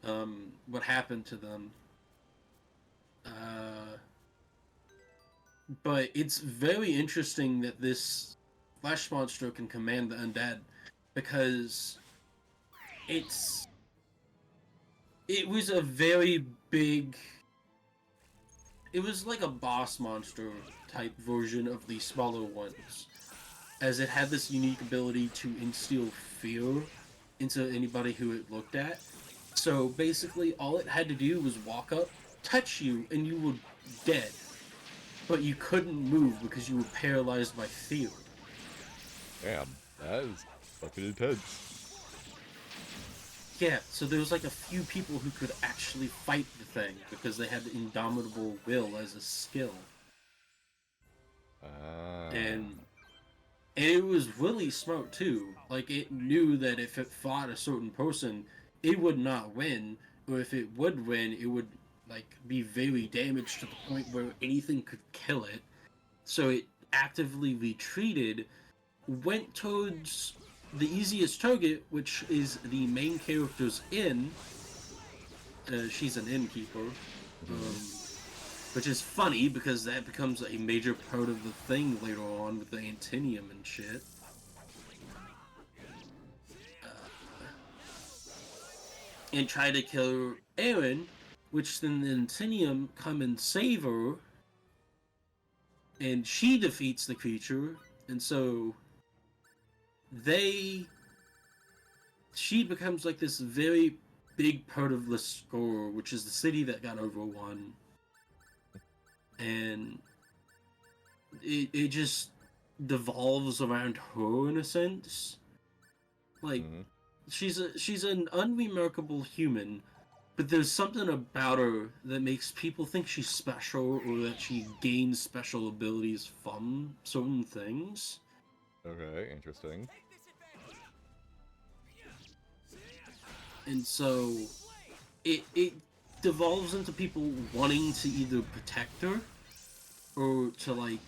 What happened to them. But it's very interesting that this flesh monster can command the undead, because it was a very big... It was like a boss monster type version of the smaller ones, as it had this unique ability to instill fear into anybody who it looked at. So basically all it had to do was walk up, touch you, and you were dead. But you couldn't move because you were paralyzed by fear. Damn, that is fucking intense. Yeah, so there was like a few people who could actually fight the thing because they had the indomitable will as a skill. Ah. And it was really smart too. Like it knew that if it fought a certain person, it would not win, or if it would win, it would like be very damaged to the point where anything could kill it. So it actively retreated, went towards the easiest target, which is the main character's inn. She's an innkeeper, which is funny because that becomes a major part of the thing later on with the Antinium and shit. And try to kill Aaron, which then the Antinium come and save her, and she defeats the creature, and so she becomes like this very big part of the score, which is the city that got overrun. And it just devolves around her in a sense. Like she's an unremarkable human, but there's something about her that makes people think she's special or that she gains special abilities from certain things. Okay, interesting. And so it devolves into people wanting to either protect her or to like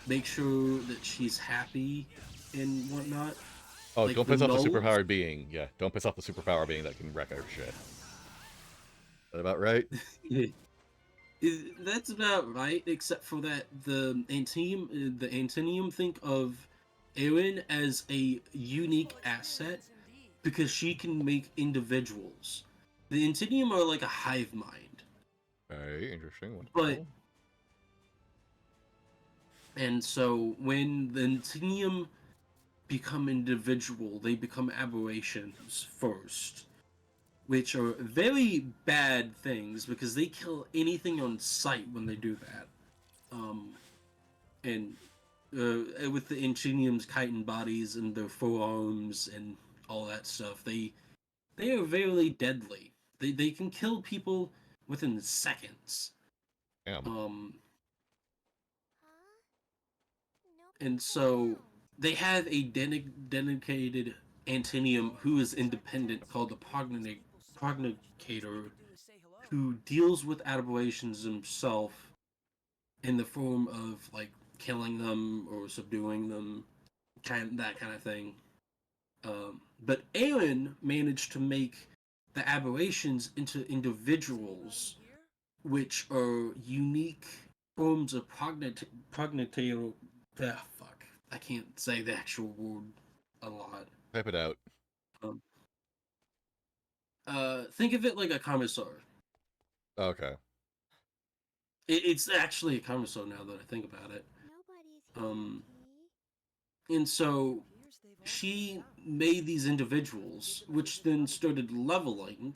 make sure that she's happy and whatnot. Oh, like don't piss off the gnolls. superpowered being. Yeah, don't piss off the superpower being that can wreck our shit. Is that about right? That's about right, except for that the Antinium think of Erin as a unique asset because she can make individuals. The Antinium are like a hive mind. Okay, interesting. But Wonderful. and so when the Antinium become individual, they become aberrations first, which are very bad things because they kill anything on sight when they do that. And with the Ingenium's chitin bodies and their forearms and all that stuff, they are very deadly. They can kill people within seconds. Damn. And so they have a dedicated Antinium who is independent called the Prognicator, who deals with aberrations himself in the form of like killing them or subduing them, that kind of thing. But Aelin managed to make the aberrations into individuals, which are unique forms of prognitor. Fuck, I can't say the actual word a lot. Type it out. Think of it like a commissar. Okay. It's actually a commissar now that I think about it. And so she made these individuals, which then started leveling,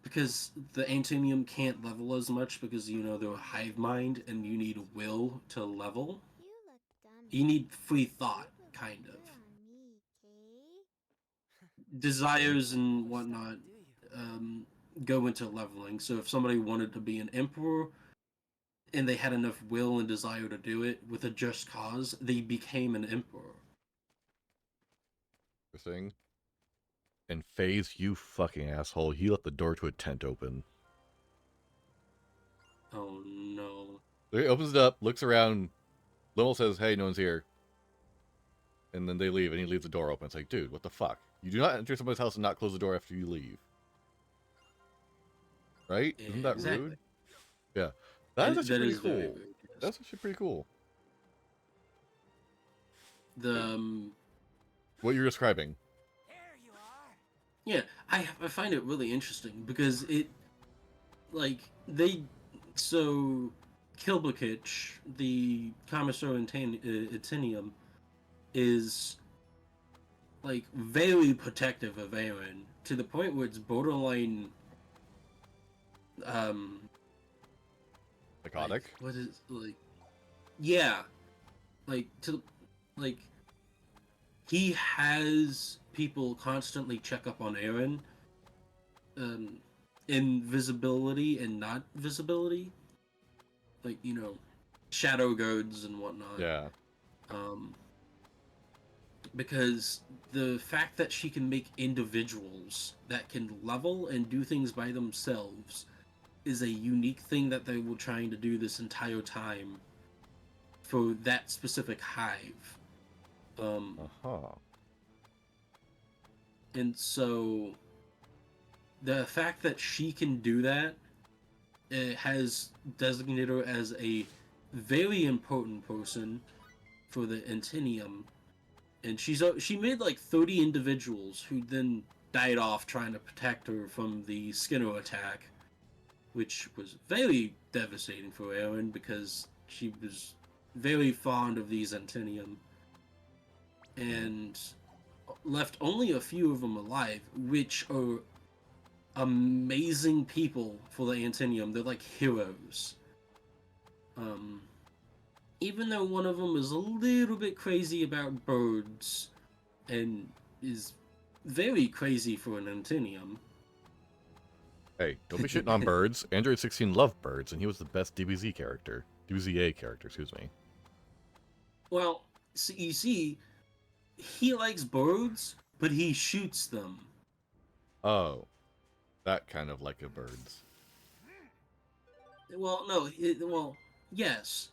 because the Antinium can't level as much because, you know, they're a hive mind and you need will to level. You need free thought, kind of. Desires and whatnot go into leveling. So if somebody wanted to be an emperor and they had enough will and desire to do it with a just cause, they became an emperor. Interesting. And FaZe, you fucking asshole. He left the door to a tent open. Oh no. He opens it up, looks around. Lowell says, hey, no one's here. And then they leave, and he leaves the door open. It's like, dude, what the fuck? You do not enter somebody's house and not close the door after you leave. Right? Yeah, Isn't that exactly. rude? Yeah. That is actually pretty cool. Very rude, yes. That's actually pretty cool. What you're describing. Yeah, I find it really interesting because Kilbakich, the Commissar Itinium, is like very protective of Aaron to the point where it's borderline Psychotic? what is like yeah, like to like he has people constantly check up on Aaron um, invisibility and not visibility, like shadow guards and whatnot. Yeah. Um, because the fact that she can make individuals that can level and do things by themselves is a unique thing that they were trying to do this entire time for that specific hive. Uh-huh. And so the fact that she can do that, it has designated her as a very important person for the Intinium. And she made like 30 individuals who then died off trying to protect her from the Skinner attack, which was very devastating for Aaron because she was very fond of these Antinium and left only a few of them alive, which are amazing people for the Antinium. They're like heroes. Even though one of them is a little bit crazy about birds and is very crazy for an Antinium. Hey, don't be shitting on birds. Android 16 loved birds, and he was the best DBZ character. DBZA character, excuse me. Well, you see, he likes birds, but he shoots them. Oh, that kind of like a birds. Well, no, yes.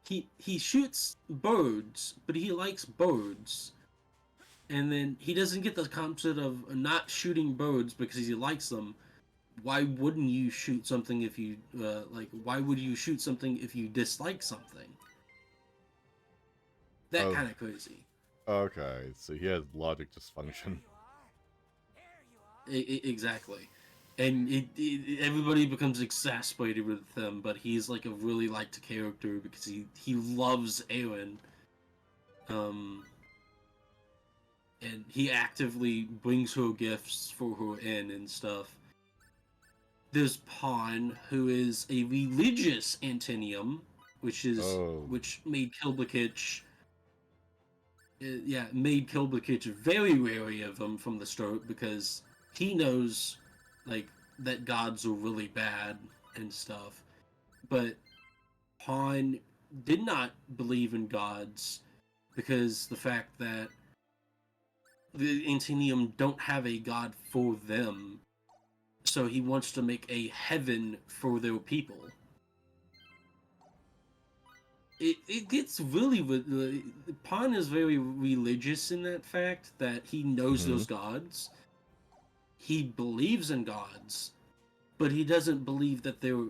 He shoots birds, but he likes birds. And then he doesn't get the concept of not shooting birds because he likes them. Why wouldn't you shoot something if you why would you shoot something if you dislike something? That kind of crazy. Okay, so he has logic dysfunction. Exactly. And everybody becomes exasperated with him, but he's like a really liked character because he loves Aaron. And he actively brings her gifts for her in and stuff. There's Pawn, who is a religious Antinium, which made Kilbakich. Made Kilbakich very wary of him from the start because he knows, like, that gods are really bad and stuff. But Pawn did not believe in gods because the fact that the Antinium don't have a god for them, so he wants to make a heaven for their people. It gets really... Pawn is very religious in that fact that he knows those gods. He believes in gods, but he doesn't believe that they're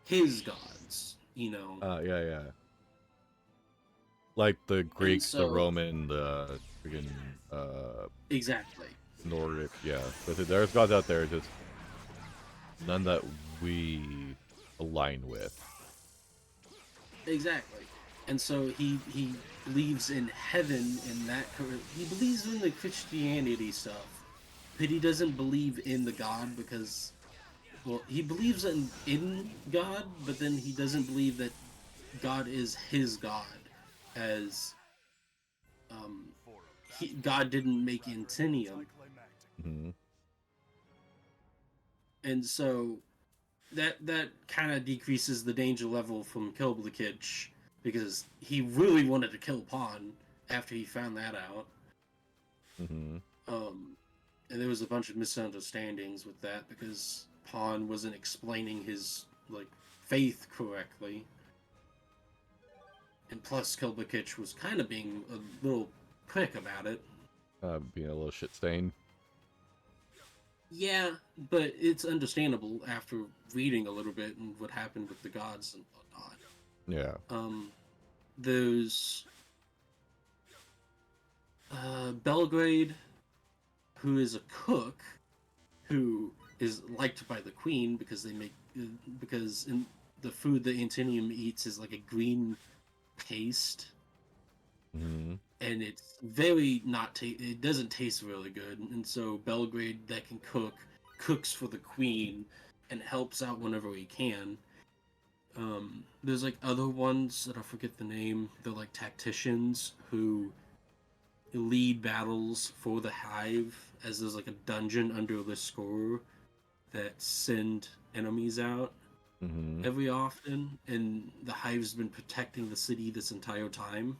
his gods, Yeah. Like the Greek, the Roman, the friggin' exactly. Nordic, yeah. But there's gods out there, just none that we align with. Exactly. And so he believes in heaven and that. He believes in the Christianity stuff, but he doesn't believe in the God because, well, he believes in God, but then he doesn't believe that God is his God, as God didn't make Intinium. And so that kind of decreases the danger level from Kilbakich because he really wanted to kill Pawn after he found that out. And there was a bunch of misunderstandings with that because Pawn wasn't explaining his faith correctly. And plus Kilbakich was kind of being a little prick about it. Being a little shit stain. Yeah, but it's understandable after reading a little bit and what happened with the gods and whatnot. Yeah. There's Belgrade, who is a cook, who is liked by the queen because because in the food that Antinium eats is like a green paste. And it's very it doesn't taste really good, and so Belgrade, that can cook, cooks for the queen and helps out whenever he can. There's like other ones that I forget the name. They're like tacticians who lead battles for the Hive, as there's like a dungeon under the score that send enemies out Mm-hmm. every often, and the Hive's been protecting the city this entire time.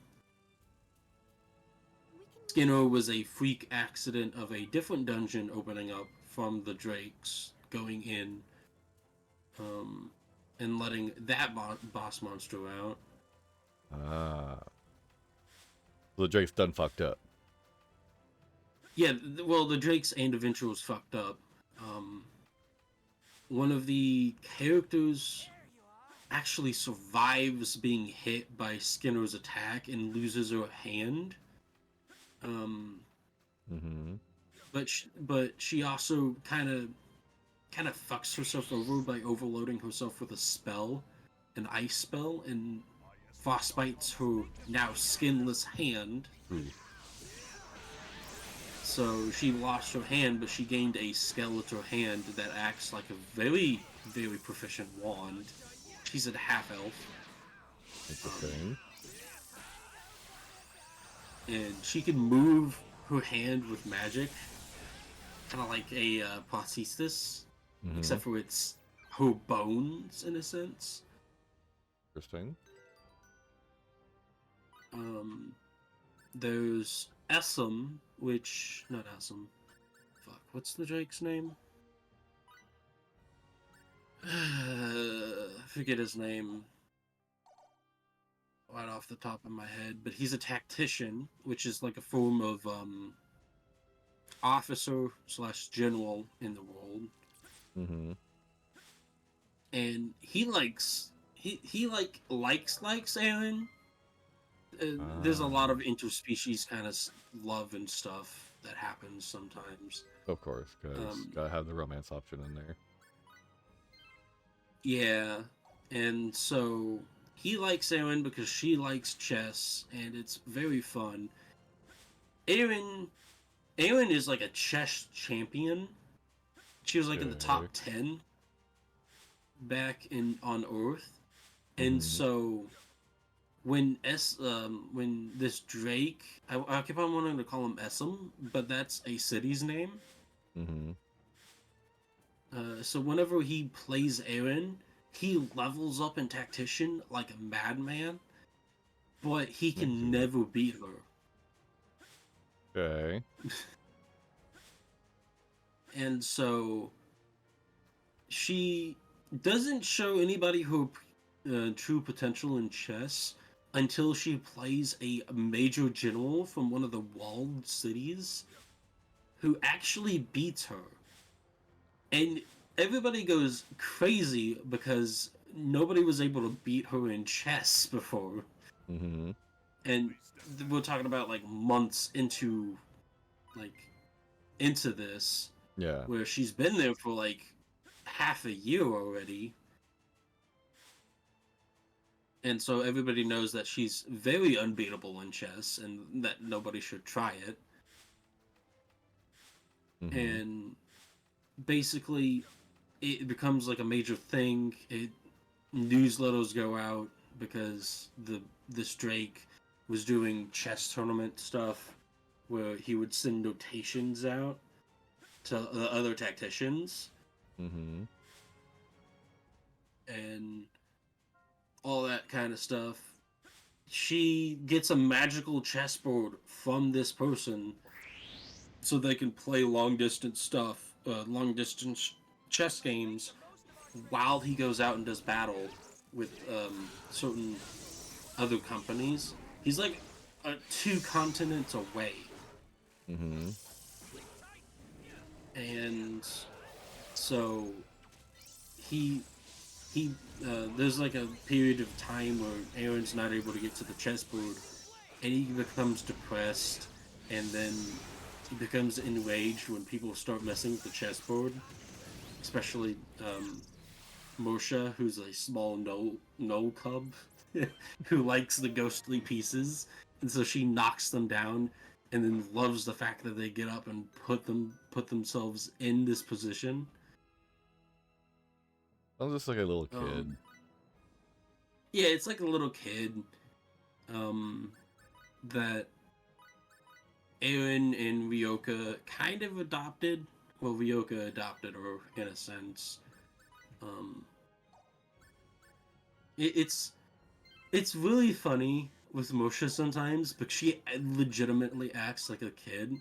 Skinner was a freak accident of a different dungeon opening up from the Drakes going in, and letting that boss monster out. Ah. So the Drake's done fucked up. Yeah, well, the Drakes and Adventure was fucked up. One of the characters actually survives being hit by Skinner's attack and loses her hand. Mm-hmm. But she also kind of fucks herself over by overloading herself with a spell, an ice spell, and frostbites her now skinless hand. Ooh. So she lost her hand, but she gained a skeletal hand that acts like a very, very proficient wand. She's a half elf. Interesting. And she can move her hand with magic, kind of like a prosthesis, Mm-hmm. except for it's her bones in a sense. Interesting. There's Essam, which not Essam. Fuck, what's the Drake's name? I forget his name right off the top of my head, but he's a tactician, which is like a form of officer / general in the world. Mm-hmm. And he likes Aaron. There's a lot of interspecies kind of love and stuff that happens sometimes. Of course, because gotta have the romance option in there. Yeah, and so he likes Aaron because she likes chess, and it's very fun. Aaron is like a chess champion. She was like in the top 10 back on Earth, and so when this Drake, I keep on wanting to call him Essam, but that's a city's name. Mm-hmm. So whenever he plays Aaron, he levels up in tactician like a madman, but he can never beat her. Okay. And so she doesn't show anybody her true potential in chess until she plays a major general from one of the walled cities who actually beats her. And everybody goes crazy because nobody was able to beat her in chess before. Mm-hmm. And we're talking about like months into this. Yeah. Where she's been there for like half a year already. And so everybody knows that she's very unbeatable in chess and that nobody should try it. Mm-hmm. And basically it becomes like a major thing. Newsletters go out because this Drake was doing chess tournament stuff where he would send notations out to the other tacticians. Mm-hmm. And all that kind of stuff. She gets a magical chessboard from this person so they can play long distance chess games while he goes out and does battle with certain other companies. He's like 2 continents away. Mm-hmm. And so he there's like a period of time where Aaron's not able to get to the chessboard, and he becomes depressed, and then he becomes enraged when people start messing with the chessboard, especially Moshe, who's a small gnoll cub who likes the ghostly pieces, and so she knocks them down, and then loves the fact that they get up and put themselves in this position. I'm just like a little kid. Yeah, it's like a little kid that Aaron and Ryoka kind of adopted. Well, Ryoka adopted her in a sense. Um, it's really funny with Moshe sometimes, but she legitimately acts like a kid.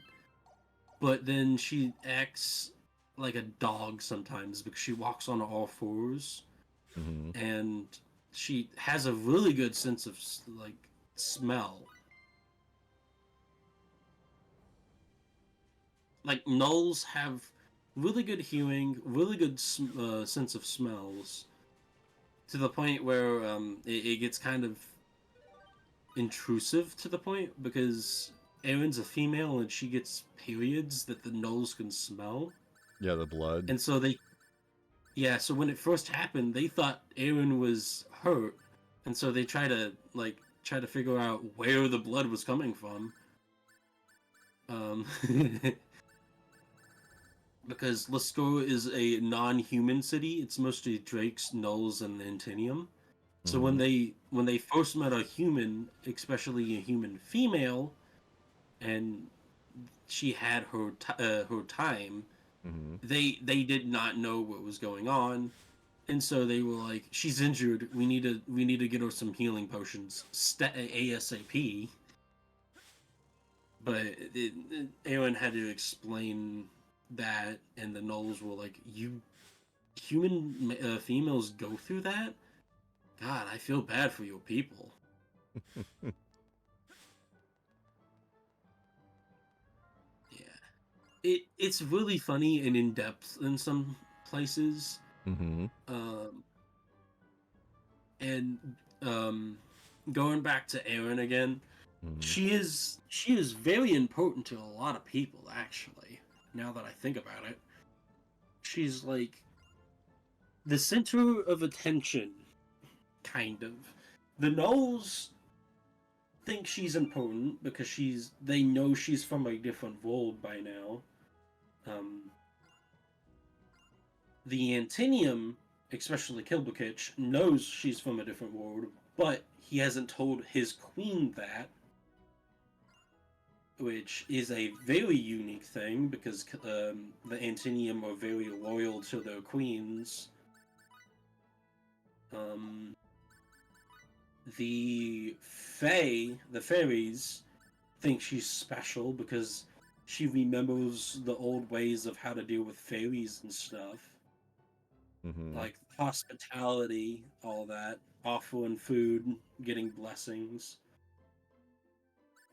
But then she acts like a dog sometimes because she walks on all fours, Mm-hmm. and she has a really good sense of like smell. Like gnolls have really good hearing, really good sense of smells, to the point where it gets kind of intrusive to the point because Erin's a female and she gets periods that the gnolls can smell, Yeah, the blood. and so so when it first happened, they thought Erin was hurt, and so they try to figure out where the blood was coming from. Um, because Lascaux is a non-human city. It's mostly drakes, gnolls, and Antinium. So Mm-hmm. when they first met a human, especially a human female, and she had her time, Mm-hmm. they did not know what was going on, and so they were like, "She's injured. We need to get her some healing potions ASAP." But Aaron had to explain that, and the gnolls were like, "You human females go through that? God, I feel bad for your people." Yeah, it's really funny and in depth in some places. Mm-hmm. Um, and um, going back to Aaron again, Mm-hmm. she is very important to a lot of people actually. Now that I think about it, she's like the center of attention, kind of. The gnolls think she's important because they know she's from a different world by now. Um, the Antinium, especially Kilbukich, knows she's from a different world, but he hasn't told his queen that, which is a very unique thing because the Antinium are very loyal to their queens. Um, the fairies, think she's special because she remembers the old ways of how to deal with fairies and stuff, Mm-hmm. like hospitality, all that, offering food, getting blessings,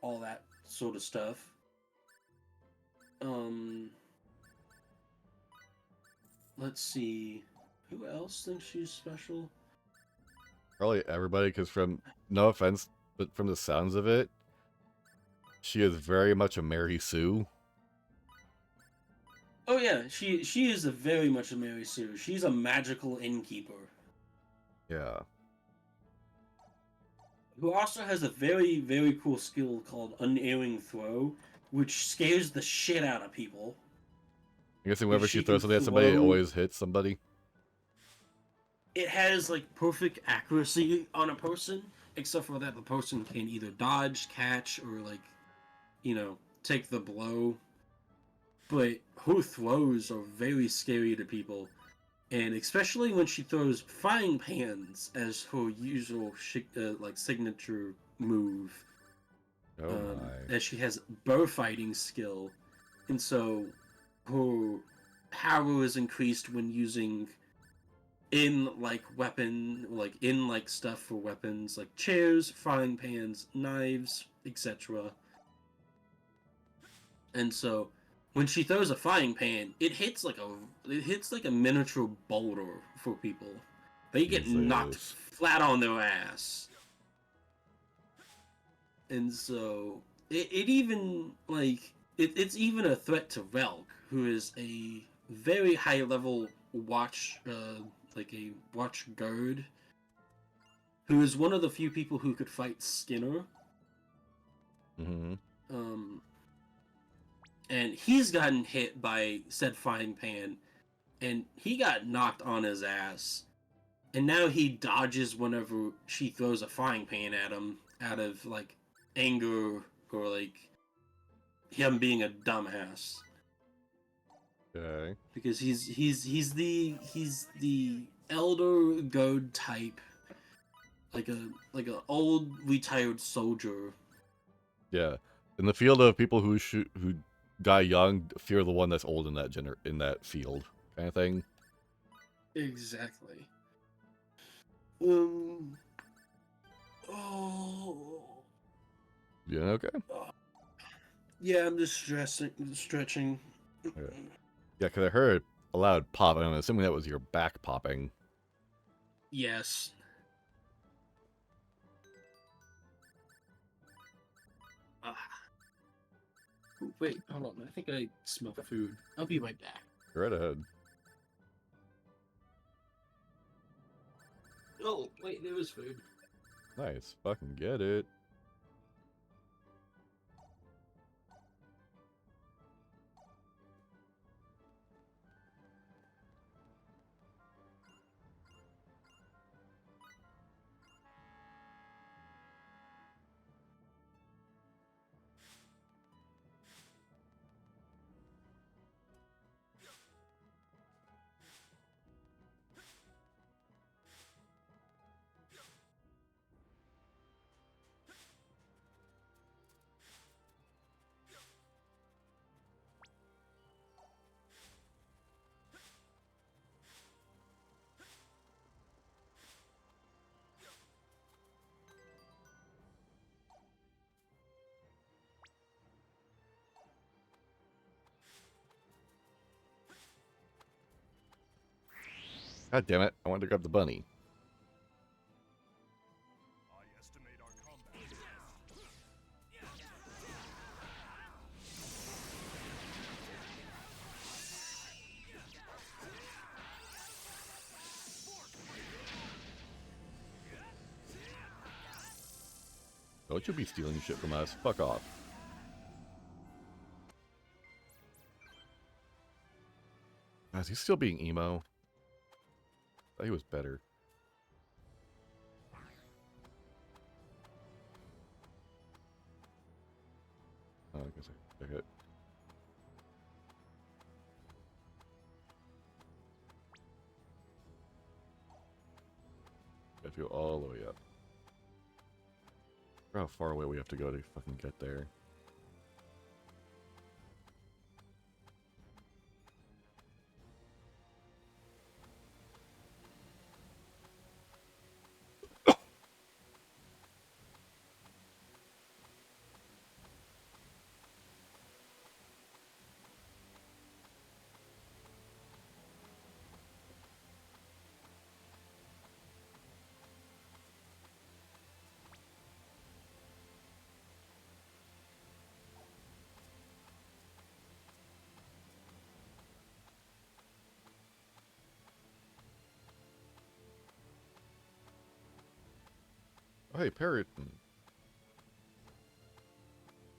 all that sort of stuff. Um, let's see, who else thinks she's special? Probably everybody, because from no offense, but from the sounds of it, she is very much a Mary Sue. Oh yeah, she is a very much a Mary Sue. She's a magical innkeeper Yeah. who also has a very very cool skill called Unerring Throw, which scares the shit out of people. I'm guessing whenever she She can throws something at somebody, it throw. always hits somebody. It has like perfect accuracy on a person, except for that the person can either dodge, catch, or take the blow. But her throws are very scary to people, and especially when she throws frying pans as her usual signature move. Oh my. As she has bow fighting skill, and so her power is increased when using in like stuff for weapons like chairs, frying pans, knives, etc. And so when she throws a frying pan, it hits like a miniature boulder for people. They get knocked Jesus. flat on their ass. And so it even it's even a threat to Velk, who is a very high level watch guard, who is one of the few people who could fight Skinner. Mm-hmm. Um, and he's gotten hit by said frying pan, and he got knocked on his ass. And now he dodges whenever she throws a frying pan at him out of like anger or him being a dumbass. Okay. Because he's the elder goad type, like a old retired soldier. Yeah. In the field of people who die young, fear the one that's old in that field, kind of thing. Exactly. Oh. Yeah. Okay. Yeah, I'm just stretching. Okay. Yeah, because I heard a loud pop, and I'm assuming that was your back popping. Yes. Ah. Wait, hold on. I think I smell food. I'll be right back. Go right ahead. Oh, wait, there was food. Nice. Fucking get it. God damn it. I wanted to grab the bunny. I estimate our combat. Don't you be stealing shit from us. Fuck off. Is he still being emo? I thought he was better. Oh, I guess I check it. Gotta go all the way up. How far away we have to go to fucking get there. Oh, hey, Parrot.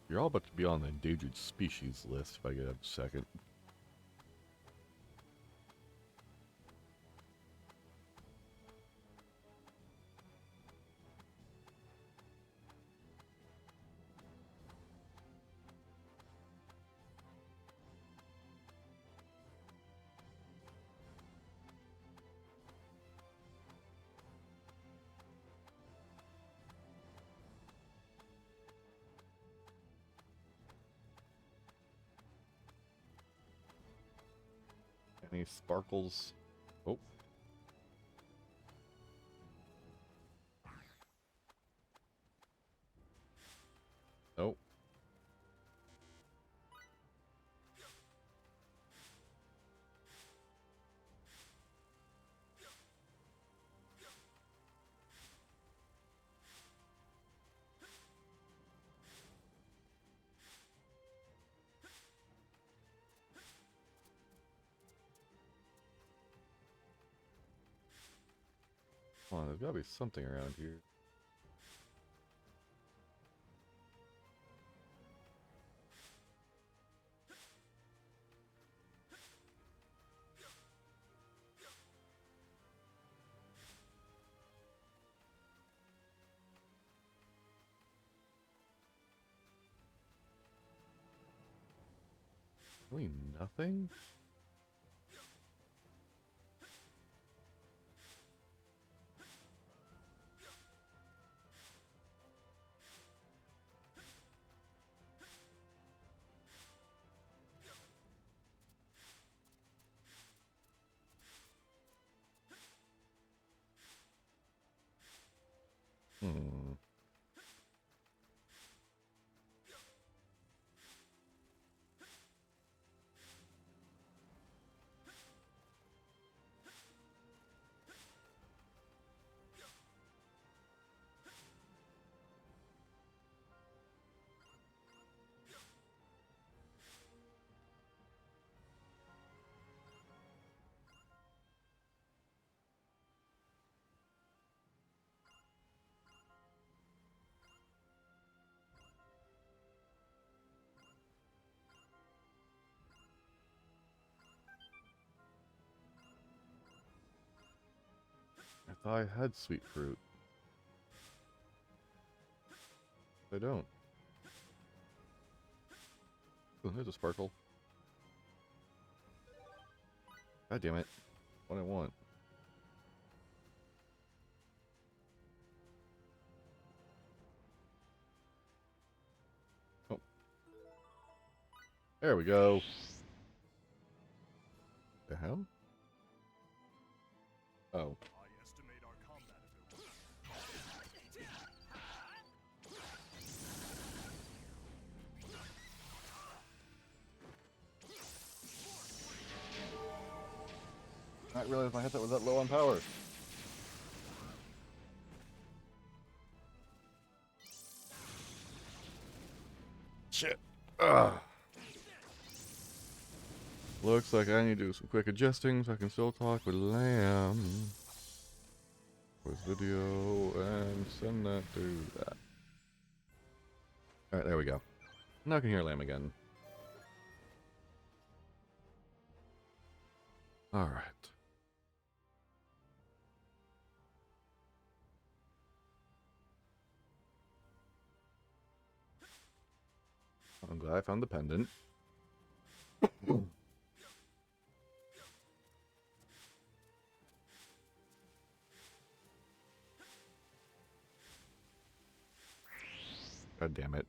You're all about to be on the endangered species list if I get a second. Any sparkles? Oh. Nope. Come on, there's gotta be something around here. Really nothing? Hmm. I thought I had sweet fruit. I don't. Oh, there's a sparkle. God damn it. What I want. Oh. There we go. The hell? Oh. I estimate our combat ability. I didn't realize my headset was that low on power. Shit. Ugh. Looks like I need to do some quick adjusting so I can still talk with Lamb. Pause video and send that to that. Alright, there we go. Now I can hear Lamb again. Alright. I'm glad I found the pendant. God damn it.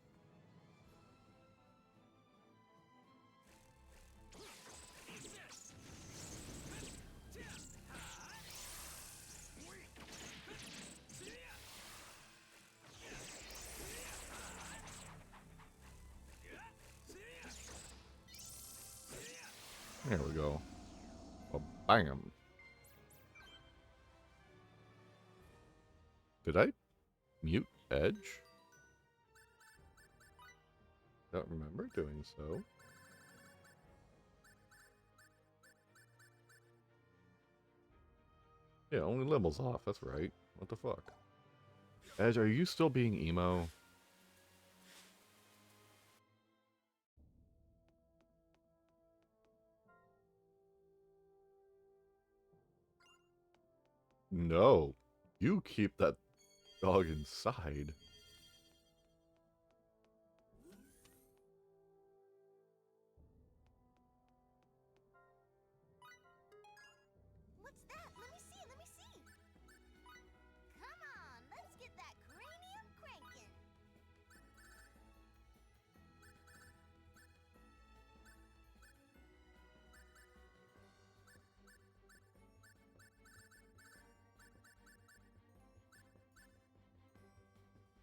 There we go. Well, bam. Did I mute Edge? Don't remember doing so. Yeah, only levels off, that's right. What the fuck? Edge, are you still being emo? No. You keep that dog inside. What's that? Let me see, let me see. Come on, let's get that cranium cranking.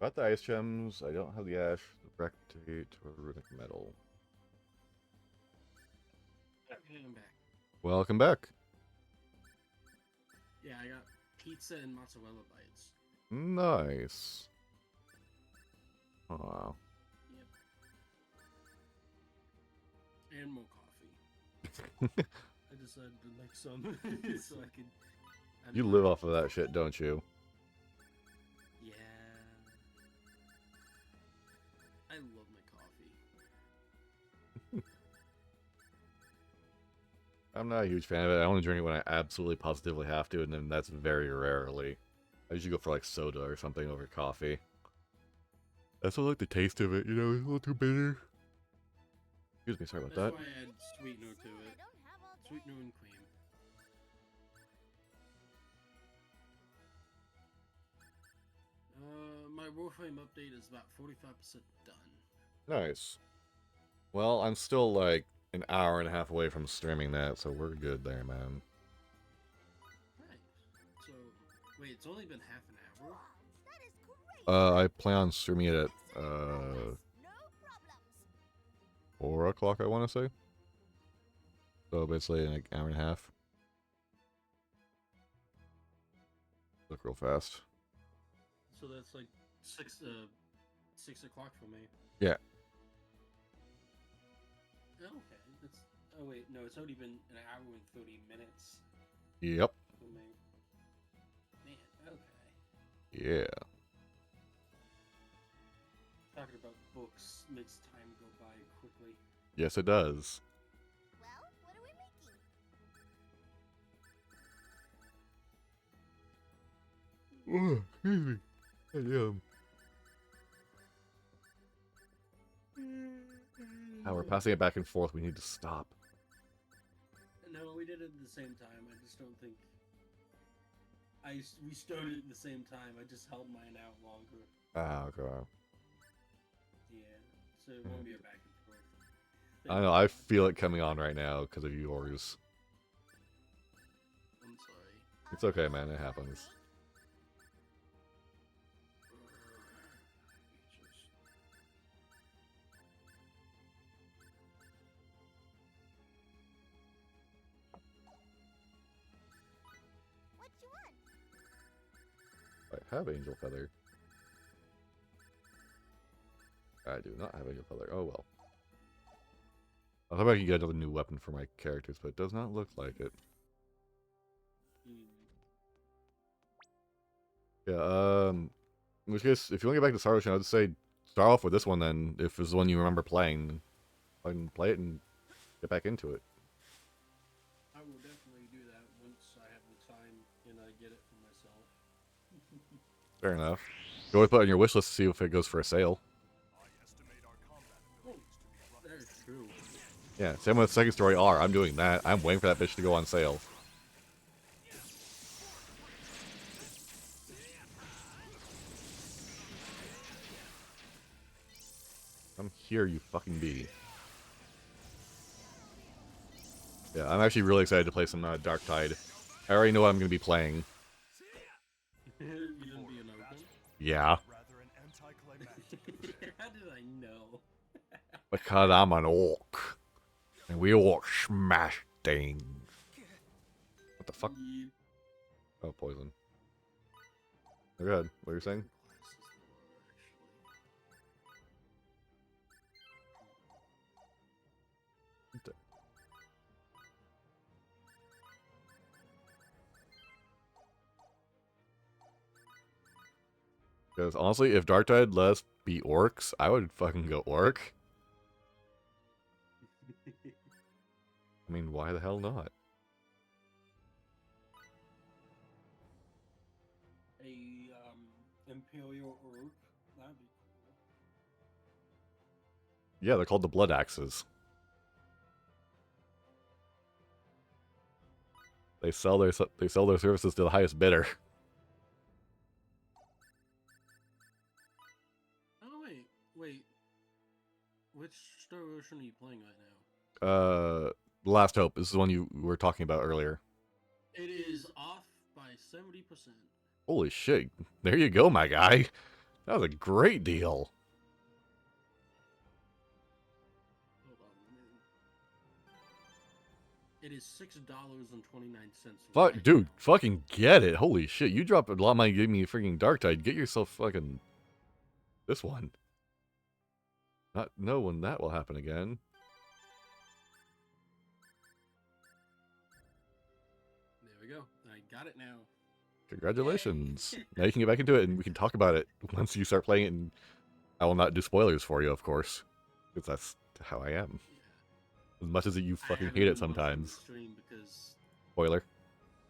Got the ice gems. I don't have the ash, the bractate, or runic metal. I'm back. Welcome back. Yeah, I got pizza and mozzarella bites. Nice. Wow. Yep. And more coffee. I decided to make some so I could. You live off of that shit, don't you? Yeah. I love my coffee. I'm not a huge fan of it. I only drink it when I absolutely positively have to, and then that's very rarely. I usually go for like soda or something over coffee. I still like the taste of it, you know, it's a little too bitter. Excuse me, sorry about That's that. why I add sweetener to I it. don't have all day. Sweetener and cream. My Warframe update is about 45% done. Nice. Well, I'm still like an hour and a half away from streaming that, so we're good there, man. Nice. So, wait, it's only been half an hour? That is great. I plan on streaming it at No problems. 4 o'clock, I want to say. So basically an hour and a half. Look real fast. So that's like 6 o'clock for me. Yeah. Okay. That's, oh wait, no, it's only been an hour and 30 minutes Yep. for me. Man, okay. Yeah. Talking about books makes time go by quickly. Yes, it does. Well, what are we making? Oh, excuse me. We're passing it back and forth. We need to stop. No, we did it at the same time. I just don't think. We started at the same time. I just held mine out longer. Ah, okay. Yeah, so it won't be a back and forth. I know. I feel it coming on right now because of yours. I'm sorry. It's okay, man. It happens. What you want? I have Angel Feather. I do not have Angel Feather. Oh well. I thought I could get another new weapon for my characters, but it does not look like it. Yeah, in which case, if you want to get back to Star Ocean, I'd say start off with this one then, if it's the one you remember playing. I can play it and get back into it. I will definitely do that once I have the time and I get it for myself. Fair enough. You always put it on your wish list to see if it goes for a sale. That is true. Yeah, same with Second Story R. I'm doing that. I'm waiting for that bitch to go on sale. Come here, you fucking bee. Yeah, I'm actually really excited to play some Dark Tide. I already know what I'm going to be playing. You didn't be an open? Yeah, Rather an anticlimactic. How did I know? because I'm an orc. And we orc smash things. What the fuck? Yep. Oh, poison. Go ahead. What are you saying? Because honestly, if Dark Tide let us be orcs, I would fucking go orc. I mean, why the hell not? A Imperial Orc. That'd be cool. Yeah, they're called the Blood Axes. They sell their services to the highest bidder. Oh wait. Which Star Ocean are you playing right now? Last Hope. This is the one you were talking about earlier. It is off by 70%. Holy shit. There you go, my guy. That was a great deal. Hold on a minute. It is $6.29. Fuck, right dude, now. fucking get it. Holy shit. You dropped a lot of money giving me a freaking Dark Tide. Get yourself fucking this one. Not know when that will happen again. There we go. I got it now. Congratulations. Now you can get back into it and we can talk about it once you start playing it. And I will not do spoilers for you, of course. Because that's how I am. Yeah. As much as you I fucking haven't hate it been watching the sometimes. Stream because Spoiler.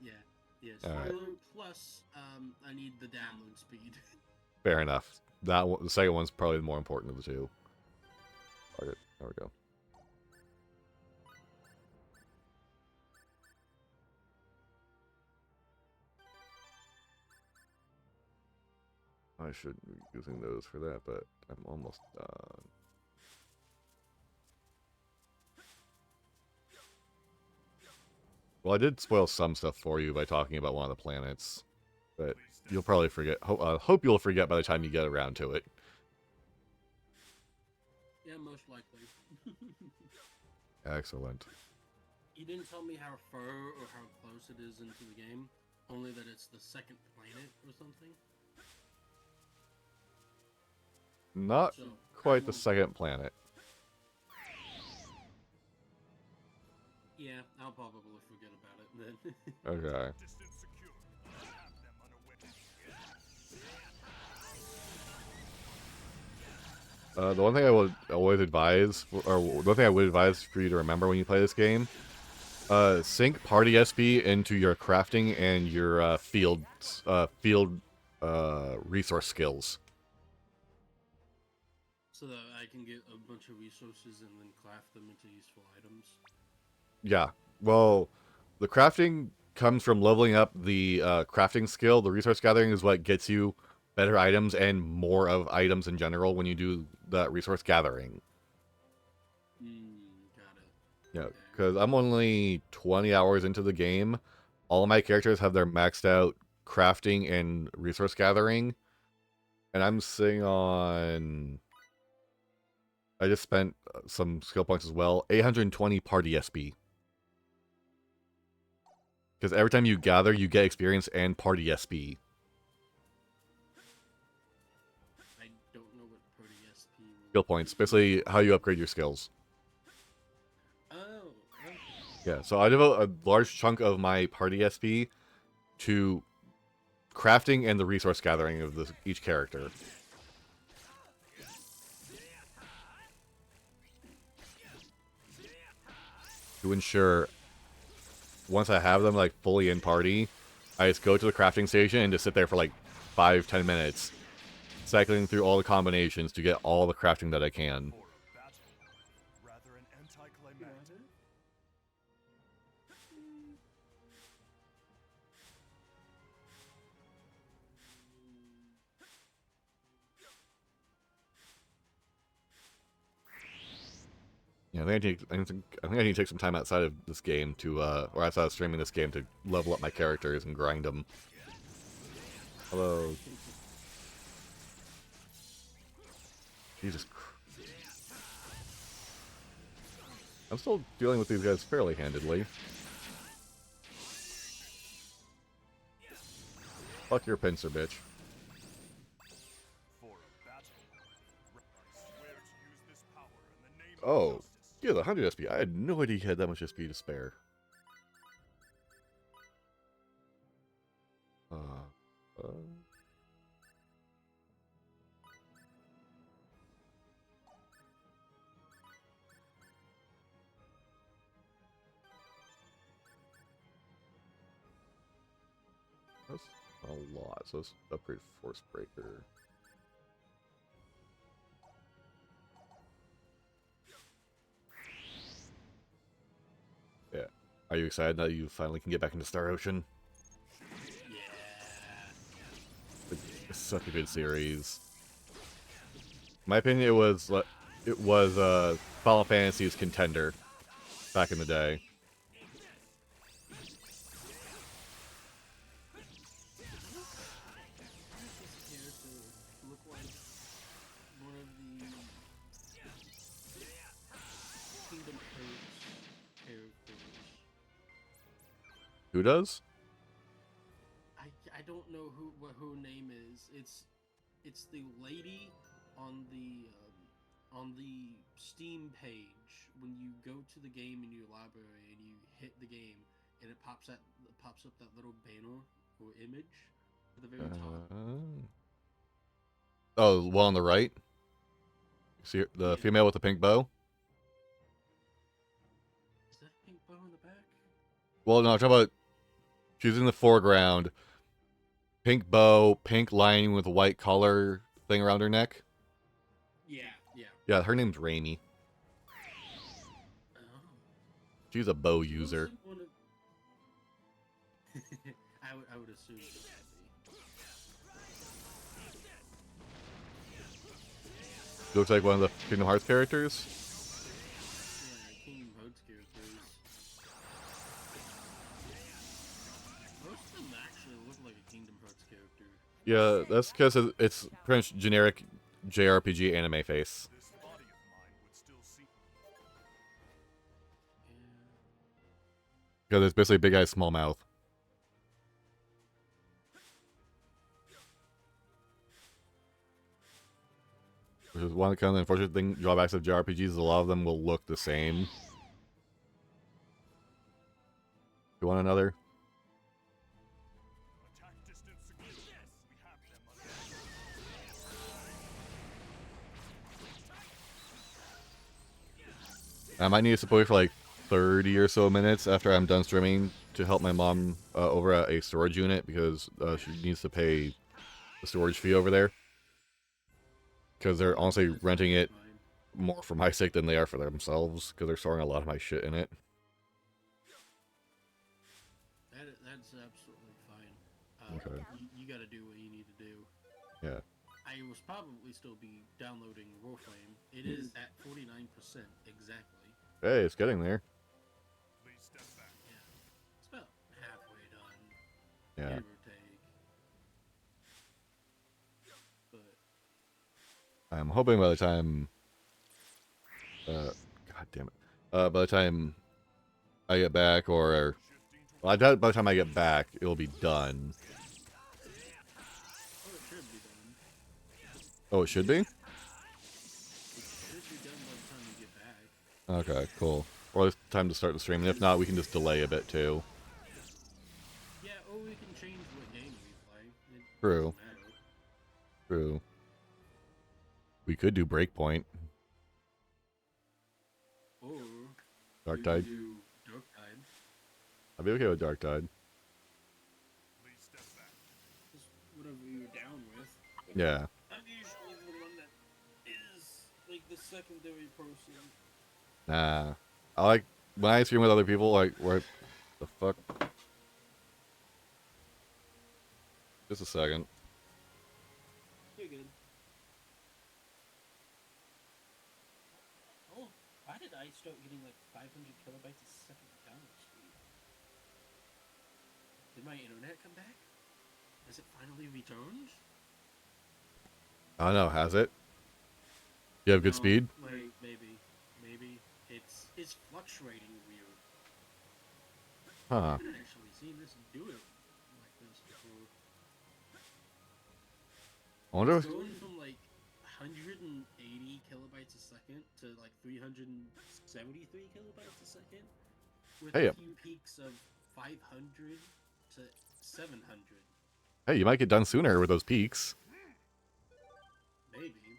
yeah. Alright. Spoiler plus I need the download speed. Fair enough. That one, the second one's probably the more important of the two. Fuck it. There we go. I should be using those for that, but I'm almost done. Well, I did spoil some stuff for you by talking about one of the planets, but you'll probably forget. Hope you'll forget by the time you get around to it. Yeah, most likely. Excellent. You didn't tell me how far or how close it is into the game, only that it's the second planet or something. Not So, quite the second planet. Yeah, I'll probably forget about it then. Okay. Distance secure. Have them unaware. The one thing I would always advise, or the one thing I would advise for you to remember when you play this game, sync party SP into your crafting and your field resource skills. So that I can get a bunch of resources and then craft them into useful items. Yeah. Well, the crafting comes from leveling up the crafting skill. The resource gathering is what gets you better items and more of items in general when you do the resource gathering. Got it. Yeah, because I'm only 20 hours into the game. All of my characters have their maxed out crafting and resource gathering. And I'm sitting on... I just spent some skill points as well. 820 party SP. Because every time you gather, you get experience and party SP. I don't know what party SP Skill points. Basically, how you upgrade your skills. Oh, okay. Yeah, so I devote a large chunk of my party SP to crafting and the resource gathering of each character. To ensure, once I have them like fully in party, I just go to the crafting station and just sit there for like 5-10 minutes, cycling through all the combinations to get all the crafting that I can. For a battle. Rather an anticlimactic. Yeah, I think I need to take some time outside of this game to, or outside of streaming this game to level up my characters and grind them. Hello. Jesus Christ. I'm still dealing with these guys fairly handedly. Fuck your pincer, bitch. For a battle. I swear to use this power in the name Oh, of justice. yeah, the 100 SP. I had no idea he had that much SP to spare. That's a lot, so let's upgrade Force Breaker. Yeah. Are you excited that you finally can get back into Star Ocean? It's such a good series. In my opinion, it was Final Fantasy's contender back in the day. Look like one of the Kingdom Hearts characters. Who does? I don't know what her name is. It's the lady on the Steam page when you go to the game in your library and you hit the game and it pops up that little banner or image at the very top. Oh, the one on the right? See the female with the pink bow? Is that a pink bow in the back? Well, no, I'm talking about... She's in the foreground. Pink bow, pink lining with a white collar thing around her neck. Yeah. Yeah, her name's Raimi. Oh. She's a bow user. I would assume it would be. He looks like one of the Kingdom Hearts characters. Yeah, Kingdom Hearts characters. Most of them actually look like a Kingdom Hearts character. Yeah, that's because it's pretty much generic JRPG anime face. This body of mine would still see. Because it's basically big eyes, small mouth. Which is one kind of unfortunate thing, drawbacks of JRPGs is a lot of them will look the same. You want another? Attack distance secure. We have them under. I might need support for like 30 or so minutes after I'm done streaming to help my mom over at a storage unit because she needs to pay the storage fee over there. Because they're honestly renting it more for my sake than they are for themselves because they're storing a lot of my shit in it. That's absolutely fine. Okay. You gotta do what you need to do. Yeah. I will probably still be downloading Warframe. It is at 49% exactly. Hey, it's getting there. Please step back. Yeah. It's about halfway done. Yeah. Give or take. But I'm hoping by the time... God damn it. By the time I get back, or... Well, I doubt by the time I get back, it'll be done. oh, it should be done. Oh, it should be? It should be done by the time you get back. Okay, cool. Or it's time to start the stream, and if not, we can just delay a bit too. Yeah, or we can change what game we play. It True. doesn't matter. True. We could do Breakpoint. Or Dark we Tide. can do Dark Tide. I'd be okay with Dark Tide. Please step back. Just whatever you're down with. Yeah. I'm usually the one that is like the secondary person. Nah. I like... When I stream with other people, like, what the fuck? Just a second. You're good. Oh, why did I start getting like 500 kilobytes a second download speed? Did my internet come back? Has it finally returned? I don't know, has it? You have good No, speed? Like, maybe. It's fluctuating weird. Huh. I haven't actually seen this do it like this before. I wonder It's if... going from like 180 kilobytes a second to like 373 kilobytes a second, with Hey, a few peaks of 500 to 700. Hey, you might get done sooner with those peaks. Maybe.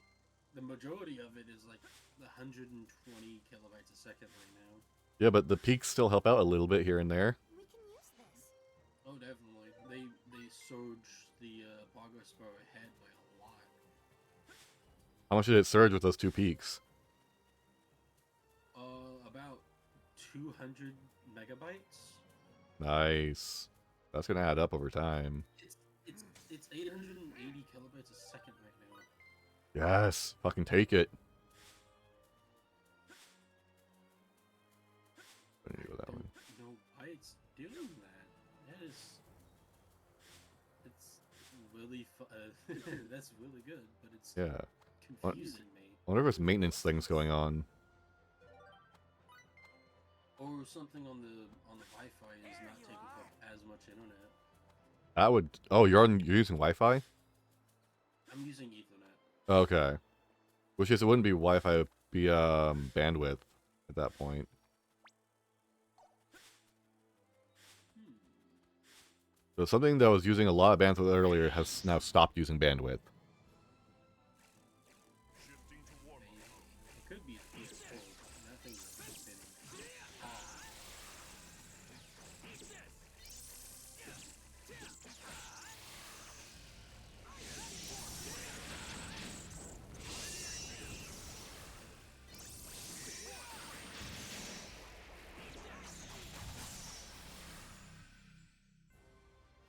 The majority of it is like 120 kilobytes a second right now. Yeah, but the peaks still help out a little bit here and there. We can use this. Oh, definitely. They surge the progress bar ahead by a lot. How much did it surge with those two peaks? About 200 megabytes. Nice. That's gonna add up over time. It's 880 kilobytes a second right now. Yes. Fucking take it. I need to go that one. Don't know why it's doing that. That is... It's really that's really good, but it's Yeah. confusing me. I wonder if there's maintenance things going on. Or something on the Wi-Fi is not taking up as much internet. That would... Oh, you're using Wi-Fi? I'm using Ethernet. Okay. Which is, it wouldn't be Wi-Fi, it would be bandwidth at that point. So something that was using a lot of bandwidth earlier has now stopped using bandwidth. Shifting to war mode. It could be a PS4, but that thing has been hot.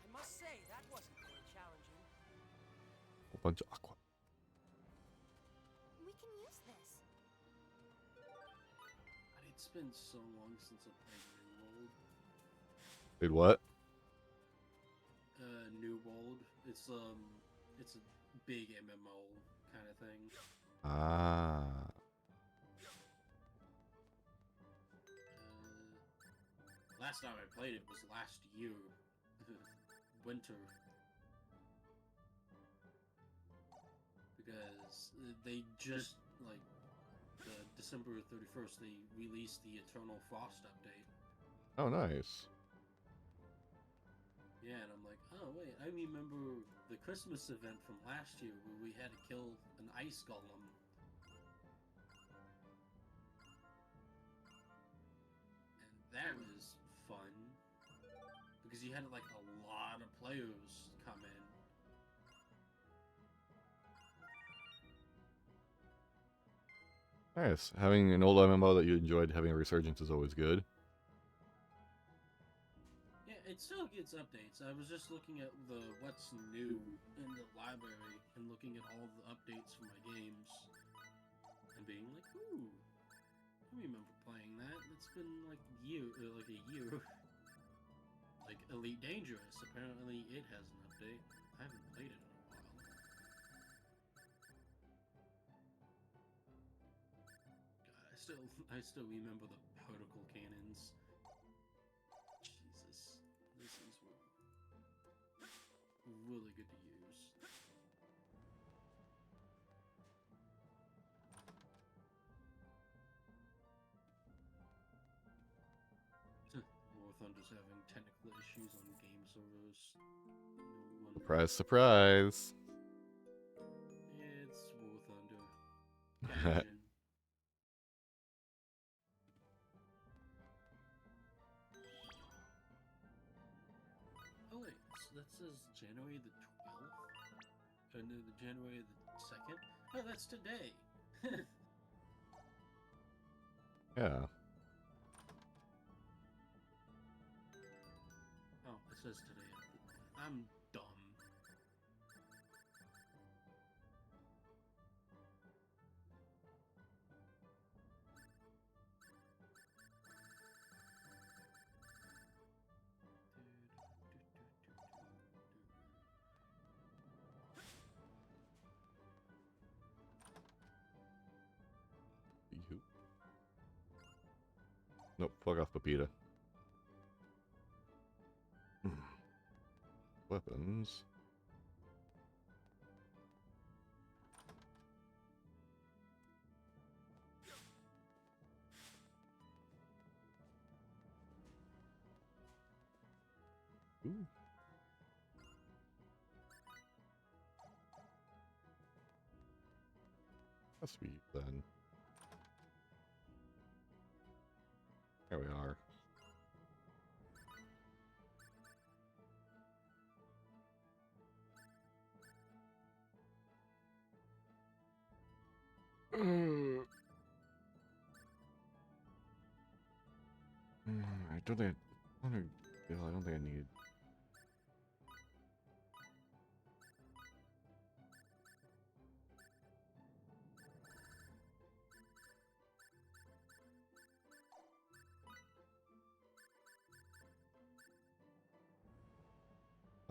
I must say, that wasn't very challenging. A bunch of aqua. We can been so long since I played New World. Wait, what? New World. It's a big MMO kind of thing. Ah. Last time I played it was last year, winter, because they just like December 31st they released the Eternal Frost update. Oh, nice. Yeah, and I'm like, oh wait, I remember the Christmas event from last year where we had to kill an ice golem. And that was fun. Because you had like a lot of players come in. Nice. Having an old MMO that you enjoyed having a resurgence is always good. Yeah, it still gets updates. I was just looking at the what's new in the library and looking at all the updates for my games and being like, ooh, I remember playing that. It's been like a year. Like Elite Dangerous. Apparently, it has an update. I haven't played it in a while. God, I still remember the particle cannons. Jesus, this is really good to use. War Thunder's having technical issues on game servers. No one... Surprise, surprise. It's War Thunder. Gaijin. Oh wait, so that says January the 12th? No, the January the 2nd? Oh, that's today! Yeah. Oh, it says today. I'm dumb. You. Nope, fuck off, Pepita. Weapons. Ooh. That's sweet then. There we are. I don't think I don't think I need.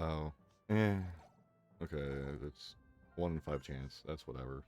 Oh. Okay, it's 1 in 5 chance. That's whatever.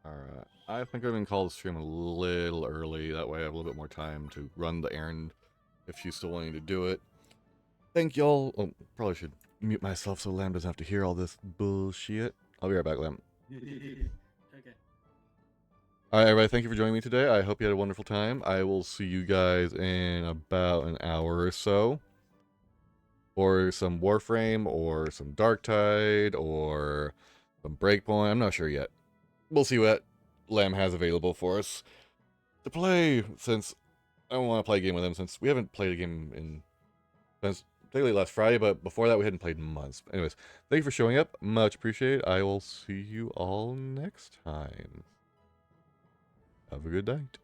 Alright. I think I'm going to call the stream a little early. That way I have a little bit more time to run the errand if she's still wanting to do it. Thank y'all. Oh, probably should mute myself so Lamb doesn't have to hear all this bullshit. I'll be right back, Lamb. Okay. Alright, everybody. Thank you for joining me today. I hope you had a wonderful time. I will see you guys in about an hour or so. Or some Warframe, or some Darktide, or some Breakpoint. I'm not sure yet. We'll see what Lamb has available for us to play, since I want to play a game with him, since we haven't played a game since particularly last Friday, but before that we hadn't played in months. Anyways, thank you for showing up. Much appreciated. I will see you all next time. Have a good night.